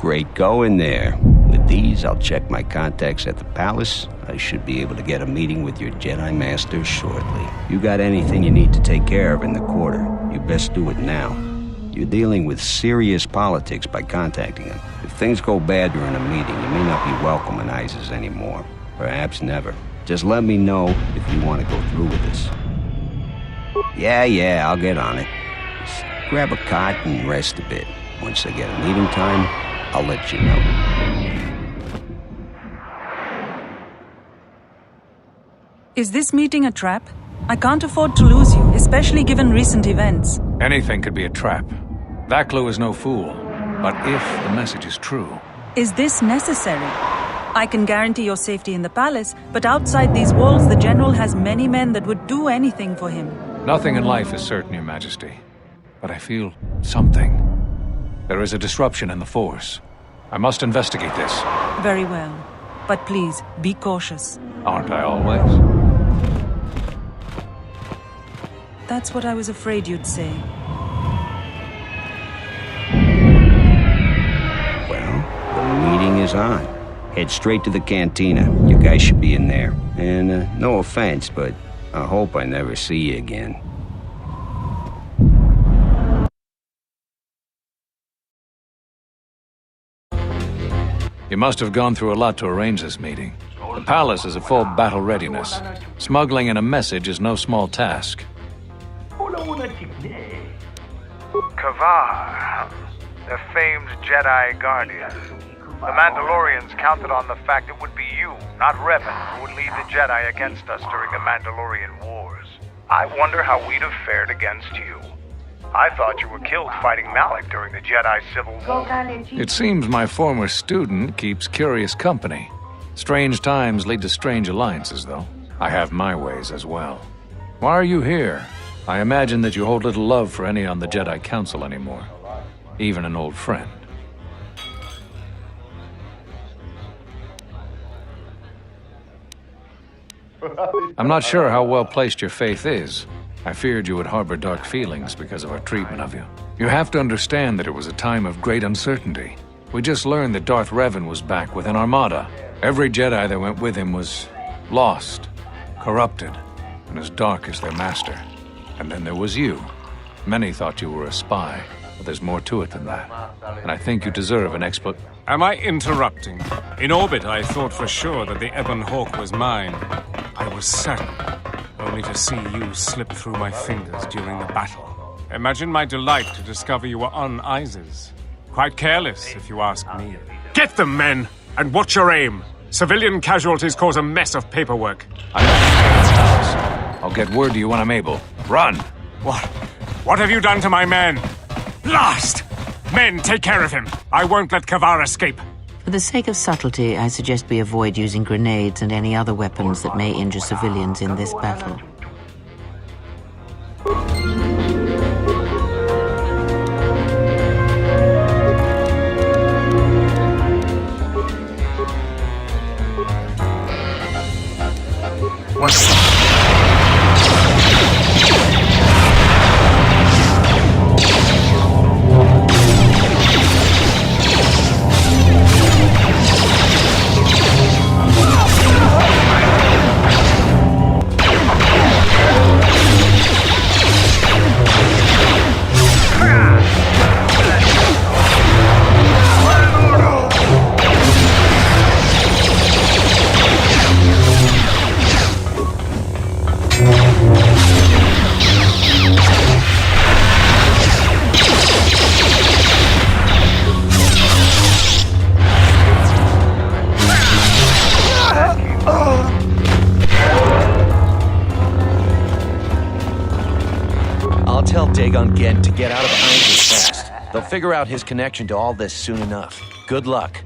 Great going there. With these, I'll check my contacts at the palace. I should be able to get a meeting with your Jedi Master shortly. You got anything you need to take care of in the quarter, you best do it now. You're dealing with serious politics by contacting him. If things go bad during a meeting, you may not be welcome in ISIS anymore. Perhaps never. Just let me know if you want to go through with this. Yeah, I'll get on it. Just grab a cot and rest a bit. Once I get a meeting time, I'll let you know. Is this meeting a trap? I can't afford to lose you, especially given recent events. Anything could be a trap. That clue is no fool. But if the message is true... Is this necessary? I can guarantee your safety in the palace, but outside these walls the General has many men that would do anything for him. Nothing in life is certain, Your Majesty. But I feel something. There is a disruption in the Force. I must investigate this. Very well. But please, be cautious. Aren't I always? That's what I was afraid you'd say. Well, the meeting is on. Head straight to the cantina. You guys should be in there. And no offense, but I hope I never see you again. You must have gone through a lot to arrange this meeting. The palace is at full battle readiness. Smuggling in a message is no small task. Kavar, the famed Jedi Guardian. The Mandalorians counted on the fact it would be you, not Revan, who would lead the Jedi against us during the Mandalorian Wars. I wonder how we'd have fared against you. I thought you were killed fighting Malik during the Jedi Civil War. It seems my former student keeps curious company. Strange times lead to strange alliances, though. I have my ways as well. Why are you here? I imagine that you hold little love for any on the Jedi Council anymore. Even an old friend. I'm not sure how well placed your faith is. I feared you would harbor dark feelings because of our treatment of you. You have to understand that it was a time of great uncertainty. We just learned that Darth Revan was back with an armada. Every Jedi that went with him was lost, corrupted, and as dark as their master. And then there was you. Many thought you were a spy, but there's more to it than that. And I think you deserve an Am I interrupting? In orbit, I thought for sure that the Ebon Hawk was mine. I was certain, only to see you slip through my fingers during the battle. Imagine my delight to discover you were on Isis. Quite careless, if you ask me. Get them, men, and watch your aim. Civilian casualties cause a mess of paperwork. I'll get word to you when I'm able. Run! What have you done to my men? Blast! Men, take care of him. I won't let Kavar escape. For the sake of subtlety, I suggest we avoid using grenades and any other weapons that may injure civilians in this battle. To get out of Isis fast. They'll figure out his connection to all this soon enough. Good luck.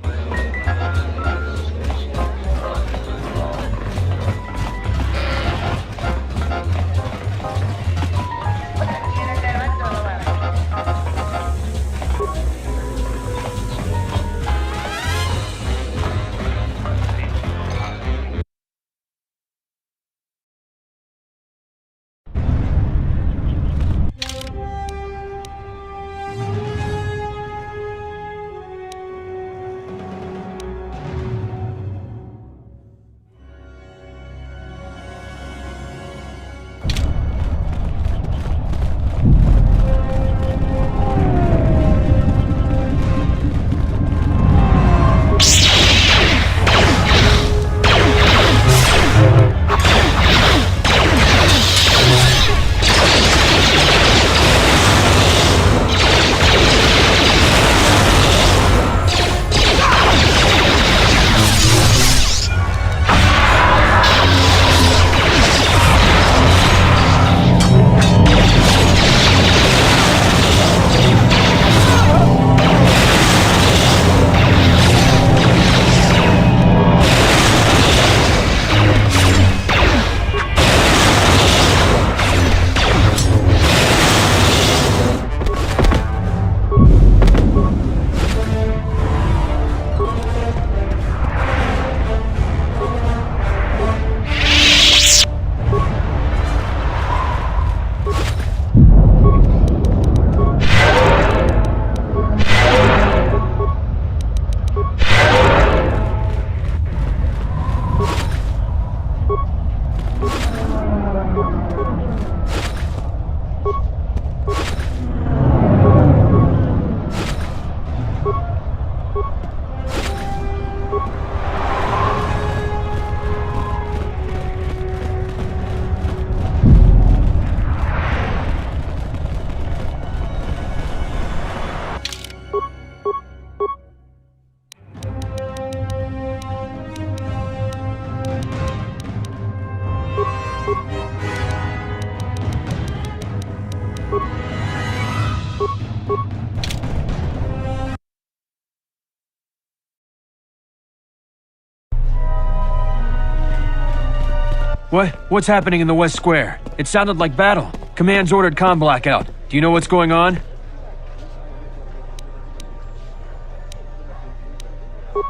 What's happening in the West Square? It sounded like battle. Command's ordered comm blackout. Do you know what's going on?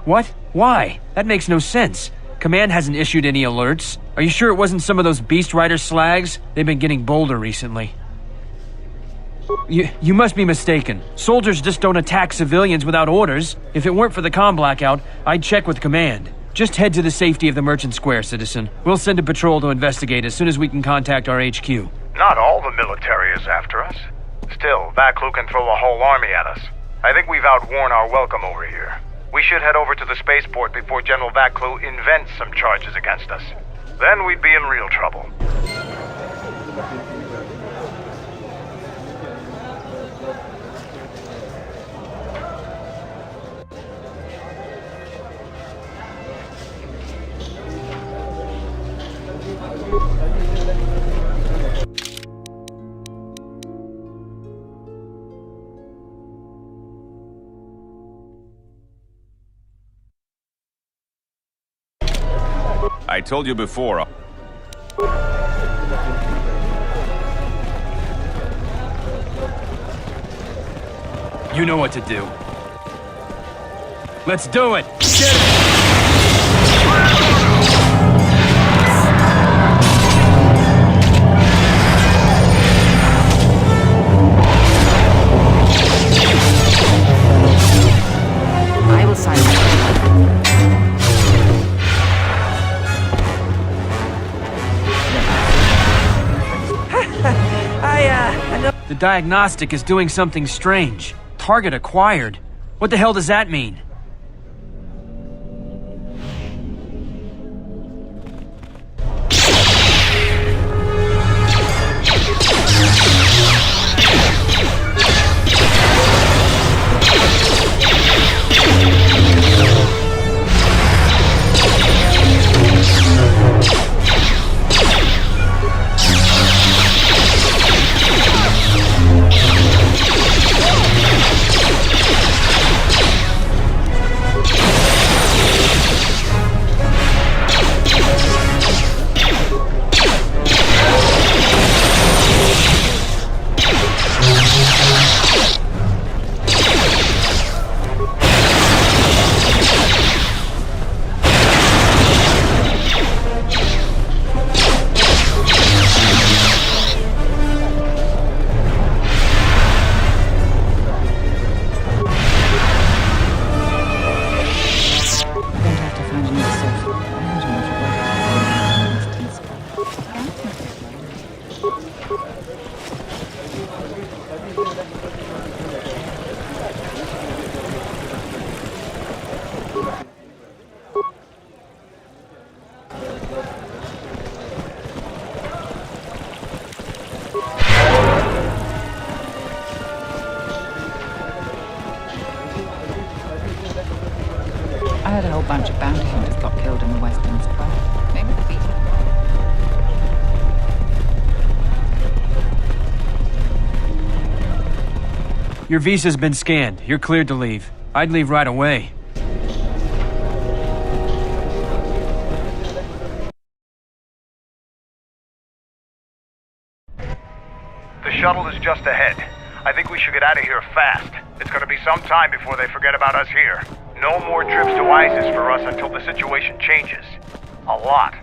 What? Why? That makes no sense. Command hasn't issued any alerts. Are you sure it wasn't some of those Beast Rider slags? They've been getting bolder recently. You must be mistaken. Soldiers just don't attack civilians without orders. If it weren't for the comm blackout, I'd check with Command. Just head to the safety of the Merchant Square, citizen. We'll send a patrol to investigate as soon as we can contact our HQ. Not all the military is after us. Still, Vaklu can throw a whole army at us. I think we've outworn our welcome over here. We should head over to the spaceport before General Vaklu invents some charges against us. Then we'd be in real trouble. I told you before. You know what to do. Let's do it! Get it! I will silence. The diagnostic is doing something strange. Target acquired. What the hell does that mean? I heard a whole bunch of bounty hunters got killed in the Western Square. Maybe the beat. Your visa's been scanned. You're cleared to leave. I'd leave right away. The shuttle is just ahead. I think we should get out of here fast. It's gonna be some time before they forget about us here. No more trips to ISIS for us until the situation changes. A lot.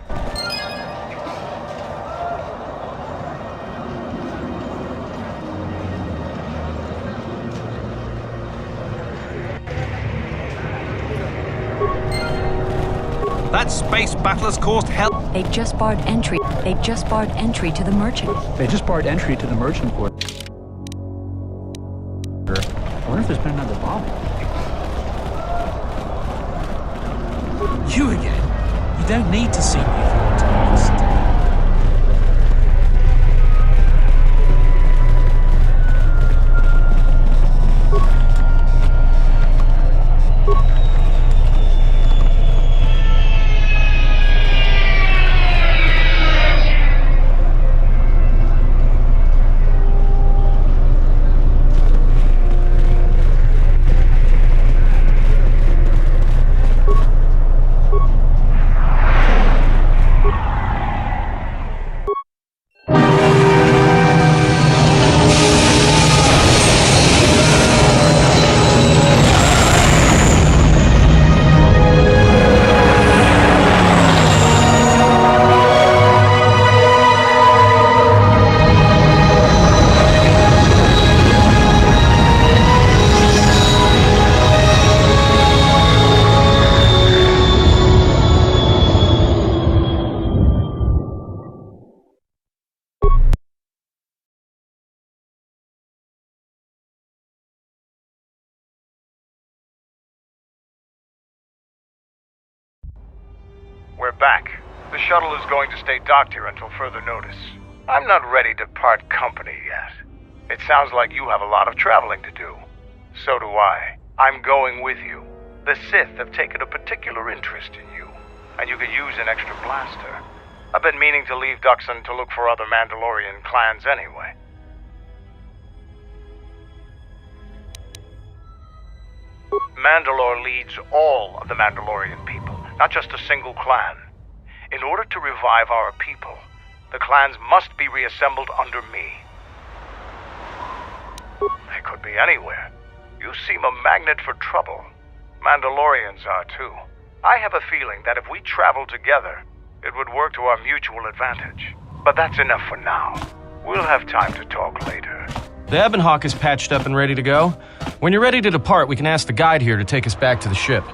That space battler's caused hell. They've just barred entry. They've just barred entry to the merchant. They just barred entry to the merchant port. I wonder if there's been another bombing. You again? You don't need to see me if you want to be honest. we're back. The shuttle is going to stay docked here until further notice. I'm not ready to part company yet. It sounds like you have a lot of traveling to do. So do I. I'm going with you. The Sith have taken a particular interest in you, and you could use an extra blaster. I've been meaning to leave Dxun to look for other Mandalorian clans anyway. Mandalore leads all of the Mandalorian people, not just a single clan. In order to revive our people, the clans must be reassembled under me. They could be anywhere. You seem a magnet for trouble. Mandalorians are too. I have a feeling that if we travel together, it would work to our mutual advantage. But that's enough for now. We'll have time to talk later. The Ebon Hawk is patched up and ready to go. When you're ready to depart, we can ask the guide here to take us back to the ship.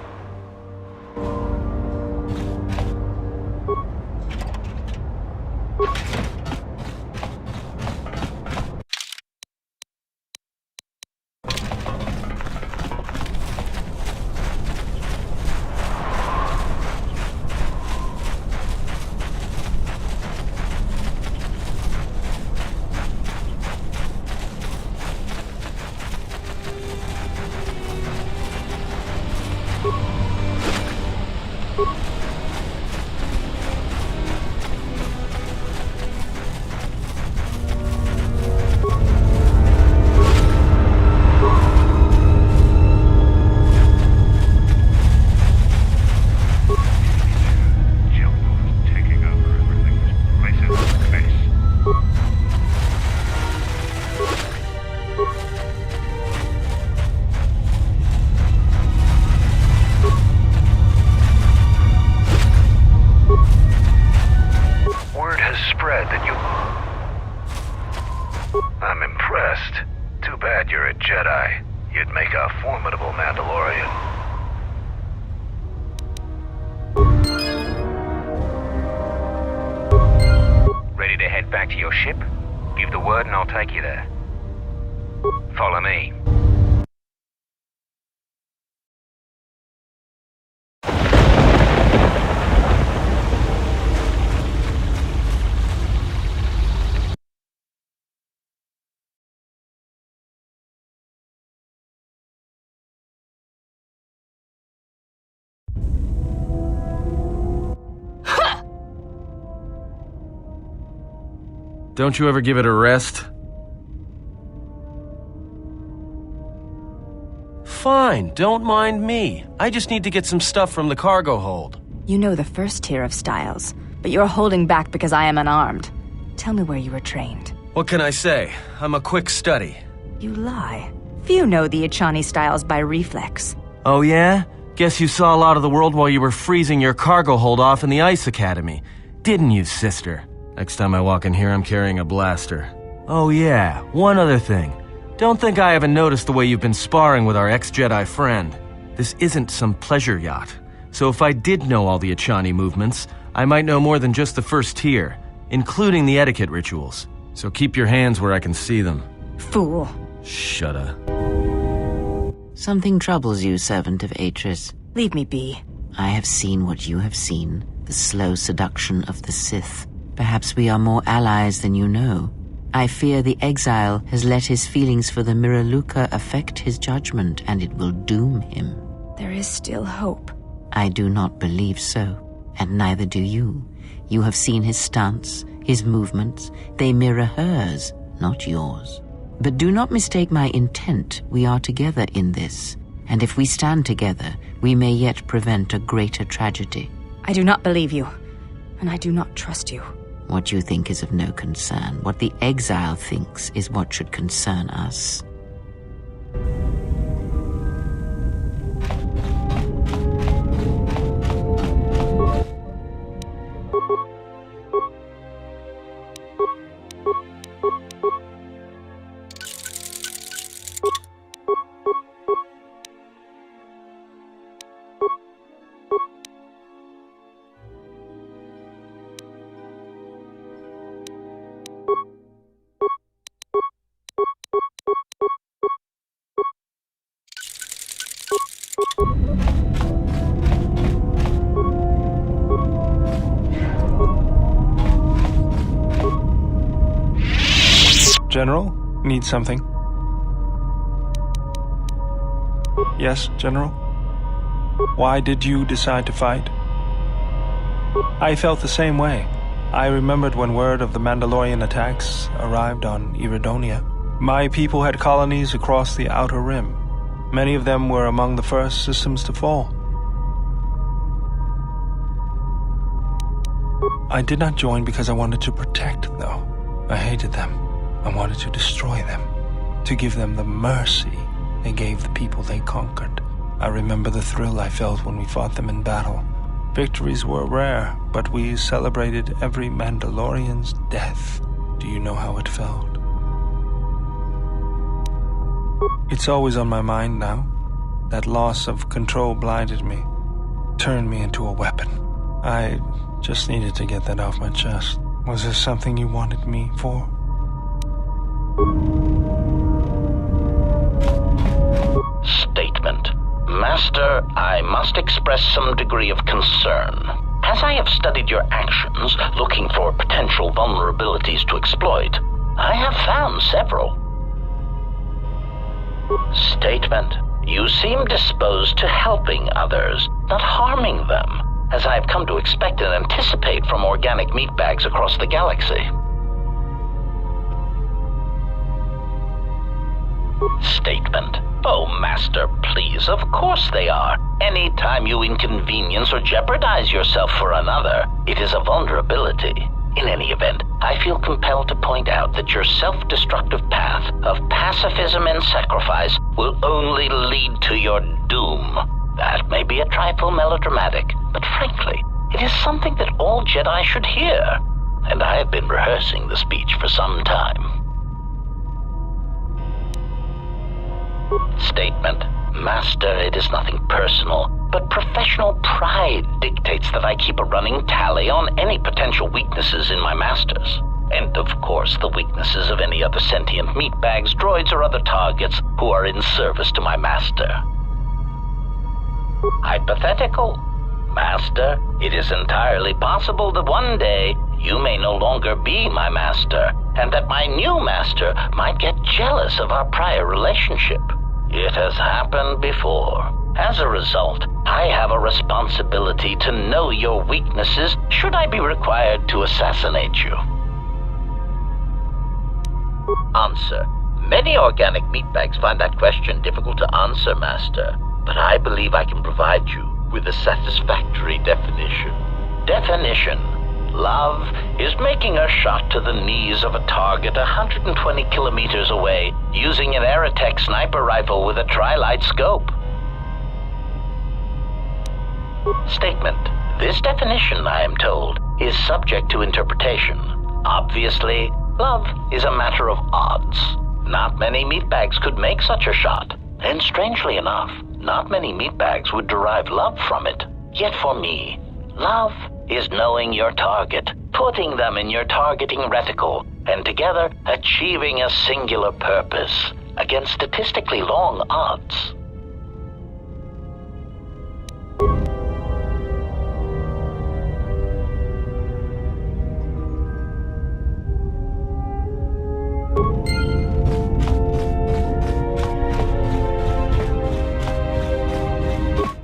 I'm impressed. Too bad you're a Jedi. You'd make a formidable Mandalorian. Ready to head back to your ship? Give the word and I'll take you there. Follow me. Don't you ever give it a rest? Fine, don't mind me. I just need to get some stuff from the cargo hold. You know the first tier of styles, but you're holding back because I am unarmed. Tell me where you were trained. What can I say? I'm a quick study. You lie. Few know the Echani styles by reflex. Oh yeah? Guess you saw a lot of the world while you were freezing your cargo hold off in the Ice Academy. Didn't you, sister? Next time I walk in here, I'm carrying a blaster. Oh yeah, one other thing. Don't think I haven't noticed the way you've been sparring with our ex-Jedi friend. This isn't some pleasure yacht. So if I did know all the Echani movements, I might know more than just the first tier, including the etiquette rituals. So keep your hands where I can see them. Fool. Shut up. Something troubles you, servant of Atris. Leave me be. I have seen what you have seen, the slow seduction of the Sith. Perhaps we are more allies than you know. I fear the Exile has let his feelings for the Miraluka affect his judgment, and it will doom him. There is still hope. I do not believe so, and neither do you. You have seen his stance, his movements. They mirror hers, not yours. But do not mistake my intent. We are together in this, and if we stand together, we may yet prevent a greater tragedy. I do not believe you, and I do not trust you. What you think is of no concern. What the Exile thinks is what should concern us. General, need something? Yes, General? Why did you decide to fight? I felt the same way. I remembered when word of the Mandalorian attacks arrived on Iridonia. My people had colonies across the Outer Rim. Many of them were among the first systems to fall. I did not join because I wanted to protect, though. I hated them. I wanted to destroy them, to give them the mercy they gave the people they conquered. I remember the thrill I felt when we fought them in battle. Victories were rare, but we celebrated every Mandalorian's death. Do you know how it felt? It's always on my mind now. That loss of control blinded me, turned me into a weapon. I just needed to get that off my chest. Was there something you wanted me for? Statement. Master, I must express some degree of concern. As I have studied your actions, looking for potential vulnerabilities to exploit, I have found several. Statement. You seem disposed to helping others, not harming them, as I have come to expect and anticipate from organic meatbags across the galaxy. Statement. Oh, Master, please, of course they are. Any time you inconvenience or jeopardize yourself for another, it is a vulnerability. In any event, I feel compelled to point out that your self-destructive path of pacifism and sacrifice will only lead to your doom. That may be a trifle melodramatic, but frankly, it is something that all Jedi should hear. And I have been rehearsing the speech for some time. Statement. Master, it is nothing personal, but professional pride dictates that I keep a running tally on any potential weaknesses in my masters. And of course, the weaknesses of any other sentient meatbags, droids, or other targets who are in service to my master. Hypothetical. Master, it is entirely possible that one day you may no longer be my master, and that my new master might get jealous of our prior relationship. It has happened before. As a result, I have a responsibility to know your weaknesses should I be required to assassinate you. Answer. Many organic meatbags find that question difficult to answer, Master, but I believe I can provide you with a satisfactory definition. Definition. Love is making a shot to the knees of a target 120 kilometers away using an Aerotech sniper rifle with a tri-light scope. Statement. This definition, I am told, is subject to interpretation. Obviously, love is a matter of odds. Not many meatbags could make such a shot, and strangely enough, not many meatbags would derive love from it. Yet for me, love is knowing your target, putting them in your targeting reticle, and together achieving a singular purpose against statistically long odds.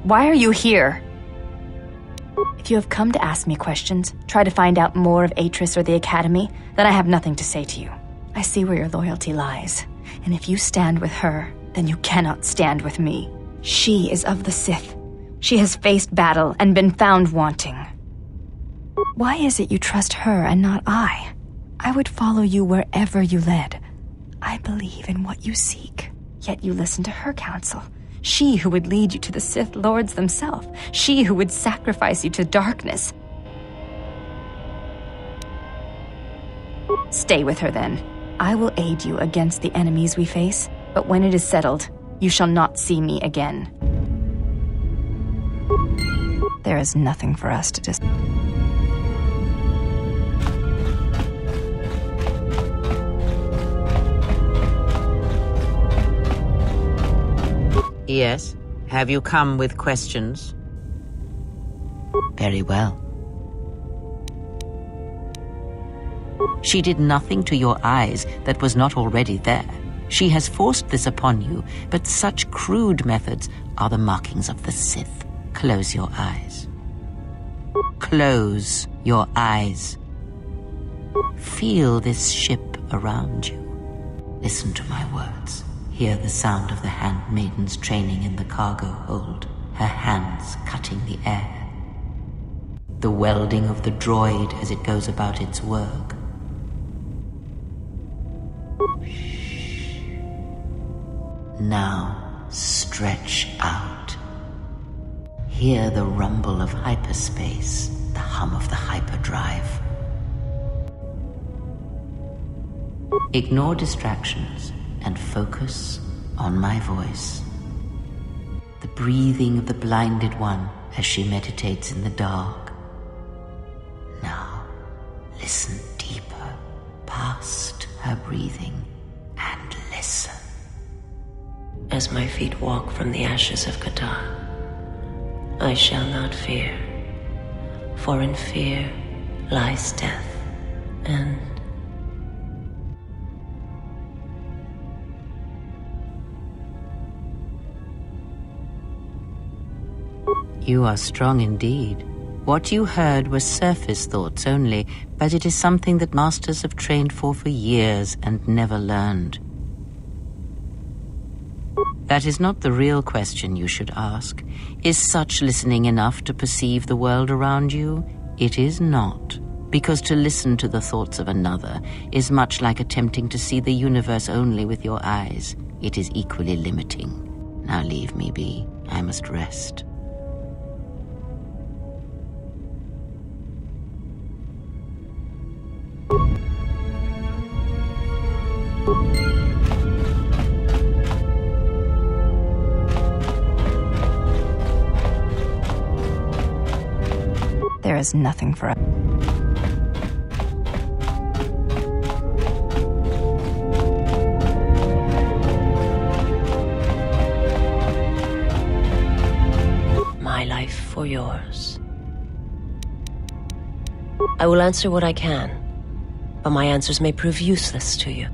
Why are you here? If you have come to ask me questions, try to find out more of Atris or the Academy, then I have nothing to say to you. I see where your loyalty lies, and if you stand with her, then you cannot stand with me. She is of the Sith. She has faced battle and been found wanting. Why is it you trust her and not I? I would follow you wherever you led. I believe in what you seek, yet you listen to her counsel. She who would lead you to the Sith Lords themselves. She who would sacrifice you to darkness. Stay with her then. I will aid you against the enemies we face, but when it is settled, you shall not see me again. There is nothing for us to discuss. Yes? Have you come with questions? Very well. She did nothing to your eyes that was not already there. She has forced this upon you, but such crude methods are the markings of the Sith. Close your eyes. Close your eyes. Feel this ship around you. Listen to my words. Hear the sound of the handmaidens training in the cargo hold, her hands cutting the air. The welding of the droid as it goes about its work. Now stretch out. Hear the rumble of hyperspace, the hum of the hyperdrive. Ignore distractions and focus on my voice. The breathing of the blinded one as she meditates in the dark. Now, listen deeper, past her breathing, and listen. As my feet walk from the ashes of Qatar, I shall not fear, for in fear lies death, and you are strong indeed. What you heard was surface thoughts only, but it is something that masters have trained for years and never learned. That is not the real question you should ask. Is such listening enough to perceive the world around you? It is not, because to listen to the thoughts of another is much like attempting to see the universe only with your eyes. It is equally limiting. Now leave me be. I must rest. There is nothing for us. my life for yours. I will answer what I can, but my answers may prove useless to you.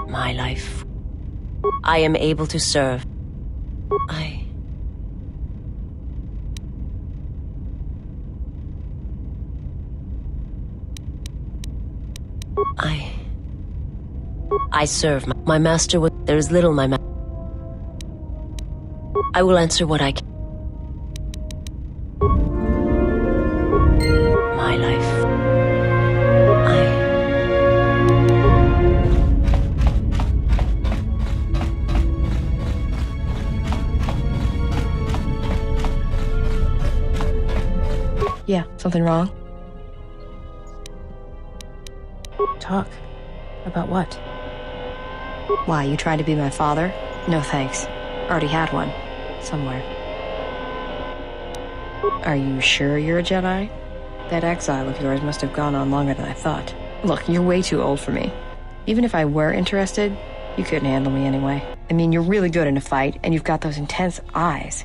My life. I am able to serve. I serve my master. There is little my master. I will answer what I can. My life. Yeah, something wrong? Talk. About what? Why, you tried to be my father? No thanks. Already had one. Somewhere. Are you sure you're a Jedi? That exile of yours must have gone on longer than I thought. Look, you're way too old for me. Even if I were interested, you couldn't handle me anyway. I mean, you're really good in a fight, and you've got those intense eyes.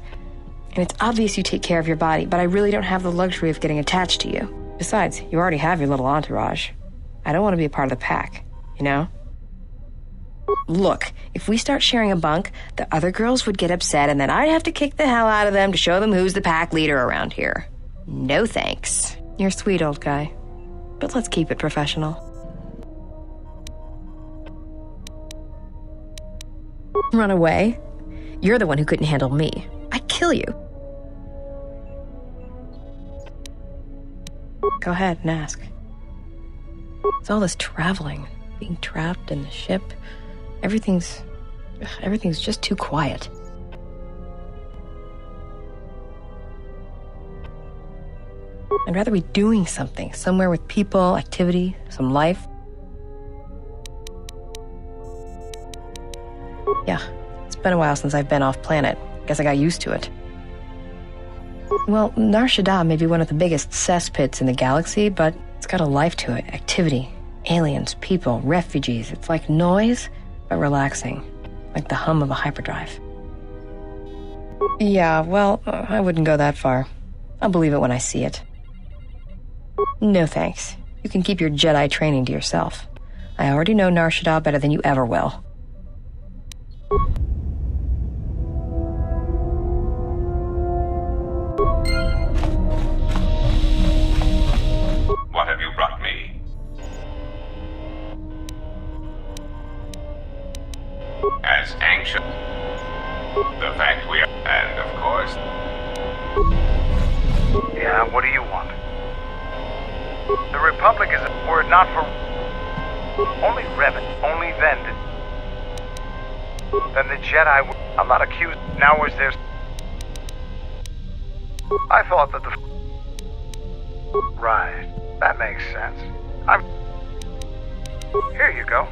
And it's obvious you take care of your body, but I really don't have the luxury of getting attached to you. Besides, you already have your little entourage. I don't want to be a part of the pack, you know? Look, if we start sharing a bunk, the other girls would get upset, and then I'd have to kick the hell out of them to show them who's the pack leader around here. No thanks. You're a sweet old guy, but let's keep it professional. Run away? You're the one who couldn't handle me. I'd kill you. Go ahead and ask. It's all this traveling, being trapped in the ship. Everything's just too quiet. I'd rather be doing something, somewhere with people, activity, some life. Yeah, it's been a while since I've been off planet. Guess I got used to it. Well, Nar Shaddaa may be one of the biggest cesspits in the galaxy, but it's got a life to it. Activity, aliens, people, refugees. It's like noise, but relaxing. Like the hum of a hyperdrive. Yeah, well, I wouldn't go that far. I'll believe it when I see it. No thanks. You can keep your Jedi training to yourself. I already know Nar Shaddaa better than you ever will. What have you brought me? As anxious. The fact we are, and of course. Yeah, what do you want? The Republic is a word not for... Only Revan, only then the Jedi would... I'm not accused. Now is there... I thought that the... Right, that makes sense. Here you go.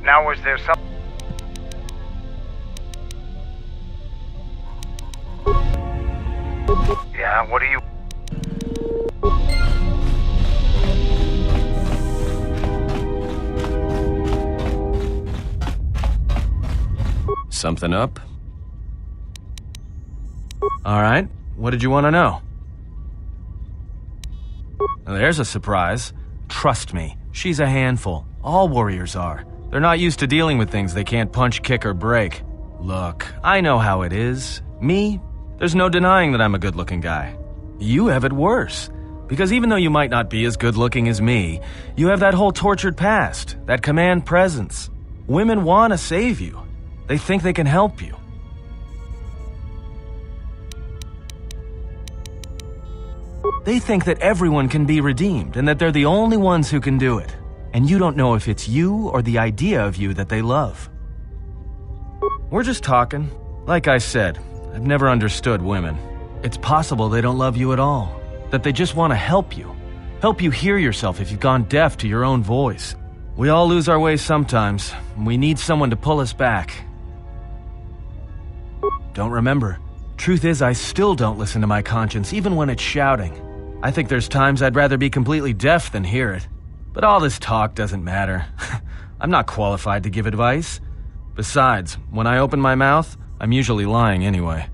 Now is there some... Yeah, what do you... Something up? Alright, what did you want to know? There's a surprise. Trust me, she's a handful. All warriors are. They're not used to dealing with things they can't punch, kick, or break. Look, I know how it is. Me? There's no denying that I'm a good-looking guy. You have it worse. Because even though you might not be as good-looking as me, you have that whole tortured past, that command presence. Women want to save you. They think they can help you. They think that everyone can be redeemed and that they're the only ones who can do it. And you don't know if it's you or the idea of you that they love. We're just talking. Like I said, I've never understood women. It's possible they don't love you at all. That they just want to help you. Help you hear yourself if you've gone deaf to your own voice. We all lose our way sometimes, and we need someone to pull us back. Don't remember. Truth is, I still don't listen to my conscience, even when it's shouting. I think there's times I'd rather be completely deaf than hear it. But all this talk doesn't matter. I'm not qualified to give advice. Besides, when I open my mouth, I'm usually lying anyway.